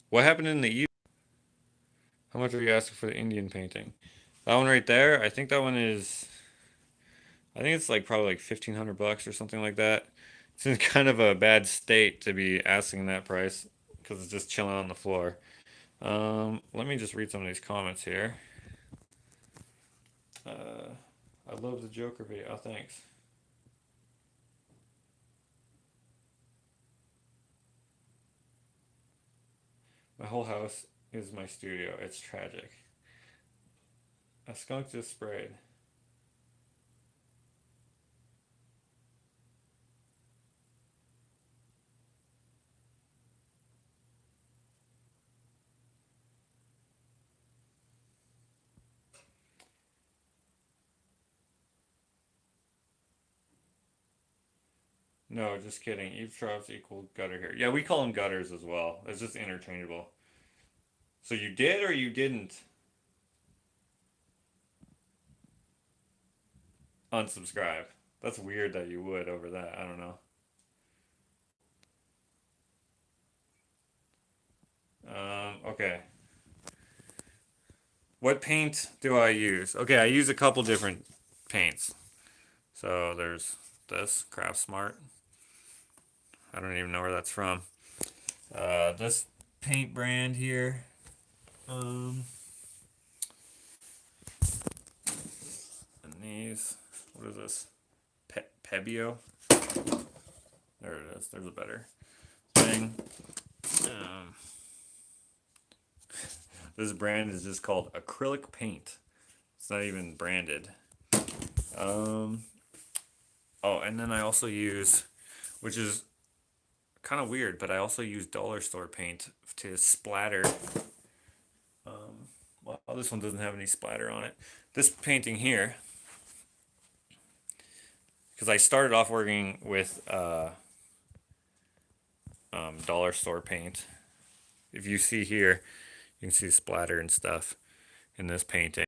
What happened in the Eaves? How much are you asking for the Indian painting? That one right there, I think that one is. I think it's like probably like $1,500 or something like that. It's in kind of a bad state to be asking that price because it's just chilling on the floor. Let me just read some of these comments here. I love the Joker video. Oh, thanks. My whole house is my studio. It's tragic. A skunk just sprayed. No, just kidding. Eave troughs equal gutter here. Yeah, we call them gutters as well. It's just interchangeable. So you did or you didn't unsubscribe? That's weird that you would over that. I don't know. Okay. What paint do I use? Okay, I use a couple different paints. So there's this Craft Smart. I don't even know where that's from. This paint brand here. And these. What is this? Pebio. There it is. There's a better thing. This brand is just called acrylic paint. It's not even branded. Oh, and then I also use, which is kind of weird, but I also use dollar store paint to splatter. Well, this one doesn't have any splatter on it. This painting here, because I started off working with dollar store paint. If you see here, you can see splatter and stuff in this painting.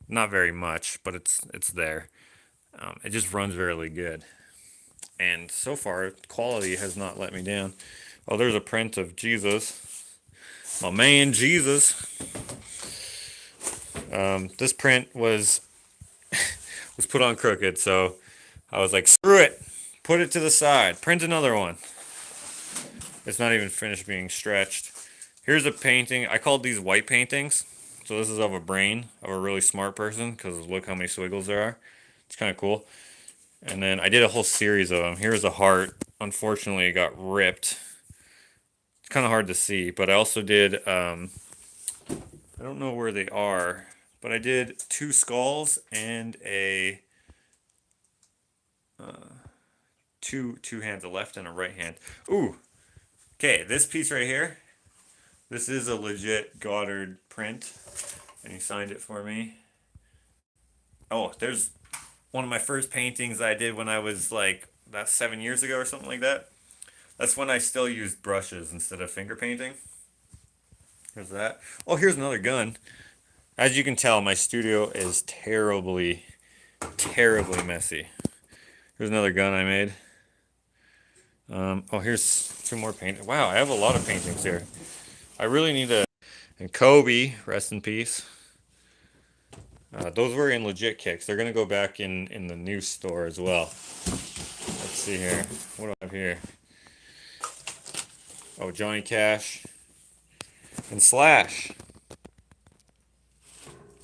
Not very much, but it's there. It just runs really good. And so far, quality has not let me down. Oh, there's a print of Jesus. My man, Jesus. This print was put on crooked, so I was like, screw it. Put it to the side. Print another one. It's not even finished being stretched. Here's a painting. I called these white paintings. So this is of a brain of a really smart person because look how many squiggles there are. It's kind of cool. And then I did a whole series of them. Here's a heart. Unfortunately, it got ripped. It's kind of hard to see, but I also did, I don't know where they are, but I did 2 skulls and a, two hands, a left and a right hand. Ooh, okay, this piece right here, this is a legit Goddard print, and he signed it for me. Oh, there's one of my first paintings I did when I was like, that's 7 years ago or something like that. That's when I still used brushes instead of finger painting. Here's that. Oh, here's another gun. As you can tell, my studio is terribly, terribly messy. Here's another gun I made. Oh, here's 2 more paintings. Wow, I have a lot of paintings here. I really need to... And Kobe, rest in peace. Those were in legit kicks. They're going to go back in the new store as well. Let's see here. What do I have here? Oh, Johnny Cash. And slash.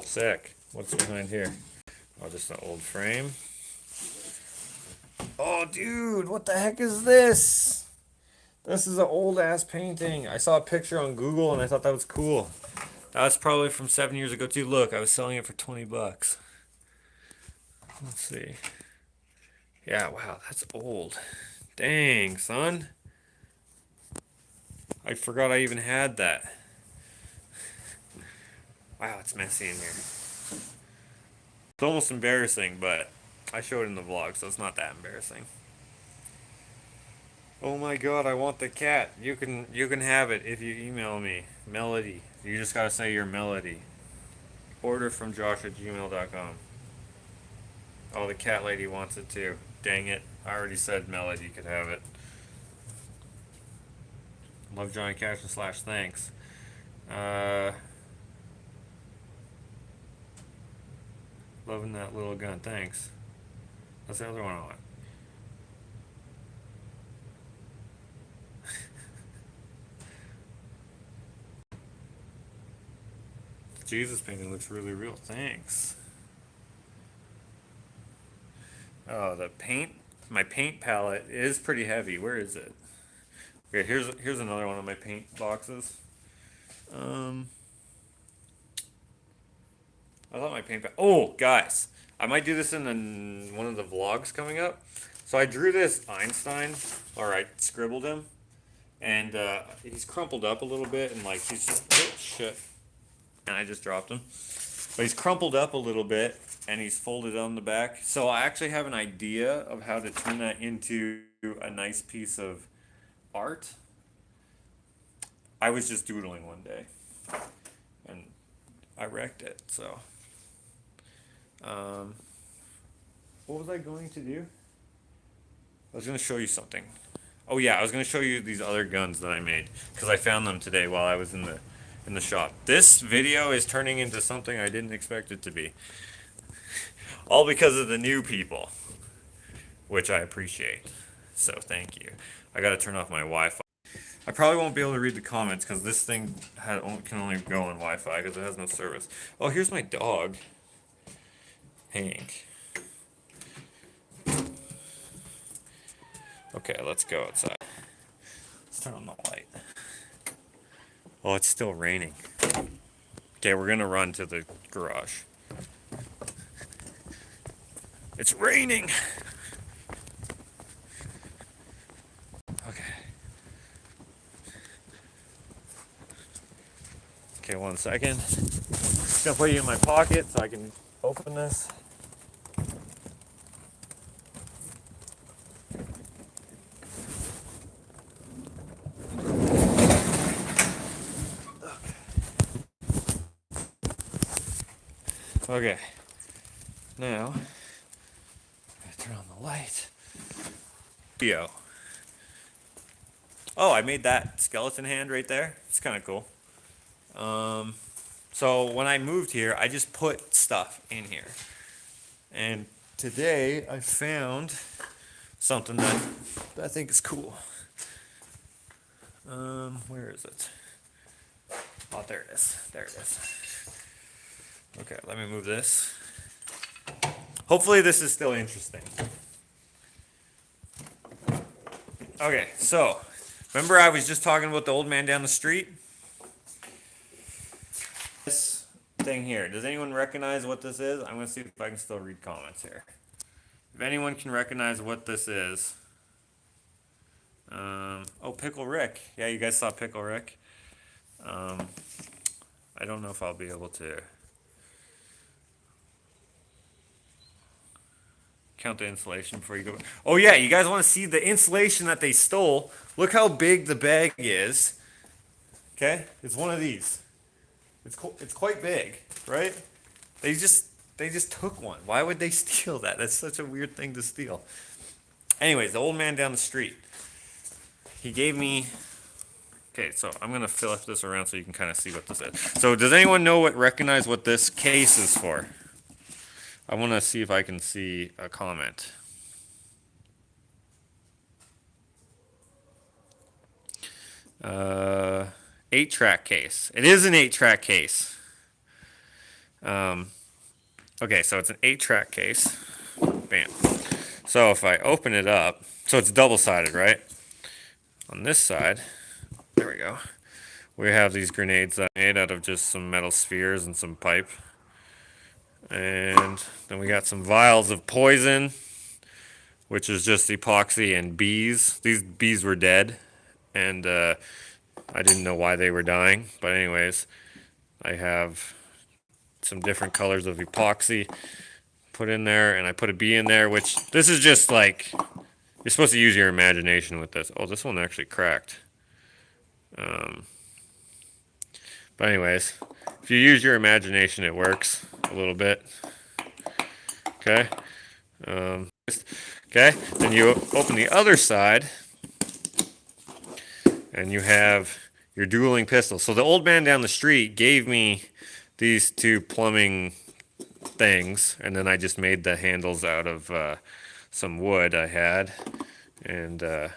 Sick. What's behind here? Oh, just an old frame. Oh, dude, what the heck is this? This is an old ass painting. I saw a picture on Google and I thought that was cool. That's probably from 7 years ago too. Look, I was selling it for 20 bucks. Let's see. Yeah, wow, that's old. Dang, son. I forgot I even had that. Wow, it's messy in here. It's almost embarrassing, but I showed it in the vlog, so it's not that embarrassing. Oh my god, I want the cat. You can have it if you email me. Melody. You just gotta say your Melody. Order from josh@gmail.com. Oh, the cat lady wants it too. Dang it. I already said Melody could have it. Love Johnny Cash and slash thanks. Loving that little gun, thanks. That's the other one I want. Jesus painting looks really real, thanks. Oh, the paint, my paint palette is pretty heavy. Where is it? Okay, here's another one of my paint boxes. I thought my paint palette. Oh, guys, I might do this in one of the vlogs coming up. So I drew this Einstein, or I scribbled him, and he's crumpled up a little bit, and like he's just oh shit, and I just dropped him. But he's crumpled up a little bit, and he's folded on the back. So I actually have an idea of how to turn that into a nice piece of art. I was just doodling one day, and I wrecked it. So, what was I going to do? I was going to show you something. Oh yeah, I was going to show you these other guns that I made because I found them today while I was in the shop. This video is turning into something I didn't expect it to be. All because of the new people, which I appreciate. So thank you. I got to turn off my Wi-Fi. I probably won't be able to read the comments because this thing can only go on Wi-Fi because it has no service. Oh, here's my dog, Hank. Okay, let's go outside. Let's turn on the light. Oh, it's still raining. Okay, we're gonna run to the garage. It's raining! Okay. Okay, 1 second. Just gonna put you in my pocket so I can open this. Okay. Now, I turn on the light. Yo. Oh, I made that skeleton hand right there. It's kind of cool. So when I moved here, I just put stuff in here. And today I found something that I think is cool. Where is it? Oh, there it is. There it is. Okay, let me move this. Hopefully this is still interesting. Okay, so remember I was just talking about the old man down the street? This thing here, does anyone recognize what this is? I'm going to see if I can still read comments here. If anyone can recognize what this is. Oh, Pickle Rick. Yeah, you guys saw Pickle Rick. I don't know if I'll be able to count the insulation before you go. Oh yeah, you guys want to see the insulation that they stole? Look how big the bag is. Okay, it's one of these. It's quite big, right? They just took one. Why would they steal that? That's such a weird thing to steal. Anyways, the old man down the street. He gave me. Okay, so I'm gonna flip this around so you can kind of see what this is. So does anyone recognize what this case is for? I want to see if I can see a comment. 8-track case. It is an 8-track case. Okay, so it's an 8-track case. Bam. So if I open it up, so it's double-sided, right? On this side, there we go. We have these grenades that are made out of just some metal spheres and some pipe. And then we got some vials of poison, which is just epoxy and bees. These bees were dead, and I didn't know why they were dying. But anyways, I have some different colors of epoxy put in there, and I put a bee in there, which this is just like, you're supposed to use your imagination with this. Oh, this one actually cracked. But anyways, if you use your imagination, it works a little bit. Okay. Okay. Then you open the other side, and you have your dueling pistols. So the old man down the street gave me these two plumbing things, and then I just made the handles out of some wood I had, and I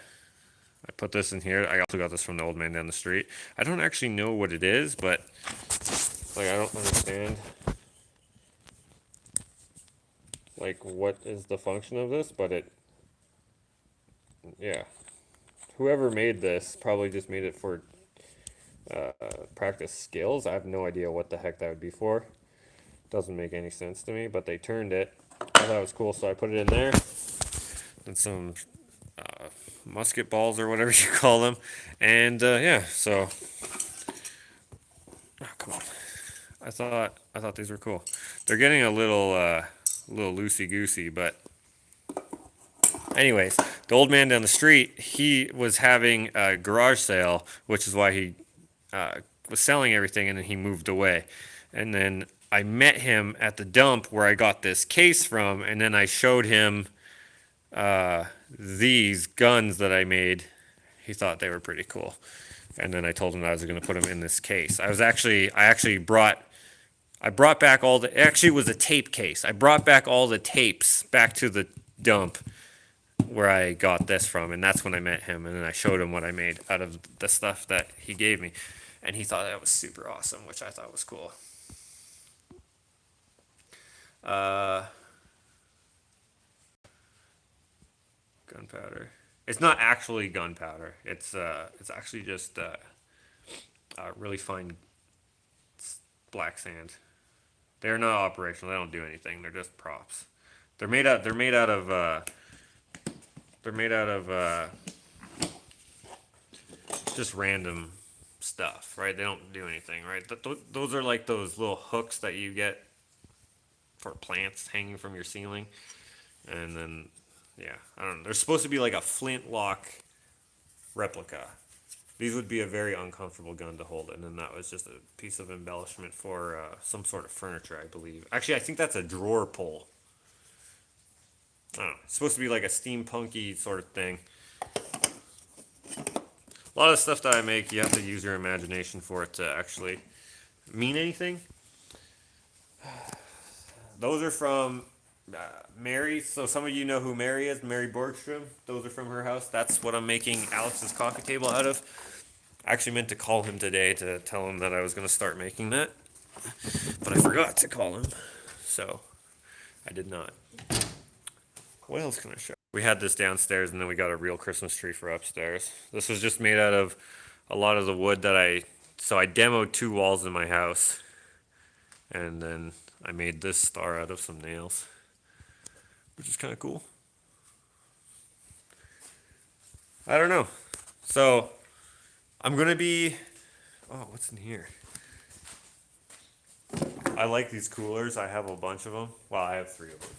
put this in here. I also got this from the old man down the street. I don't actually know what it is, but like I don't understand like what is the function of this, but yeah. Whoever made this probably just made it for practice skills. I have no idea what the heck that would be for. Doesn't make any sense to me, but they turned it. I thought it was cool, so I put it in there. And some musket balls or whatever you call them. And yeah, so oh, come on. I thought these were cool. They're getting a little loosey goosey, but anyways, the old man down the street, he was having a garage sale, which is why he was selling everything, and then he moved away. And then I met him at the dump where I got this case from, and then I showed him these guns that I made. He thought they were pretty cool, and then I told him that I was going to put them in this case. I brought back all the. Actually, it was a tape case. I brought back all the tapes back to the dump where I got this from, and that's when I met him, and then I showed him what I made out of the stuff that he gave me, and he thought that was super awesome, which I thought was cool. Gunpowder. It's not actually gunpowder. It's actually just really fine black sand. They're not operational. They don't do anything. They're just props. They're made out of just random stuff, right? They don't do anything, right? Those are like those little hooks that you get for plants hanging from your ceiling, and then yeah, I don't know. They're supposed to be like a flintlock replica. These would be a very uncomfortable gun to hold, and then that was just a piece of embellishment for some sort of furniture, I believe. Actually, I think that's a drawer pull. I don't know. It's supposed to be like a steampunky sort of thing. A lot of stuff that I make, you have to use your imagination for it to actually mean anything. Those are from Mary. So some of you know who Mary is, Mary Borgstrom. Those are from her house. That's what I'm making Alex's coffee table out of. I actually meant to call him today to tell him that I was going to start making that, but I forgot to call him, so I did not. What else can I show? We had this downstairs, and then we got a real Christmas tree for upstairs. This was just made out of a lot of the wood that I demoed 2 walls in my house, and then I made this star out of some nails, which is kind of cool. I don't know. So I'm going to be... Oh, what's in here? I like these coolers. I have a bunch of them. Well, I have 3 of them.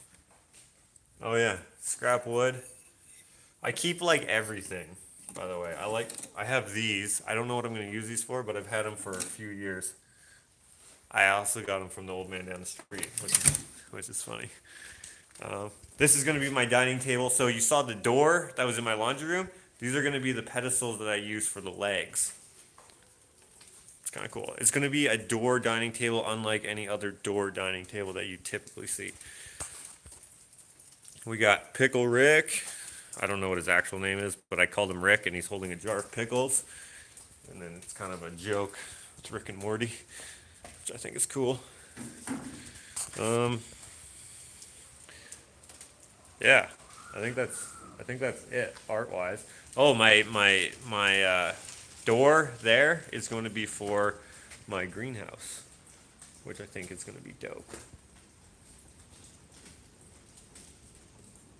Oh yeah, scrap wood. I keep like everything, by the way. I have these. I don't know what I'm going to use these for, but I've had them for a few years. I also got them from the old man down the street, which is funny. This is going to be my dining table. So you saw the door that was in my laundry room. These are going to be the pedestals that I use for the legs. It's kind of cool. It's going to be a door dining table unlike any other door dining table that you typically see. We got Pickle Rick. I don't know what his actual name is, but I called him Rick, and he's holding a jar of pickles. And then it's kind of a joke. It's Rick and Morty, which I think is cool. Yeah, I think that's it art wise. Oh, my door there is going to be for my greenhouse, which I think is going to be dope.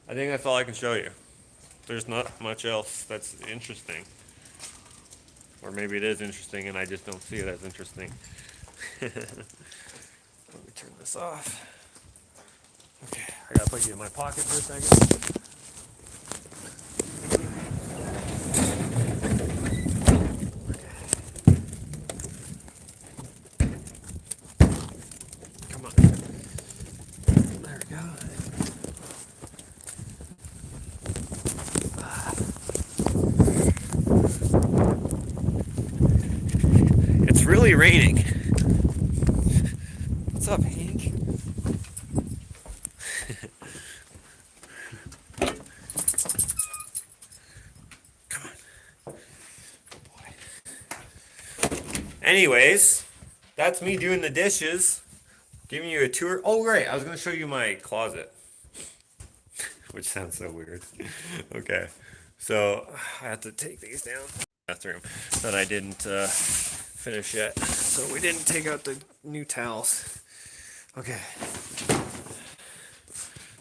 I think that's all I can show you. There's not much else that's interesting. Or maybe it is interesting and I just don't see it as interesting. Let me turn this off. Okay, I gotta put you in my pocket for a second. Come on. There we go. It's really raining. What's up, Hank? Come on. Boy. Anyways, that's me doing the dishes. Giving you a tour. Oh, right. I was going to show you my closet. Which sounds so weird. Okay. So, I have to take these down. Bathroom that I didn't finish yet. So, we didn't take out the new towels. Okay.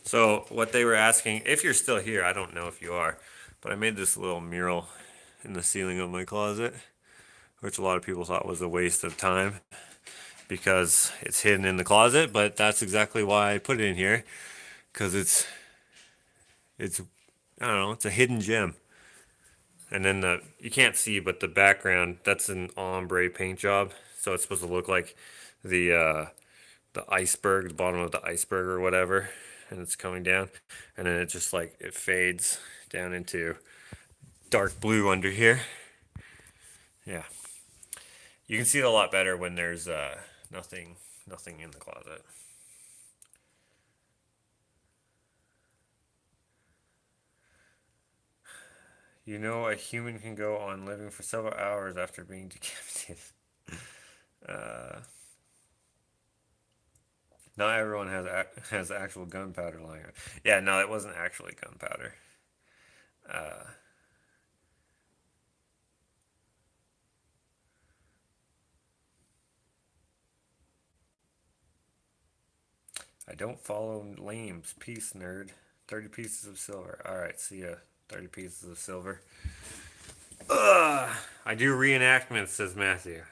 So, what they were asking, if you're still here, I don't know if you are, but I made this little mural in the ceiling of my closet, which a lot of people thought was a waste of time because it's hidden in the closet, but that's exactly why I put it in here, because it's I don't know, it's a hidden gem. And then you can't see, but the background, that's an ombre paint job, so it's supposed to look like the iceberg, the bottom of the iceberg or whatever, and it's coming down, and then it just like it fades down into dark blue under here. Yeah, you can see it a lot better when there's nothing in the closet. You know, a human can go on living for several hours after being decapitated. Uh, Not everyone has actual gunpowder lying around. Yeah, no, it wasn't actually gunpowder. Uh, I don't follow lames. Peace, nerd. 30 pieces of silver. All right, see ya. 30 pieces of silver. Ugh, I do reenactments, says Matthew.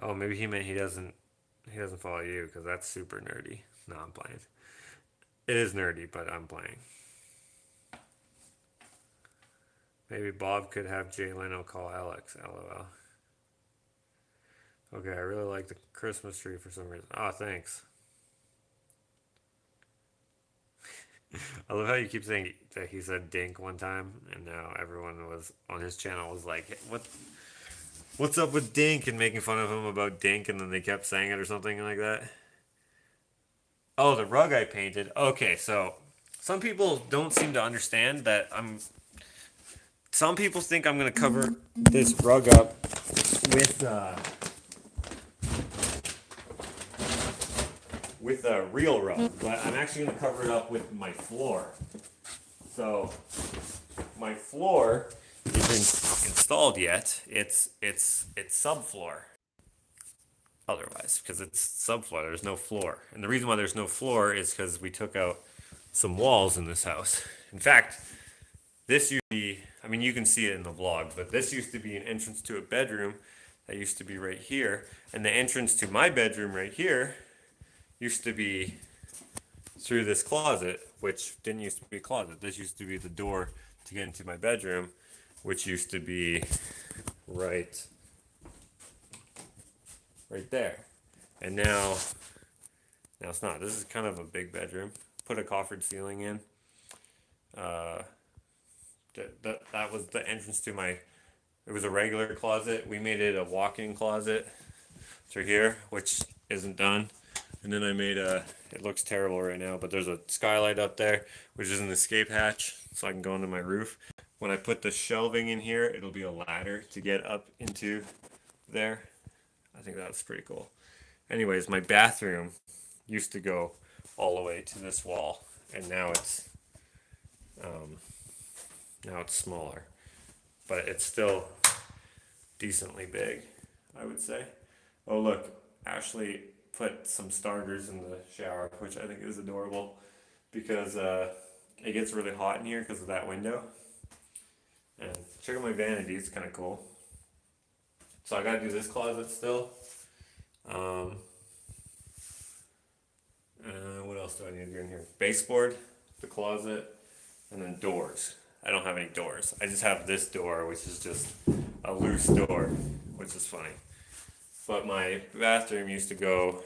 Oh, maybe he meant he doesn't follow you because that's super nerdy. No, I'm playing. It is nerdy, but I'm playing. Maybe Bob could have Jay Leno call Alex. LOL. Okay, I really like the Christmas tree for some reason. Oh, thanks. I love how you keep saying that he said dink one time, and now everyone was on his channel was like, hey, what's up with dink, and making fun of him about dink, and then they kept saying it or something like that. Oh, the rug I painted. Okay, so some people don't seem to understand that I'm. Some people think I'm gonna cover this rug up with a real rug, but I'm actually gonna cover it up with my floor. So my floor isn't installed yet. It's subfloor. Otherwise, because it's subfloor, there's no floor, and the reason why there's no floor is because we took out some walls in this house. In fact, this used to be, I mean, you can see it in the vlog, but this used to be an entrance to a bedroom that used to be right here, and the entrance to my bedroom right here used to be through this closet, which didn't used to be a closet. This used to be the door to get into my bedroom, which used to be right there. And now it's not. This is kind of a big bedroom. Put a coffered ceiling in. That was the entrance to my. It was a regular closet. We made it a walk-in closet through here, which isn't done. And then I made a. It looks terrible right now, but there's a skylight up there, which is an escape hatch, so I can go into my roof. when I put the shelving in here, it'll be a ladder to get up into there. I think that's pretty cool. Anyways, my bathroom used to go all the way to this wall, and um, now it's smaller, but it's still decently big, I would say. Oh look, Ashley put some starters in the shower, which I think is adorable because it gets really hot in here because of that window. And check out my vanity, it's kind of cool. So I gotta do this closet still. Um, what else do I need to do in here? Baseboard, the closet, and then doors. I don't have any doors. I just have this door, which is just a loose door, which is funny. But my bathroom used to go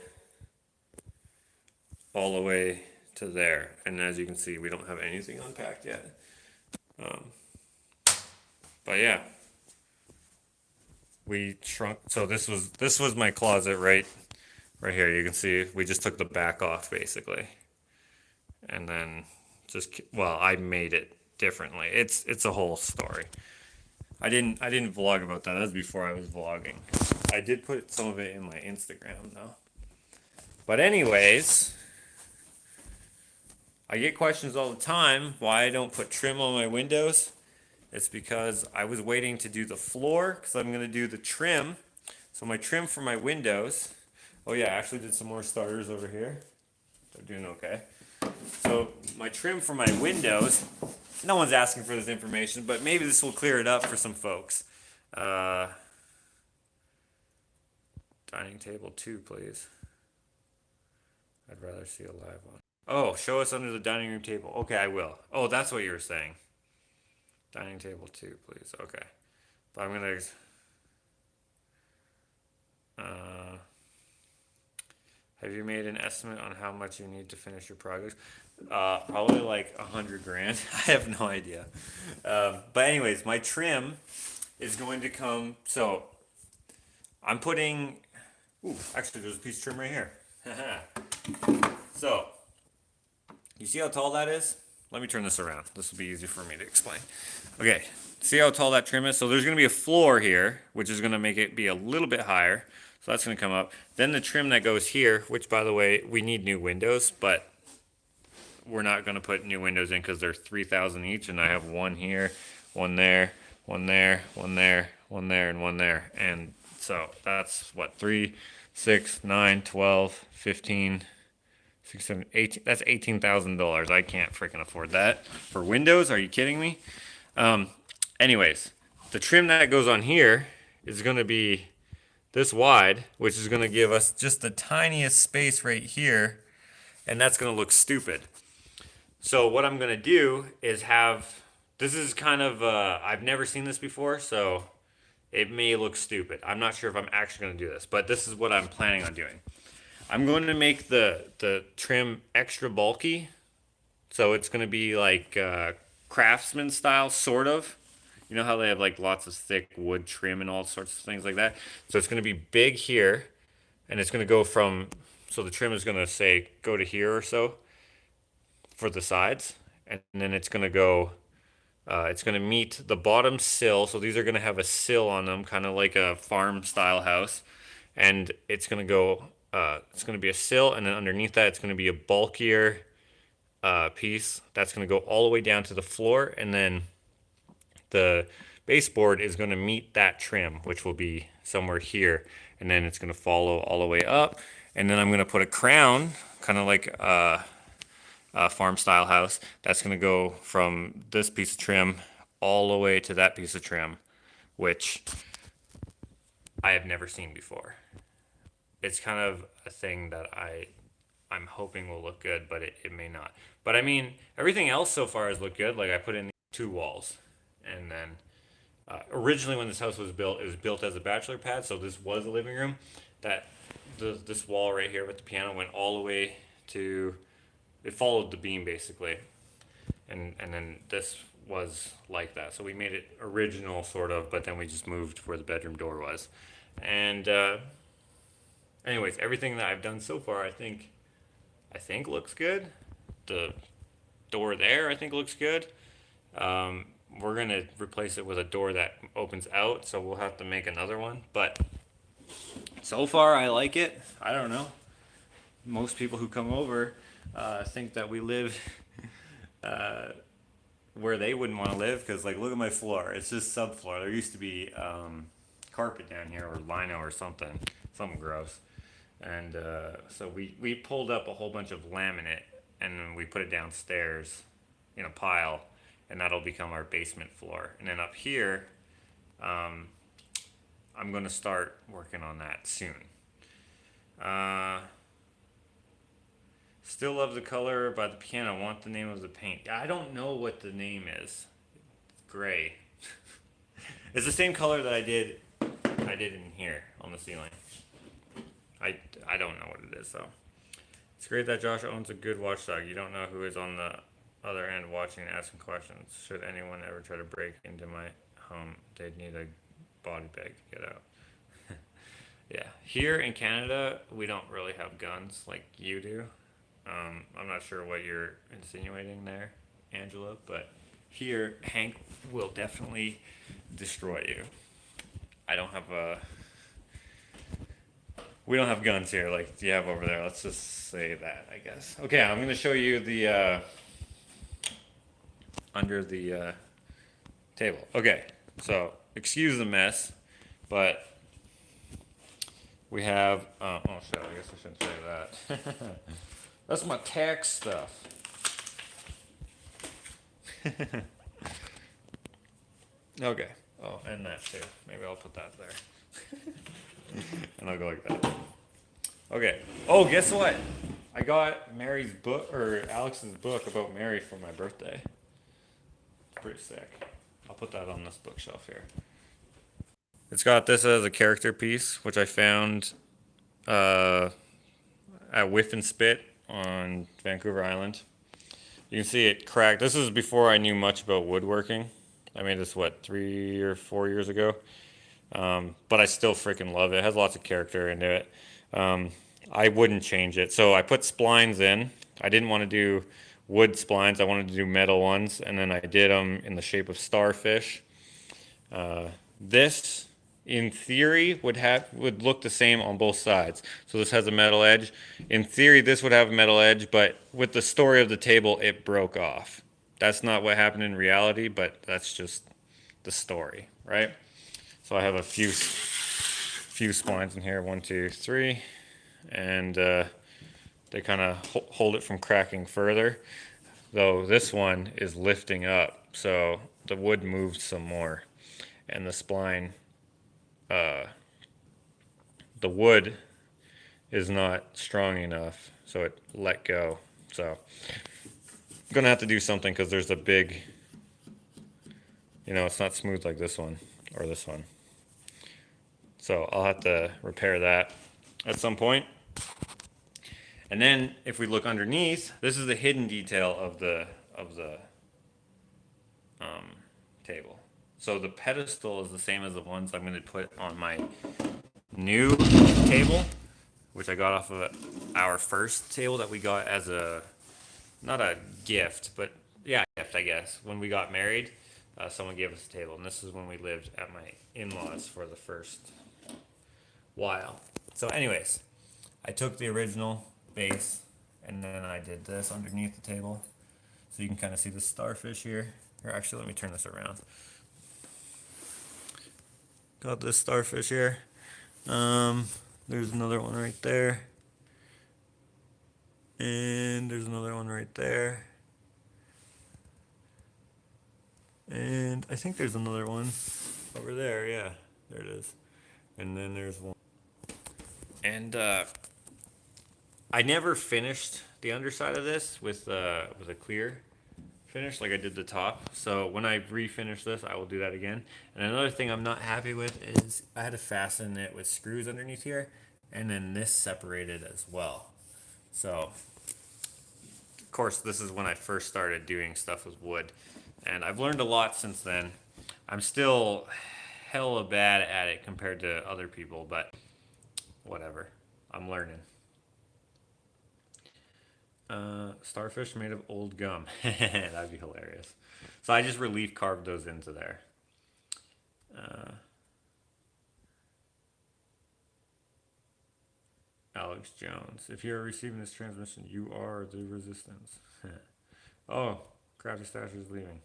all the way to there. And as you can see, we don't have anything unpacked yet. Um, but yeah, we shrunk. So this was my closet right here. You can see we just took the back off basically, and then just I made it differently. It's a whole story. I didn't vlog about that. That was before I was vlogging. I did put some of it in my Instagram though. But anyways, I get questions all the time why I don't put trim on my windows. It's because I was waiting to do the floor because I'm going to do the trim. So my trim for my windows. Oh yeah, I actually did some more starters over here. They're doing okay. So my trim for my windows, no one's asking for this information, but maybe this will clear it up for some folks. Dining table 2, please. I'd rather see a live one. Oh, show us under the dining room table. Okay, I will. Oh, that's what you were saying. Dining table 2, please. Okay. But I'm going to... have you made an estimate on how much you need to finish your project? Probably like 100 grand. I have no idea. But anyways, my trim is going to come... So, I'm putting... Ooh, actually, there's a piece of trim right here. So, you see how tall that is? Let me turn this around. This will be easy for me to explain. Okay, see how tall that trim is? So there's going to be a floor here, which is going to make it be a little bit higher. So that's going to come up. Then the trim that goes here, which by the way, we need new windows, but we're not going to put new windows in because they're $3,000 each, and I have one here, one there, one there, one there, one there, and one there. And so that's what, 3, 6, 9, 12, 15... 6, 7, 18, that's $18,000. I can't freaking afford that for windows. Are you kidding me? Anyways, the trim that goes on here is going to be this wide, which is going to give us just the tiniest space right here, and that's going to look stupid. So what I'm going to do is have, this is kind of, I've never seen this before, so it may look stupid. I'm not sure if I'm actually going to do this, but this is what I'm planning on doing. I'm going to make the trim extra bulky, so it's going to be like craftsman style, sort of. You know how they have like lots of thick wood trim and all sorts of things like that? So it's going to be big here, and it's going to go from, so the trim is going to say go to here or so for the sides, and then it's going to go, it's going to meet the bottom sill, so these are going to have a sill on them, kind of like a farm style house, and it's going to go, it's going to be a sill, and then underneath that it's going to be a bulkier piece that's going to go all the way down to the floor, and then the baseboard is going to meet that trim, which will be somewhere here, and then it's going to follow all the way up, and then I'm going to put a crown, kind of like a farm style house, that's going to go from this piece of trim all the way to that piece of trim, which I have never seen before. It's kind of a thing that I'm hoping will look good, but it may not. But I mean, everything else so far has looked good. Like I put in 2 walls, and then originally when this house was built, it was built as a bachelor pad, so this was a living room. This wall right here with the piano went all the way to, it followed the beam basically, and then this was like that. So we made it original sort of, but then we just moved where the bedroom door was, and. Anyways, everything that I've done so far, I think looks good. The door there, I think looks good. we're gonna replace it with a door that opens out, so we'll have to make another one. But so far, I like it. I don't know. Most people who come over think that we live where they wouldn't want to live, because like, look at my floor. It's just subfloor. There used to be carpet down here, or lino or something gross. And so we pulled up a whole bunch of laminate, and we put it downstairs in a pile, and that'll become our basement floor. And then up here, I'm gonna start working on that soon. Still love the color by the piano. Want the name of the paint? I don't know what the name is. Gray. It's the same color that I did in here on the ceiling. I don't know what it is though. It's great that Josh owns a good watchdog. You don't know who is on the other end watching and asking questions. Should anyone ever try to break into my home, they'd need a body bag to get out. Yeah, here in Canada, we don't really have guns like you do. I'm not sure what you're insinuating there, Angela, but here, Hank will definitely destroy you. I don't have we don't have guns here like you have over there. Let's just say that, I guess. Okay, I'm going to show you the under the table. Okay, so excuse the mess, but we have, oh shit, I guess I shouldn't say that. That's my tax stuff. Okay, oh, and that too. Maybe I'll put that there. And I'll go like that. Okay, oh, guess what? I got Mary's book, or Alex's book about Mary for my birthday. It's pretty sick. I'll put that on this bookshelf here. It's got this as a character piece, which I found at Whiff and Spit on Vancouver Island. You can see it cracked. This is before I knew much about woodworking. I made this, what, 3 or 4 years ago? But I still freaking love it. It has lots of character into it. I wouldn't change it. So I put splines in. I didn't want to do wood splines. I wanted to do metal ones. And then I did them in the shape of starfish. This, in theory, would look the same on both sides. So this has a metal edge. In theory, this would have a metal edge, but with the story of the table, it broke off. That's not what happened in reality, but that's just the story, right? So I have a few splines in here, 1, 2, 3, and they kind of hold it from cracking further. Though this one is lifting up, so the wood moves some more, and the spline, the wood is not strong enough, so it let go. So I'm gonna have to do something, because there's a big, it's not smooth like this one or this one. So I'll have to repair that at some point. And then if we look underneath, this is the hidden detail of the table. So the pedestal is the same as the ones I'm going to put on my new table, which I got off of our first table that we got as not a gift, but yeah, a gift, I guess. When we got married, someone gave us a table, and this is when we lived at my in-laws for the first while. So anyways, I took the original base, and then I did this underneath the table. So you can kind of see the starfish here. Here, actually, let me turn this around. Got this starfish here. There's another one right there. And there's another one right there. And I think there's another one over there. Yeah, there it is. And then there's one. And I never finished the underside of this with a clear finish like I did the top. So when I refinish this, I will do that again. And another thing I'm not happy with is I had to fasten it with screws underneath here, and then this separated as well. So of course, this is when I first started doing stuff with wood, and I've learned a lot since then. I'm still hella bad at it compared to other people, but whatever. I'm learning. Starfish made of old gum. That'd be hilarious. So I just relief carved those into there. Uh, Alex Jones. If you're receiving this transmission, you are the resistance. Oh, Crafty Stash is leaving.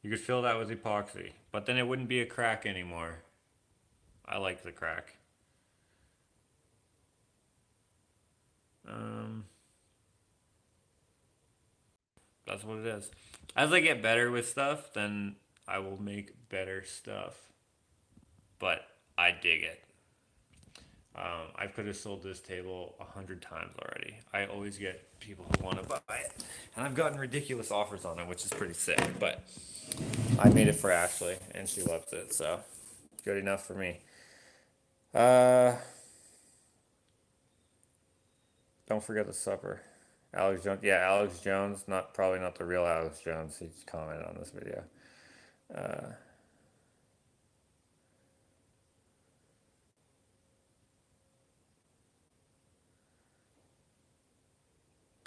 You could fill that with epoxy, but then it wouldn't be a crack anymore. I like the crack. Um, that's what it is. As I get better with stuff, then I will make better stuff. But I dig it. I could have sold this table 100 times already. I always get people who want to buy it, and I've gotten ridiculous offers on it, which is pretty sick. But I made it for Ashley, and she loves it, so good enough for me. Don't forget the supper. Alex Jones, yeah, Alex Jones, probably not the real Alex Jones. He's commented on this video. Uh,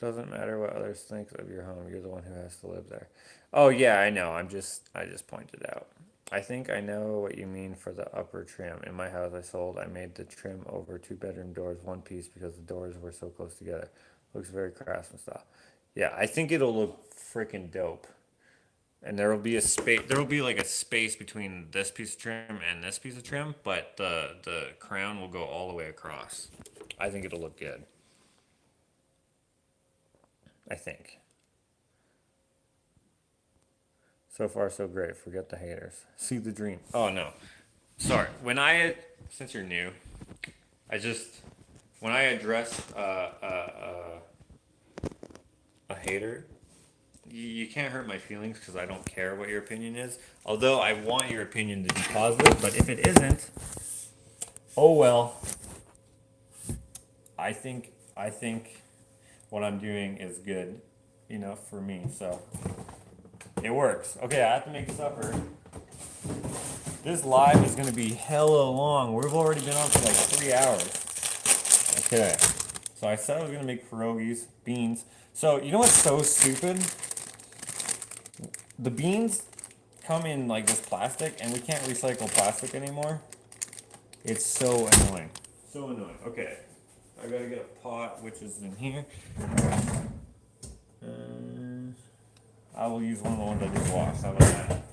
Doesn't matter what others think of your home. You're the one who has to live there. Oh yeah, I know. I just pointed out. I think I know what you mean for the upper trim. In my house I sold, I made the trim over 2 bedroom doors one piece because the doors were so close together. Looks very craftsman style. Yeah, I think it'll look freaking dope. And there will be a space. There will be like a space between this piece of trim and this piece of trim, but the crown will go all the way across. I think it'll look good. I think. So far, so great. Forget the haters. See the dream. Oh no, sorry. Since you're new, when I address a hater, you can't hurt my feelings because I don't care what your opinion is. Although I want your opinion to be positive, but if it isn't, oh well. I think what I'm doing is good enough for me, so it works. Okay, I have to make supper. This live is gonna be hella long. We've already been on for like 3 hours. Okay, so I said I was gonna make pierogies, beans. So you know what's so stupid? The beans come in like this plastic, and we can't recycle plastic anymore. It's so annoying. So annoying. Okay, I gotta get a pot, which is in here. I will use one of the ones I just washed. How about that?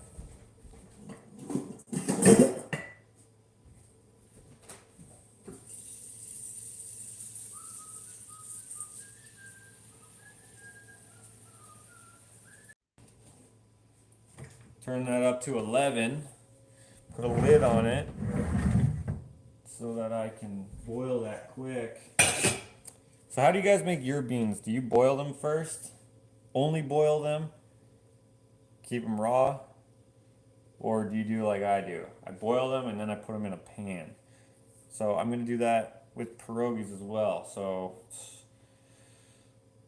Turn that up to 11. Put a lid on it so that I can boil that quick. So how do you guys make your beans? Do you boil them first? Only boil them? Keep them raw? Or do you do like I do? I boil them and then I put them in a pan. So I'm going to do that with pierogies as well. So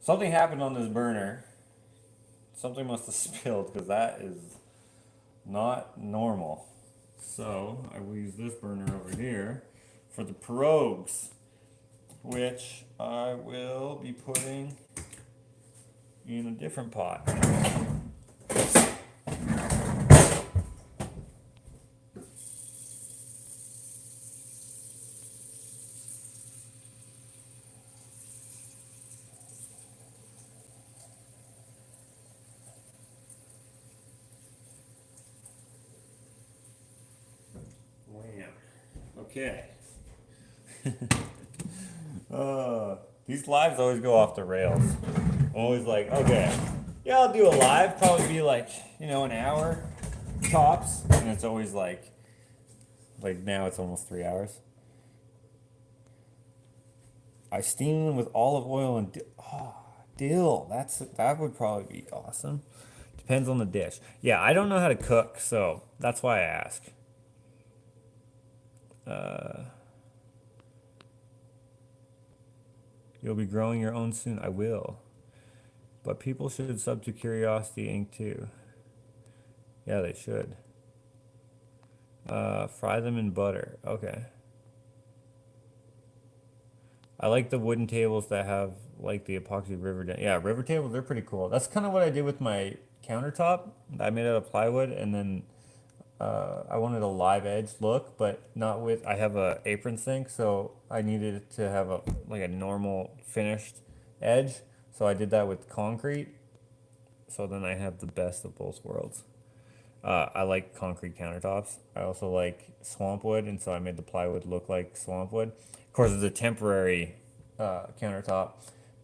something happened on this burner. Something must have spilled because that is not normal. So I will use this burner over here for the pierogies, which I will be putting in a different pot. Wham. Okay. These lives always go off the rails. Always like, okay, yeah, I'll do a live. Probably be like, an hour tops, and it's always like now it's almost 3 hours. I steam them with olive oil and dill. That would probably be awesome. Depends on the dish. Yeah, I don't know how to cook, so that's why I ask. You'll be growing your own soon. I will. But people should sub to Curiosity Inc. too. Yeah, they should. Fry them in butter. Okay. I like the wooden tables that have like the epoxy river. Yeah, river tables, they're pretty cool. That's kind of what I did with my countertop. I made out of plywood, and then I wanted a live edge look, but not with. I have a apron sink, so I needed it to have a like a normal finished edge. So I did that with concrete. So then I have the best of both worlds. I like concrete countertops. I also like swamp wood, and so I made the plywood look like swamp wood. Of course, it's a temporary countertop,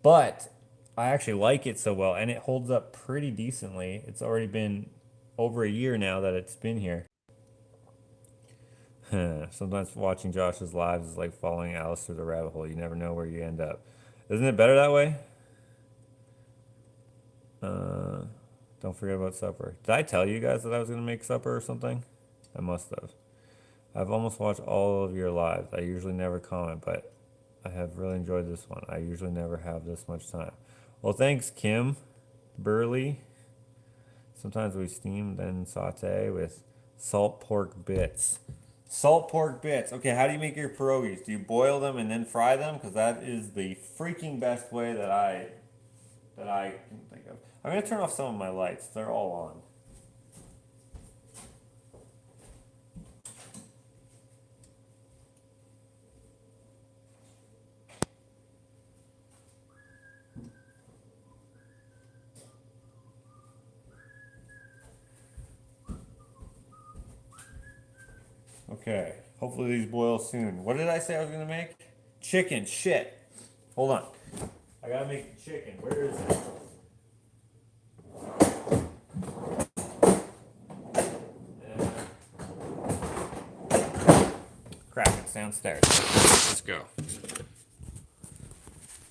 but I actually like it so well, and it holds up pretty decently. It's already been over a year now that it's been here. Sometimes watching Josh's lives is like following Alice through the rabbit hole. You never know where you end up. Isn't it better that way? Uh, don't forget about supper. Did I tell you guys that I was gonna make supper or something? I must have. I've almost watched all of your lives. I usually never comment, but I have really enjoyed this one. I usually never have this much time. Well, thanks, Kim Burley. Sometimes we steam, then saute with salt pork bits. Salt pork bits. Okay, how do you make your pierogies? Do you boil them and then fry them? Because that is the freaking best way that I can think of. I'm gonna turn off some of my lights. They're all on. Okay. Hopefully these boil soon. What did I say I was gonna make? Chicken. Shit. Hold on. I gotta make the chicken. Where is it? Crap, it's downstairs. Let's go.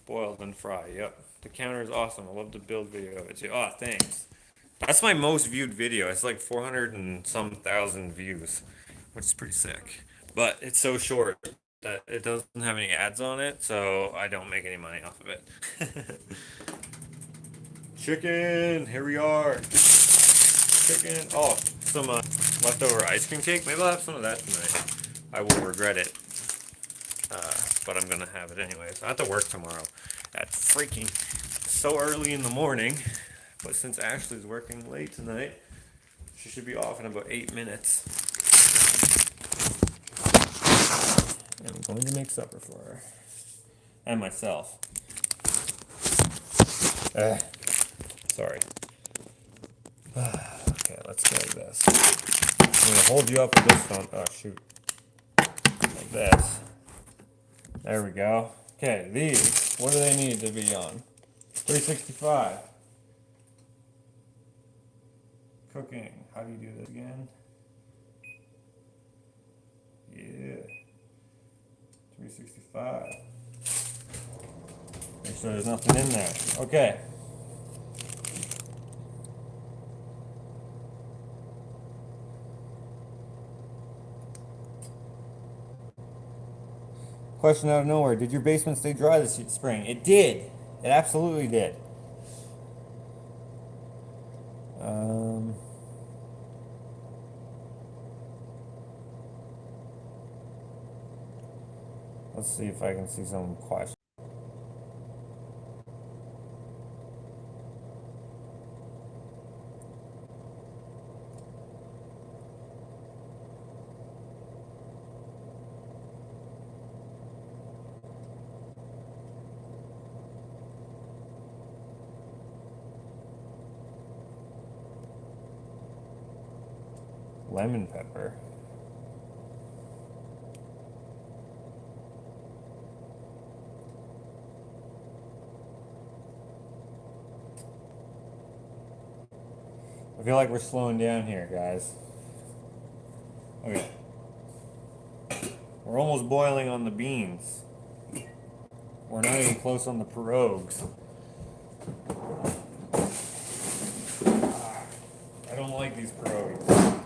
Boil then fry. Yep. The counter is awesome. I love the build video of it too. Oh, thanks. That's my most viewed video. It's like 400 and some thousand views, which is pretty sick. But it's so short that it doesn't have any ads on it, so I don't make any money off of it. Chicken, here we are. Chicken. Oh, some leftover ice cream cake. Maybe I'll have some of that tonight. I will regret it, but I'm gonna have it anyways. I have to work tomorrow at freaking so early in the morning. But since Ashley's working late tonight, she should be off in about 8 minutes. And I'm going to make supper for her. And myself. Sorry. Okay, let's go like this. I'm going to hold you up with this phone. Oh, shoot. Like this. There we go. Okay, these. What do they need to be on? 365. Cooking. How do you do this again? Yeah. 365. Make sure there's nothing in there. Okay. Question out of nowhere. Did your basement stay dry this spring? It did. It absolutely did. Let's see if I can see some questions. Lemon pepper. I feel like we're slowing down here, guys. Okay. We're almost boiling on the beans. We're not even close on the pierogies. I don't like these pierogies.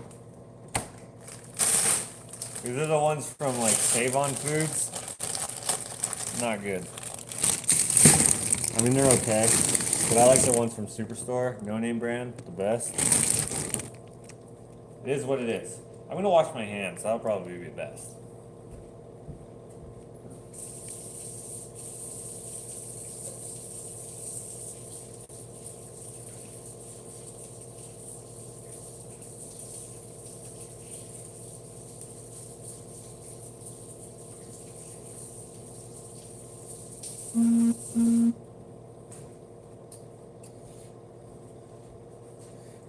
These are the ones from like Save On Foods. Not good. I mean, they're okay. But I like the ones from Superstore, no name brand, the best. It is what it is. I'm gonna wash my hands, that'll probably be best.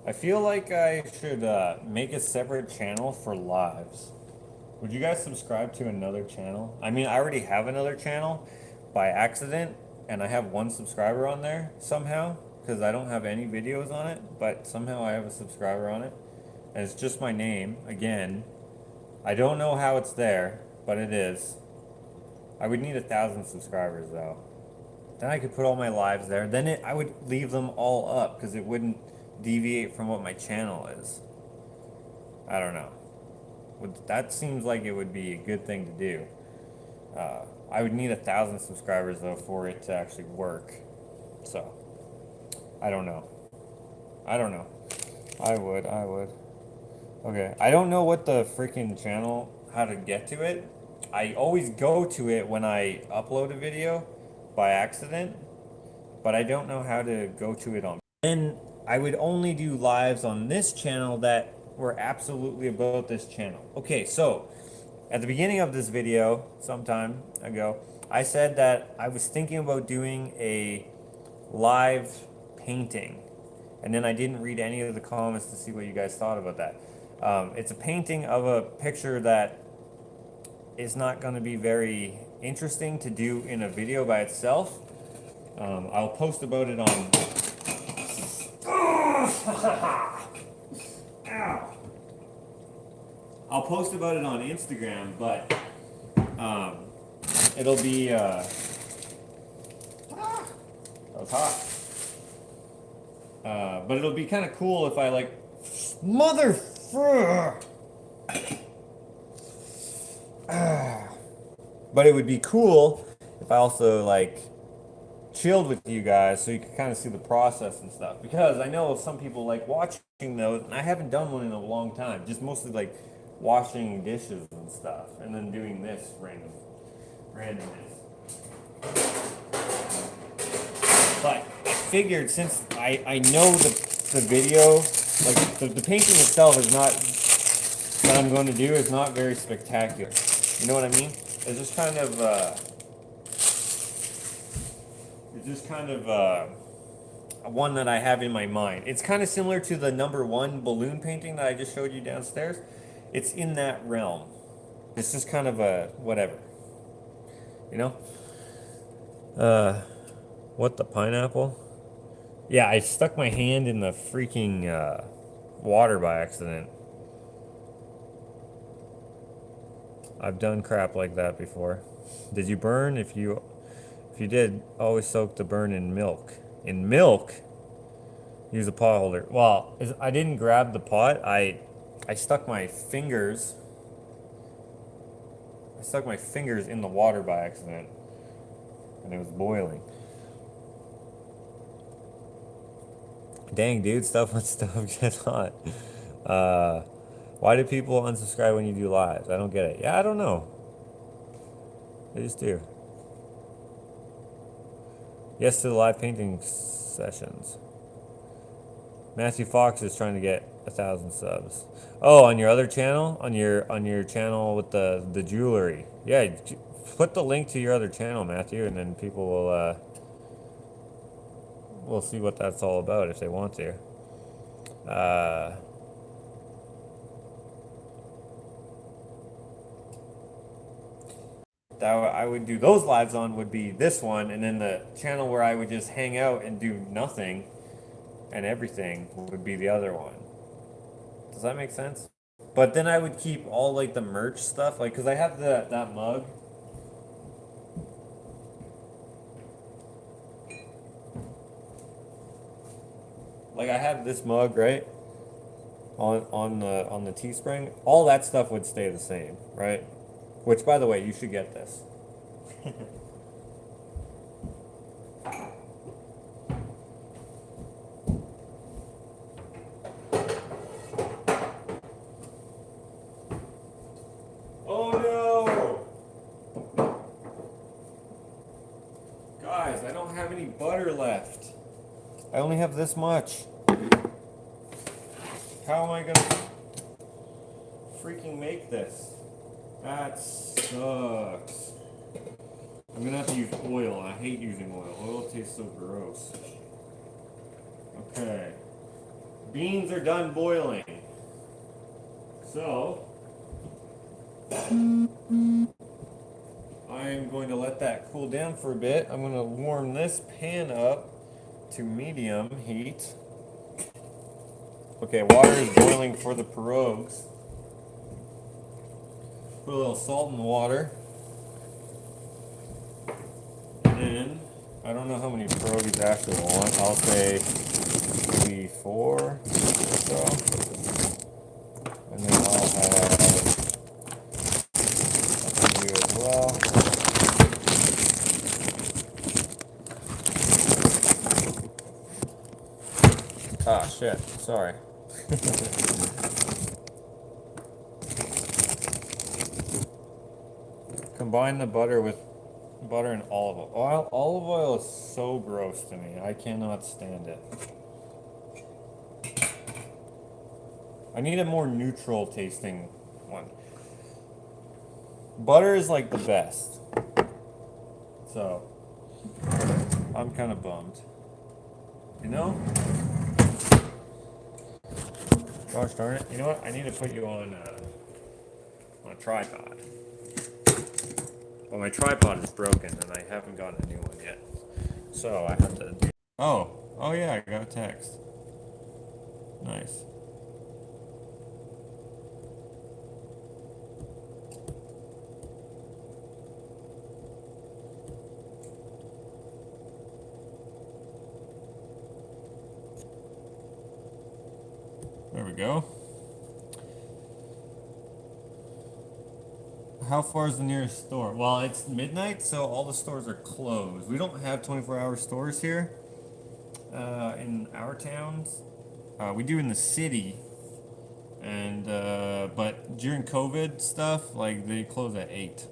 I feel like I should make a separate channel for lives. Would you guys subscribe to another channel? I mean, I already have another channel by accident, and I have one subscriber on there somehow, because I don't have any videos on it, but somehow I have a subscriber on it. And it's just my name, again. I don't know how it's there, but it is. I would need 1,000 subscribers, though. Then I could put all my lives there. Then I would leave them all up, because it wouldn't deviate from what my channel is. I don't know. That seems like it would be a good thing to do. I would need 1,000 subscribers though for it to actually work. So, I don't know. I don't know. I would. Okay, I don't know what the freaking channel, how to get to it. I always go to it when I upload a video by accident, but I don't know how to go to it on. And I would only do lives on this channel that were absolutely about this channel. Okay, so at the beginning of this video, some time ago, I said that I was thinking about doing a live painting. And then I didn't read any of the comments to see what you guys thought about that. It's a painting of a picture that is not going to be very interesting to do in a video by itself. I'll post about it on... Ow! I'll post about it on Instagram, but it'll be... that was hot. But it'll be kind of cool if I like... But it would be cool if I also like chilled with you guys so you can kind of see the process and stuff. Because I know some people like watching those, and I haven't done one in a long time. Just mostly like washing dishes and stuff, and then doing this randomness. But I figured since I know the video, like the painting itself is not, what I'm going to do is not very spectacular. You know what I mean? It's just kind of one that I have in my mind. It's kind of similar to the #1 balloon painting that I just showed you downstairs. It's in that realm. It's just kind of a whatever. You know? What, the pineapple? Yeah, I stuck my hand in the freaking water by accident. I've done crap like that before. Did you burn? If you did, always soak the burn in milk. In milk? Use a pot holder. Well, I didn't grab the pot. I stuck my fingers. I stuck my fingers in the water by accident, and it was boiling. Dang, dude, stuff gets hot. Why do people unsubscribe when you do lives? I don't get it. Yeah, I don't know. They just do. Yes to the live painting sessions. Matthew Fox is trying to get 1,000 subs. Oh, on your other channel? On your channel with the jewelry. Yeah, put the link to your other channel, Matthew, and then people will see what that's all about if they want to. That I would do those lives on would be this one, and then the channel where I would just hang out and do nothing and everything would be the other one. Does that make sense? But then I would keep all like the merch stuff, like, because I have that mug. Like I have this mug, right? On the TeeSpring. All that stuff would stay the same, right? Which, by the way, you should get this. Oh no! Guys, I don't have any butter left. I only have this much. How am I gonna freaking make this? That sucks. I'm gonna have to use oil. I hate using oil. Oil tastes so gross. Okay. Beans are done boiling. So, I'm going to let that cool down for a bit. I'm going to warm this pan up to medium heat. Okay, water is boiling for the pierogies. Put a little salt in the water. And then, I don't know how many pierogies Ashley will want. I'll say maybe 4 or so. And then I'll have a few as well. Ah, shit. Sorry. Combine the butter with butter and olive oil. Olive oil is so gross to me. I cannot stand it. I need a more neutral tasting one. Butter is like the best. So, I'm kind of bummed. You know? Gosh darn it. You know what? I need to put you on a tripod. Well, my tripod is broken and I haven't gotten a new one yet. So I have to do. Oh yeah, I got a text. Nice. There we go. How far is the nearest store? Well, it's midnight, so all the stores are closed. We don't have 24-hour stores here in our towns. We do in the city, and but during COVID stuff, like they close at 8.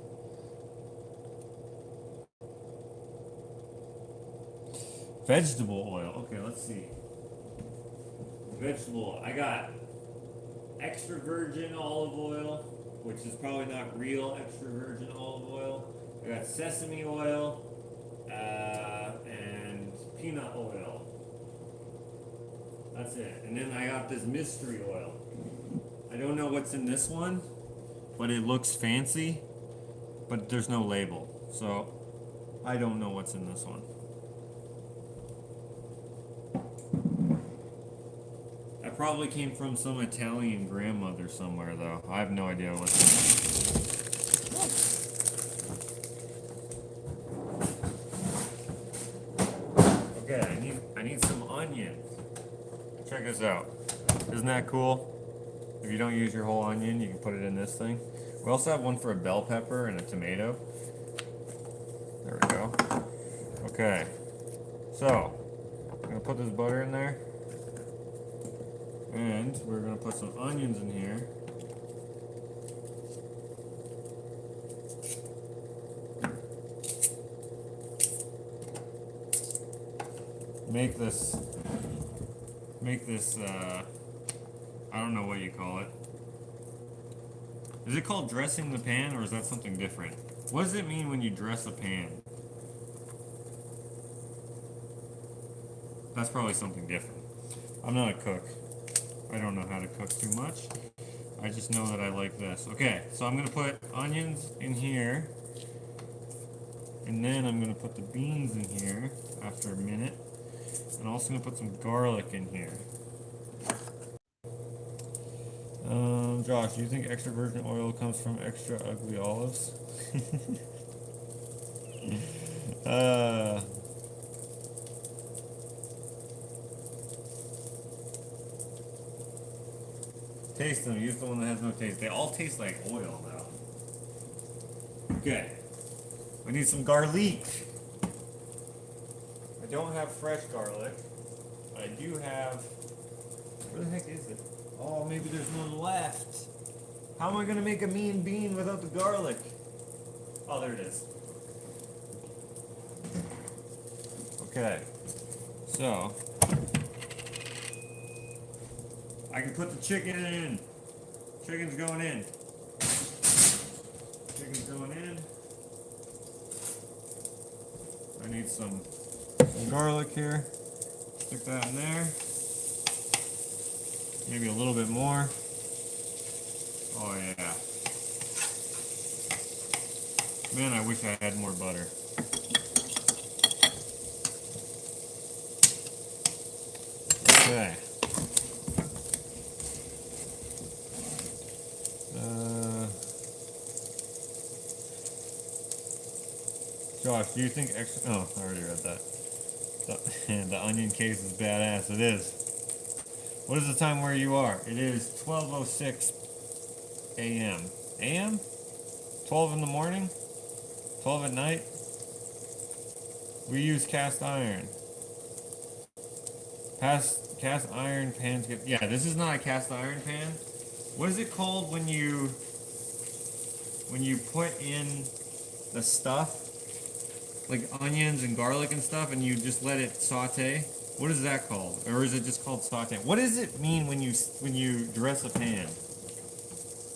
Vegetable oil. Okay, let's see. Vegetable. I got extra virgin olive oil, which is probably not real extra virgin olive oil. I got sesame oil and peanut oil. That's it. And then I got this mystery oil. I don't know what's in this one, but it looks fancy, but there's no label. So I don't know what's in this one. That probably came from some Italian grandmother somewhere, though. I have no idea what's in it. Okay, I need some onions. Check this out. Isn't that cool? If you don't use your whole onion, you can put it in this thing. We also have one for a bell pepper and a tomato. There we go. Okay. So, I'm gonna put this butter in there. And we're gonna put some onions in here. Make this, I don't know what you call it. Is it called dressing the pan, or is that something different? What does it mean when you dress a pan? That's probably something different. I'm not a cook. I don't know how to cook too much. I just know that I like this. Okay, so I'm gonna put onions in here. And then I'm gonna put the beans in here after a minute. I'm also gonna put some garlic in here. Josh, do you think extra virgin oil comes from extra ugly olives? Taste them. Use the one that has no taste. They all taste like oil, though. Okay. We need some garlic. I don't have fresh garlic. I do have... Where the heck is it? Oh, maybe there's none left. How am I going to make a mean bean without the garlic? Oh, there it is. Okay. So... I can put the chicken in. Chicken's going in. Chicken's going in. I need some garlic here. Stick that in there. Maybe a little bit more. Oh yeah. Man, I wish I had more butter. Okay. Josh, do you think extra... Oh, I already read that. The onion case is badass. It is. What is the time where you are? It is 12:06 a.m. A.m.? 12 in the morning? 12 at night? We use cast iron. Cast iron pans get... Yeah, this is not a cast iron pan. What is it called when you put in the stuff? Like onions and garlic and stuff, and you just let it saute. What is that called? Or is it just called saute? What does it mean when you dress a pan?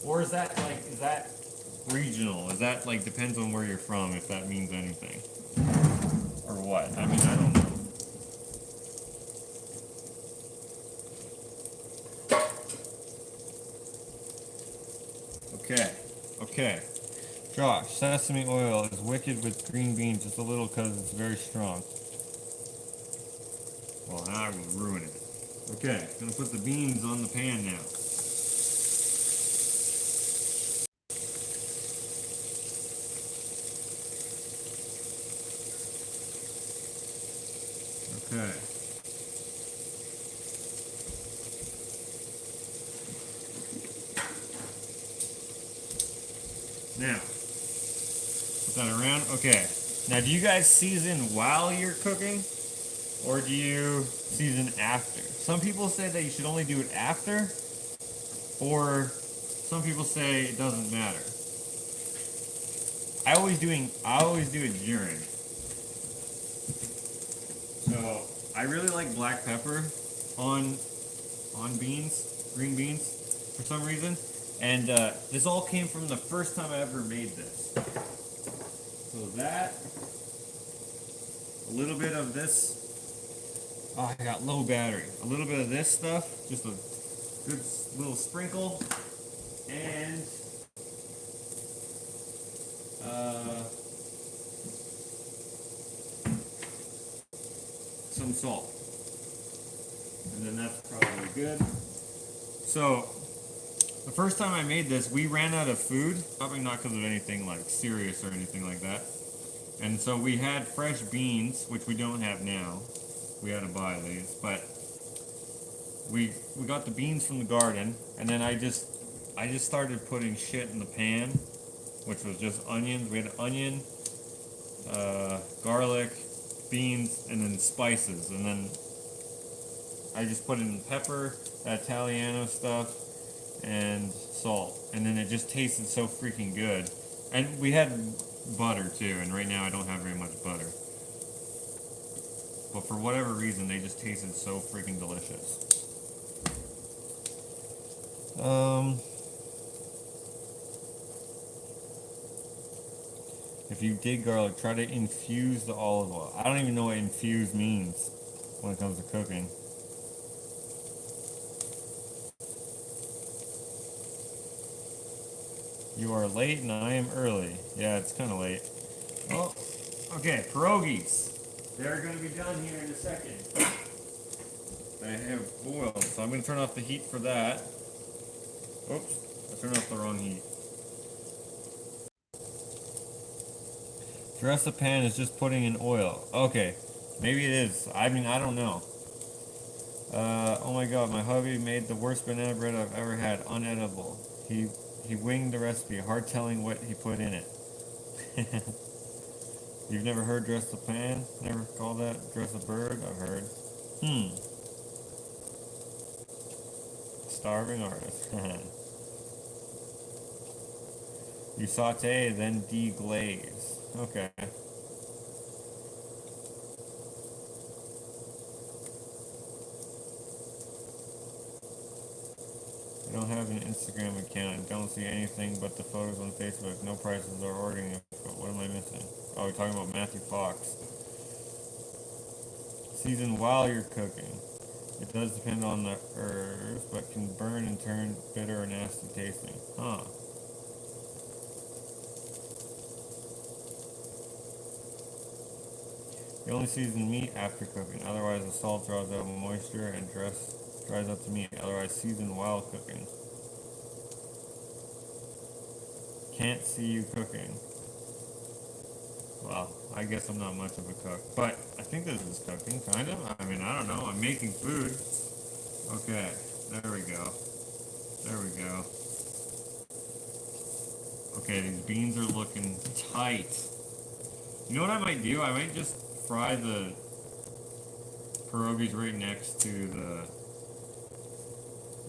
Or is that regional? Is that like depends on where you're from if that means anything? Or what? I mean, I don't know. Okay. Josh, sesame oil is wicked with green beans just a little because it's very strong. Well, now I will ruin it. Okay, gonna put the beans on the pan now. Okay. Now, put that around. Okay. Now, do you guys season while you're cooking? Or do you season after? Some people say that you should only do it after. Or some people say it doesn't matter. I always do it during. So, I really like black pepper on beans, green beans, for some reason. And this all came from the first time I ever made this. So that, a little bit of this. Oh, I got low battery. A little bit of this stuff, just a good little sprinkle, and some salt. And then that's probably good. So, the first time I made this, we ran out of food. Probably not because of anything like serious or anything like that. And so we had fresh beans, which we don't have now. We had to buy these, but we got the beans from the garden, and then I just started putting shit in the pan, which was just onions. We had onion, garlic, beans, and then spices, and then I just put in pepper, Italiano stuff, and salt, and then it just tasted so freaking good. And we had butter too, and right now I don't have very much butter. But for whatever reason, they just tasted so freaking delicious. If you dig garlic, try to infuse the olive oil. I don't even know what infuse means when it comes to cooking. You are late and I am early. Yeah, it's kind of late. Oh, okay, pierogies. They're going to be done here in a second. They have boiled, so I'm going to turn off the heat for that. Oops, I turned off the wrong heat. Dress the pan is just putting in oil. Okay, maybe it is. I mean, I don't know. Oh my god, my hubby made the worst banana bread I've ever had. Unedible. He winged the recipe. Hard telling what he put in it. You've never heard dress the pan? Never called that dress a bird? I've heard. Starving artist. You saute, then deglaze. Okay. I don't have an Instagram account. I don't see anything but the photos on Facebook. No prices or ordering. What am I missing? Oh, we're talking about Matthew Fox. Season while you're cooking. It does depend on the herbs, but can burn and turn bitter or nasty tasting. Huh. You only season meat after cooking. Otherwise, the salt draws out moisture and dries out the meat. Otherwise, season while cooking. Can't see you cooking. Well, I guess I'm not much of a cook, but I think this is cooking, kind of. I mean, I don't know. I'm making food. Okay, there we go. There we go. Okay, these beans are looking tight. You know what I might do? I might just fry the pierogies right next to the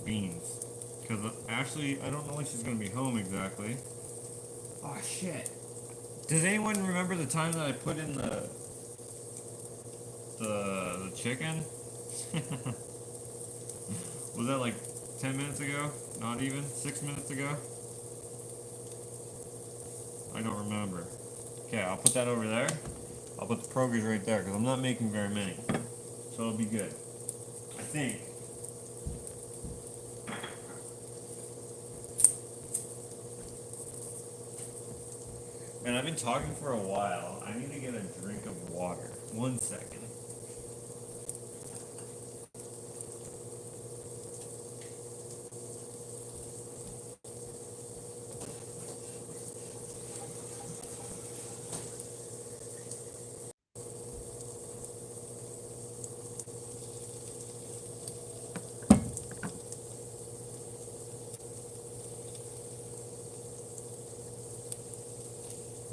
beans. Because Ashley, I don't know when she's going to be home exactly. Oh, shit. Does anyone remember the time that I put in the chicken? Was that like 10 minutes ago? Not even? 6 minutes ago? I don't remember. Okay, I'll put that over there. I'll put the pierogies right there because I'm not making very many. So it'll be good. I think. Man, I've been talking for a while. I need to get a drink of water. 1 second.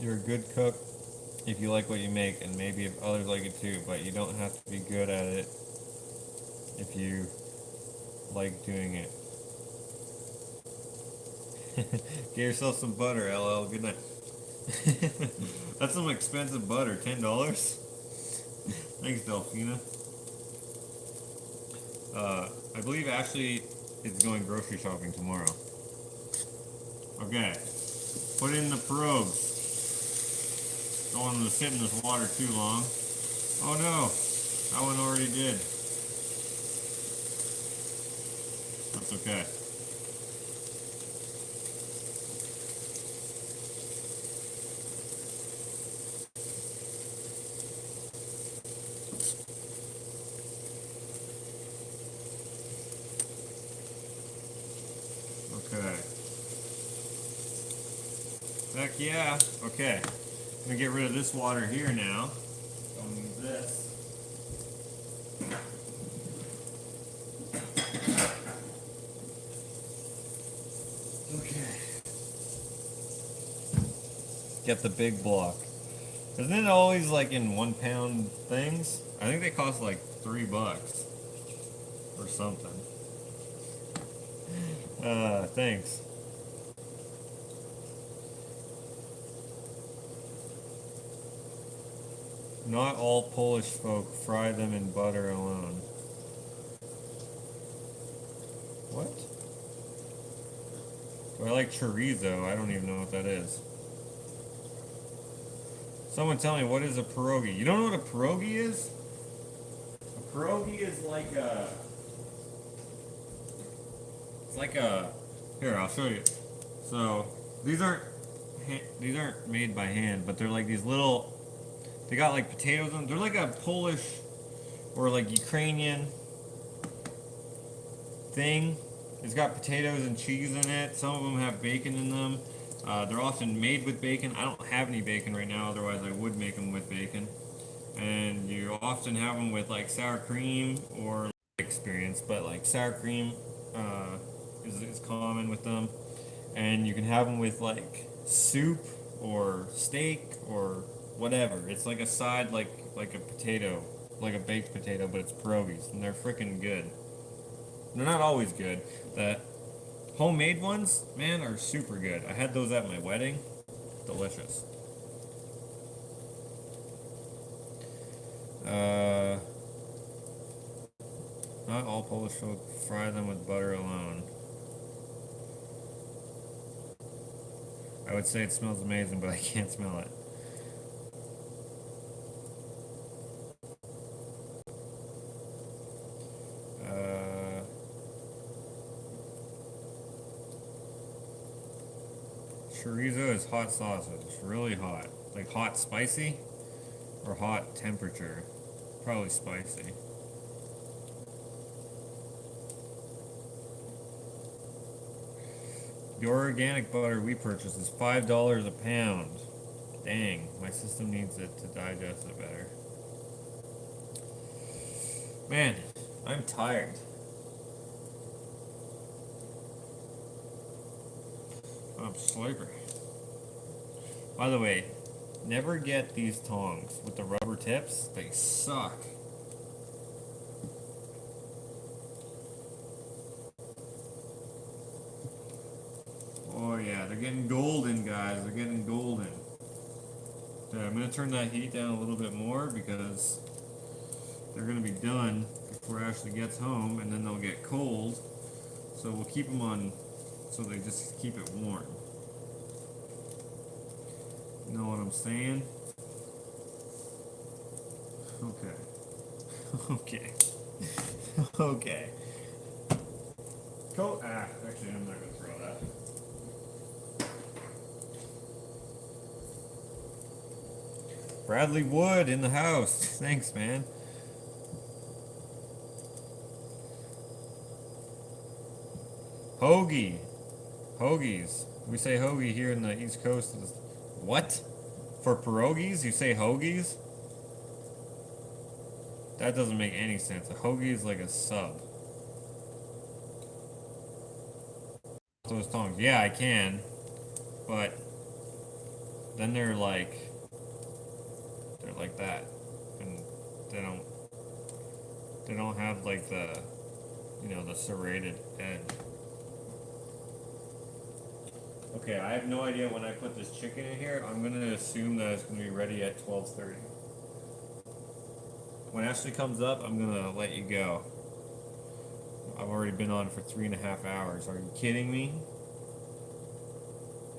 You're a good cook if you like what you make, and maybe if others like it too, but you don't have to be good at it if you like doing it. Get yourself some butter, LL. Good night. That's some expensive butter. $10? Thanks, Delphina. I believe Ashley is going grocery shopping tomorrow. Okay. Put in the pierogies. Don't want them to sit in this water too long. Oh no, that one already did. That's okay. Okay. Heck yeah. Okay. I'm gonna get rid of this water here now. Don't use this. Okay. Get the big block. Isn't it always like in 1 pound things? I think they cost like $3 or something. Thanks. Not all Polish folk fry them in butter alone. What? Do I like chorizo? I don't even know what that is. Someone tell me, what is a pierogi? You don't know what a pierogi is? A pierogi is like a... It's like a... Here, I'll show you. So, these aren't made by hand, but they're like these little... They got like potatoes in them. They're like a Polish or like Ukrainian thing. It's got potatoes and cheese in it. Some of them have bacon in them. They're often made with bacon. I don't have any bacon right now, otherwise I would make them with bacon. And you often have them with like sour cream or experience, but like sour cream is common with them. And you can have them with like soup or steak or whatever. It's like a side, like a potato, like a baked potato, but it's pierogies, and they're freaking good. They're not always good. The homemade ones, man, are super good. I had those at my wedding. Delicious. Not all Polish folk fry them with butter alone. I would say it smells amazing, but I can't smell it. Chorizo is hot sausage. Really hot. Like hot spicy or hot temperature. Probably spicy. The organic butter we purchased is $5 a pound. Dang, my system needs it to digest it better. Man, I'm tired. I'm sleepy. By the way, never get these tongs with the rubber tips. They suck. Oh yeah, they're getting golden, guys. They're getting golden. Okay, I'm gonna turn that heat down a little bit more because they're gonna be done before Ashley gets home, and then they'll get cold. So we'll keep them on, so they just keep it warm. You know what I'm saying? Okay. Okay. Okay. Cool. Actually, I'm not gonna throw that. Bradley Wood in the house. Thanks, man. Hoagie. Hoagies. We say hoagie here in the East Coast. What? For pierogies, you say hoagies? That doesn't make any sense. A hoagie is like a sub. Those tongs. Yeah, I can. But then they're like that. And they don't have like the, you know, the serrated edge. Okay, I have no idea when I put this chicken in here. I'm gonna assume that it's gonna be ready at 12:30. When Ashley comes up, I'm gonna let you go. I've already been on for 3.5 hours. Are you kidding me?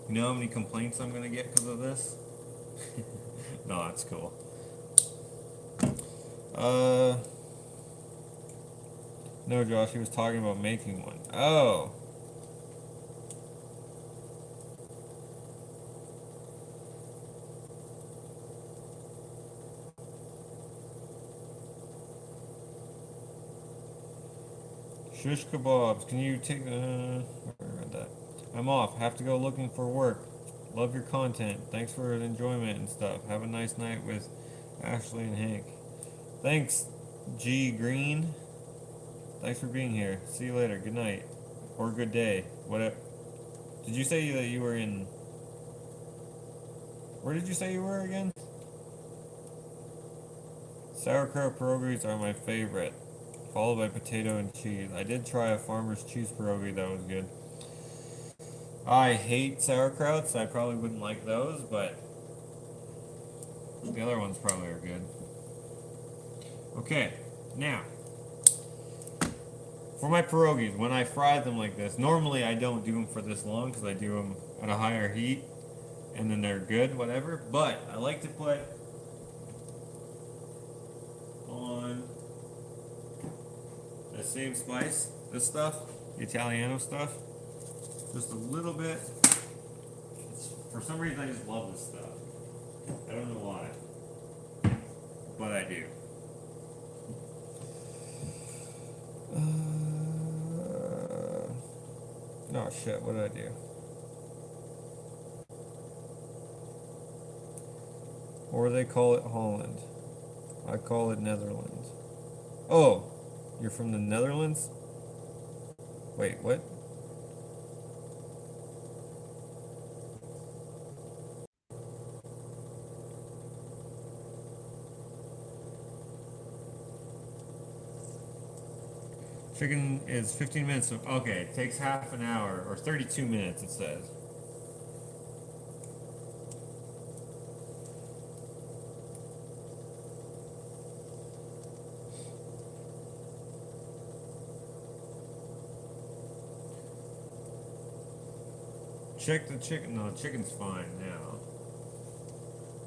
You know how many complaints I'm gonna get because of this? No, that's cool. No, Josh, he was talking about making one. Oh. Shish kebabs. Can you take where read that? I'm off. Have to go looking for work. Love your content. Thanks for the enjoyment and stuff. Have a nice night with Ashley and Hank. Thanks, G Green. Thanks for being here. See you later. Good night. Or good day. Whatever. Did you say that you were in... Where did you say you were again? Sauerkraut pierogies are my favorite. Followed by potato and cheese. I did try a farmer's cheese pierogi that was good. I hate sauerkrauts. I probably wouldn't like those, but the other ones probably are good. Okay, now for my pierogies, when I fry them like this, normally I don't do them for this long because I do them at a higher heat and then they're good, whatever. But I like to put on the same spice, this stuff, the Italiano stuff, just a little bit. For some reason, I just love this stuff. I don't know why, but I do. Oh shit, what did I do? Or they call it Holland. I call it Netherlands. Oh, you're from the Netherlands? Wait, what? Chicken is 15 minutes. Okay, it takes half an hour, or 32 minutes, it says. Check the chicken. No, the chicken's fine now.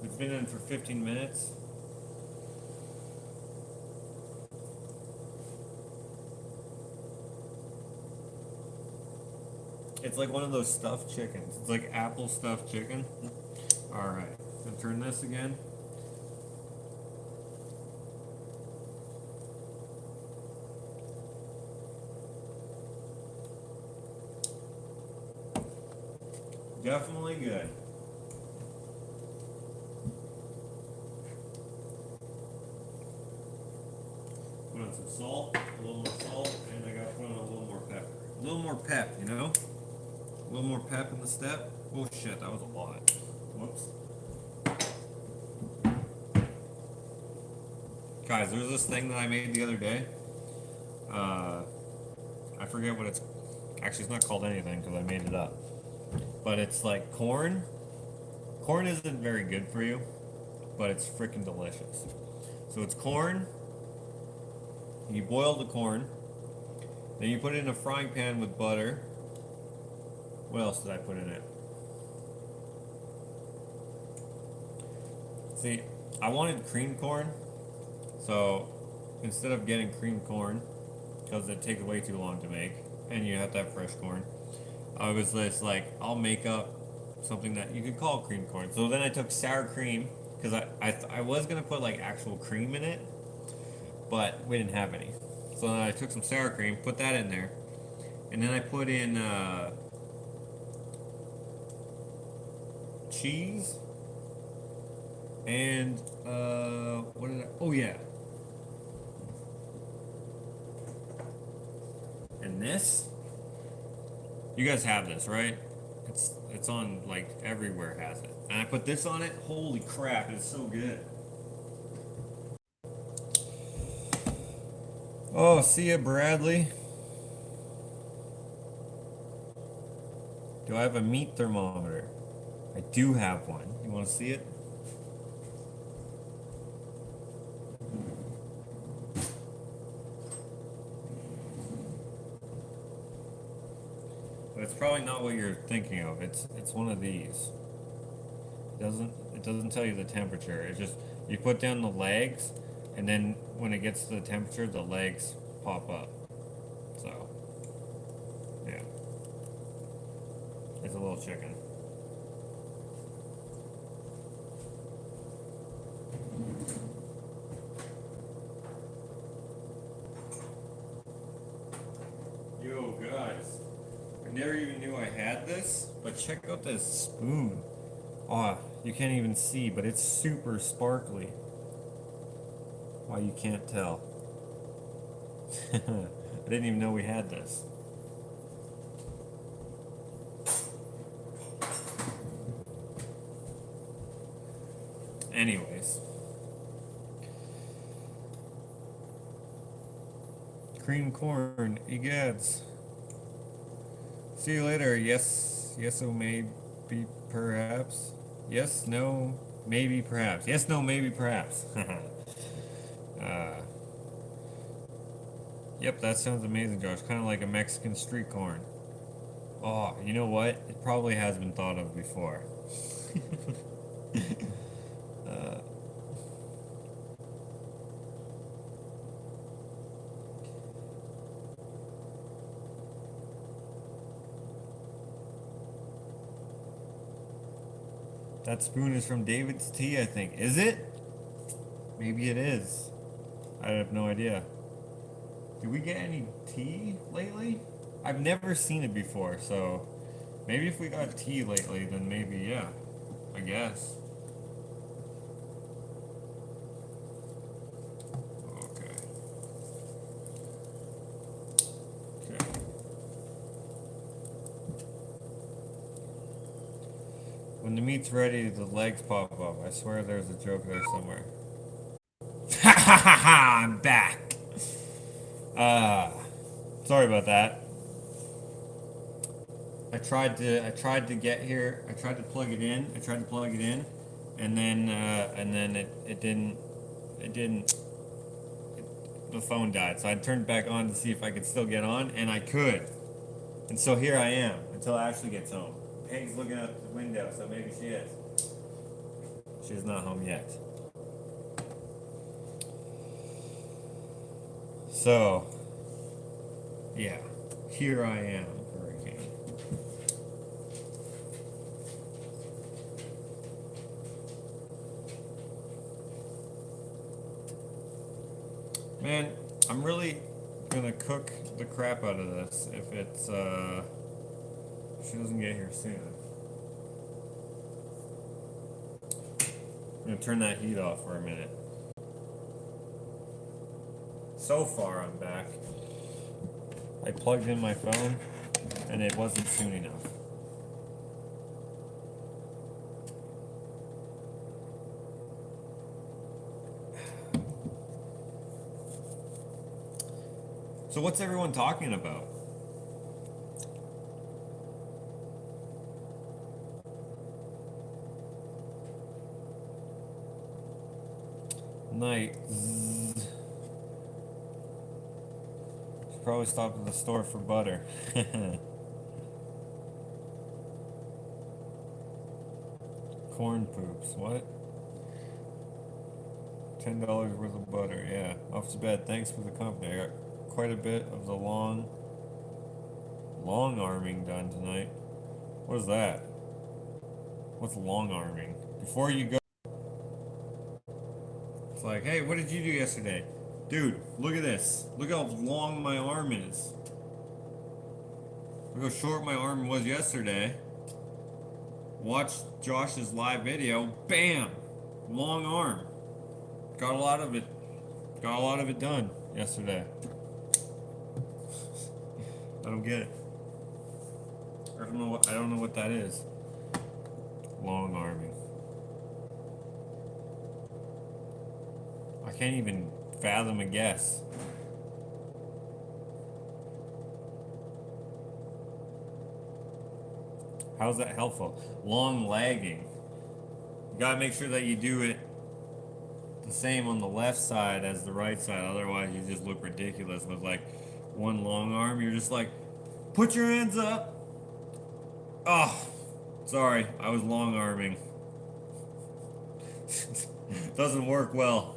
It's been in for 15 minutes. It's like one of those stuffed chickens. It's like apple stuffed chicken. All right, gonna turn this again. Definitely good. Put on some salt, a little more salt, and I gotta put on a little more pepper. A little more pep, you know? A little more pep in the step. Oh shit, that was a lot. Whoops. Guys, there's this thing that I made the other day. I forget what it's. Actually, it's not called anything because I made it up. But it's like corn. Corn isn't very good for you, but it's freaking delicious. So it's corn. You boil the corn. Then you put it in a frying pan with butter. What else did I put in it? See, I wanted creamed corn. So instead of getting creamed corn, because it takes way too long to make, and you have to have fresh corn, I was just like, I'll make up something that you could call cream corn. So then I took sour cream, because I was going to put like actual cream in it, but we didn't have any. So then I took some sour cream, put that in there, and then I put in cheese, and what did I, oh yeah. And this, you guys have this, right? It's on like everywhere has it. And I put this on it. Holy crap, it's so good. Oh, see ya, Bradley. Do I have a meat thermometer? I do have one. You want to see it? But it's probably not what you're thinking of. It's one of these. It doesn't tell you the temperature. It just you put down the legs, and then when it gets to the temperature, the legs pop up. So, yeah, it's a little chicken. Yo, guys, I never even knew I had this, but check out this spoon. Oh, you can't even see, but it's super sparkly. Why, you can't tell. I didn't even know we had this. Anyways. Cream corn, egads. See you later. Yes, oh, maybe, perhaps. Yes, no, maybe, perhaps. Yes, no, maybe, perhaps. Yep, that sounds amazing, Josh. Kind of like a Mexican street corn. Oh, you know what? It probably has been thought of before. That spoon is from David's Tea, I think. Is it? Maybe it is. I have no idea. Did we get any tea lately? I've never seen it before, so maybe if we got tea lately, then maybe, yeah, I guess. Okay. Okay. When the meat's ready, the legs pop up. I swear there's a joke there somewhere. Ha ha ha ha! I'm back! Sorry about that. I tried to get here. I tried to plug it in. And then it didn't. The phone died. So I turned it back on to see if I could still get on, and I could. And so here I am until Ashley gets home. Peg's looking out the window, so maybe she is. She's not home yet. So, yeah, here I am, Hurricane. Man, I'm really gonna cook the crap out of this if she doesn't get here soon. I'm gonna turn that heat off for a minute. So far, I'm back. I plugged in my phone, and it wasn't soon enough. So what's everyone talking about? Night. Zzz. Should probably stop at the store for butter. Corn poops. What? $10 worth of butter. Yeah. Off to bed. Thanks for the company. I got quite a bit of the long arming done tonight. What is that? What's long arming? Before you go, it's like, hey, what did you do yesterday? Dude, look at this. Look how long my arm is. Look how short my arm was yesterday. Watch Josh's live video. Bam! Long arm. Got a lot of it. Got a lot of it done yesterday. I don't get it. I don't know what that is. Long arming. I can't even fathom a guess. How's that helpful? Long lagging. You gotta make sure that you do it the same on the left side as the right side. Otherwise, you just look ridiculous with like one long arm. You're just like, put your hands up. Oh, sorry, I was long arming. Doesn't work well.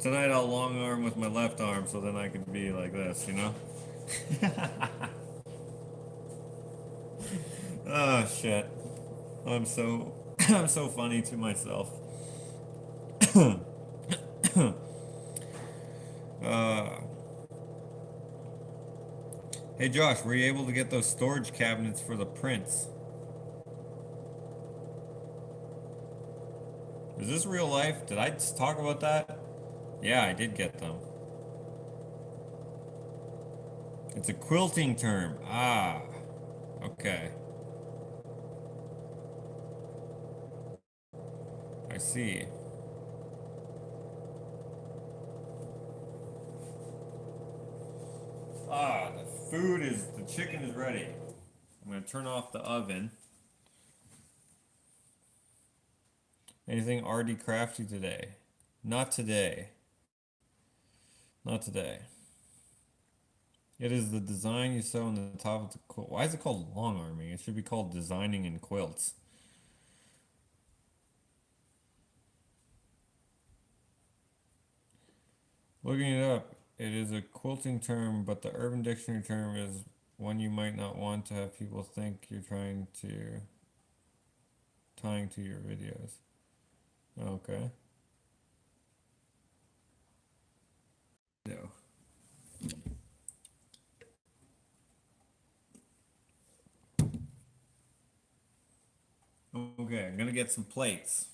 Tonight I'll long arm with my left arm so then I can be like this, you know? Oh shit. I'm so I'm so funny to myself. uh, hey Josh, were you able to get those storage cabinets for the prints? Is this real life? Did I just talk about that? Yeah, I did get them. It's a quilting term. Ah, okay. I see. Ah, the chicken is ready. I'm gonna turn off the oven. Anything arty crafty today? Not today. Not today. It is the design you sew on the top of the quilt. Why is it called long arming? It should be called designing in quilts. Looking it up, it is a quilting term, but the Urban Dictionary term is one you might not want to have people think you're tying to your videos. Okay. No. Okay, I'm gonna get some plates.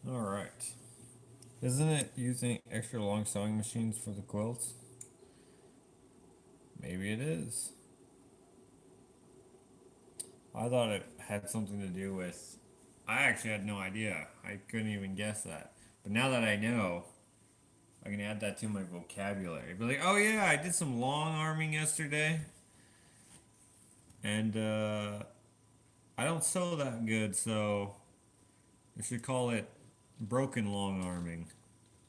All right. Isn't it using extra long sewing machines for the quilts? Maybe it is. I thought it had something to do with. I actually had no idea. I couldn't even guess that. But now that I know, I can add that to my vocabulary. Be like, oh yeah, I did some long arming yesterday. And I don't sew that good, so I should call it broken long arming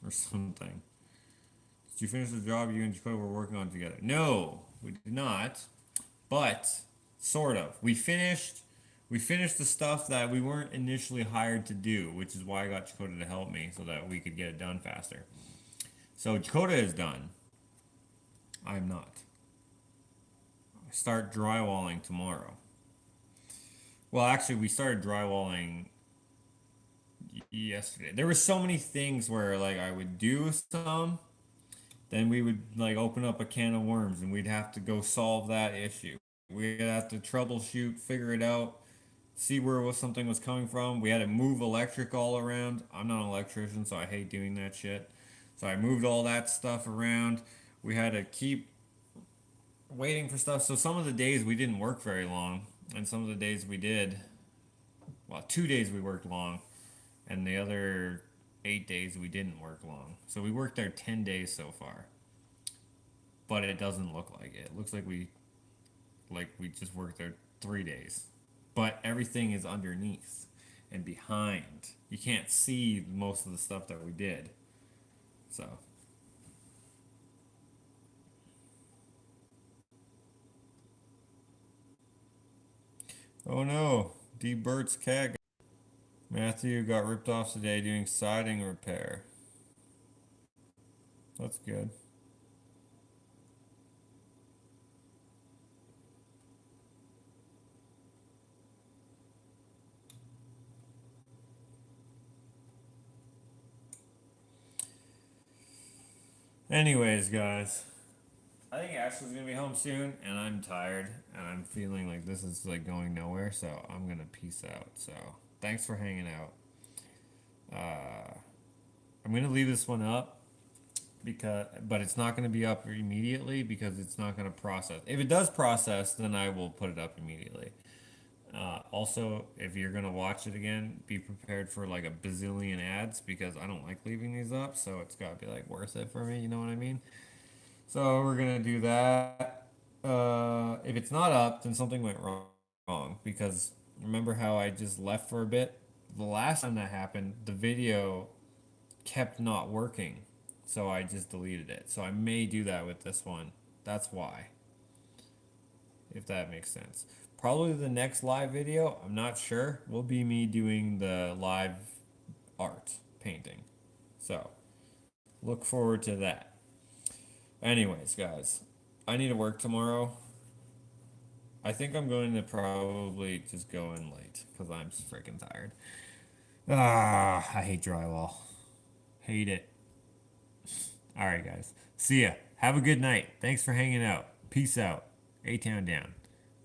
or something. Did you finish the job you and Jacob were working on together? No, We did not, but sort of. We finished the stuff that we weren't initially hired to do, which is why I got Dakota to help me so that we could get it done faster. So Dakota is done. I'm not. I start drywalling tomorrow. Well, actually, we started drywalling yesterday. There were so many things where like I would do some, then we would like open up a can of worms and we'd have to go solve that issue. We'd have to troubleshoot, figure it out, see where something was coming from. We had to move electric all around. I'm not an electrician, so I hate doing that shit. So I moved all that stuff around. We had to keep waiting for stuff. So some of the days we didn't work very long, and some of the days we did. Well, 2 days we worked long, and the other 8 days we didn't work long. So we worked there 10 days so far. But it doesn't look like it. It looks like we just worked there 3 days. But everything is underneath and behind. You can't see most of the stuff that we did. So oh no, D Bert's cat. Matthew got ripped off today doing siding repair. That's good. Anyways, guys, I think Ashley's gonna be home soon, and I'm tired, and I'm feeling like this is like going nowhere, so I'm gonna peace out. So thanks for hanging out. I'm gonna leave this one up but it's not gonna be up immediately because it's not gonna process. If it does process, then I will put it up immediately. Also, if you're gonna watch it again, be prepared for like a bazillion ads because I don't like leaving these up, so it's gotta be like worth it for me. You know what I mean? So we're gonna do that. If it's not up, then something went wrong because remember how I just left for a bit? The last time that happened, the video kept not working, so I just deleted it. So I may do that with this one. That's why, if that makes sense. Probably the next live video, I'm not sure, will be me doing the live art painting. So look forward to that. Anyways, guys, I need to work tomorrow. I think I'm going to probably just go in late because I'm freaking tired. I hate drywall. Hate it. All right, guys. See ya. Have a good night. Thanks for hanging out. Peace out. A-Town down.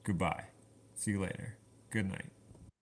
Goodbye. See you later. Good night.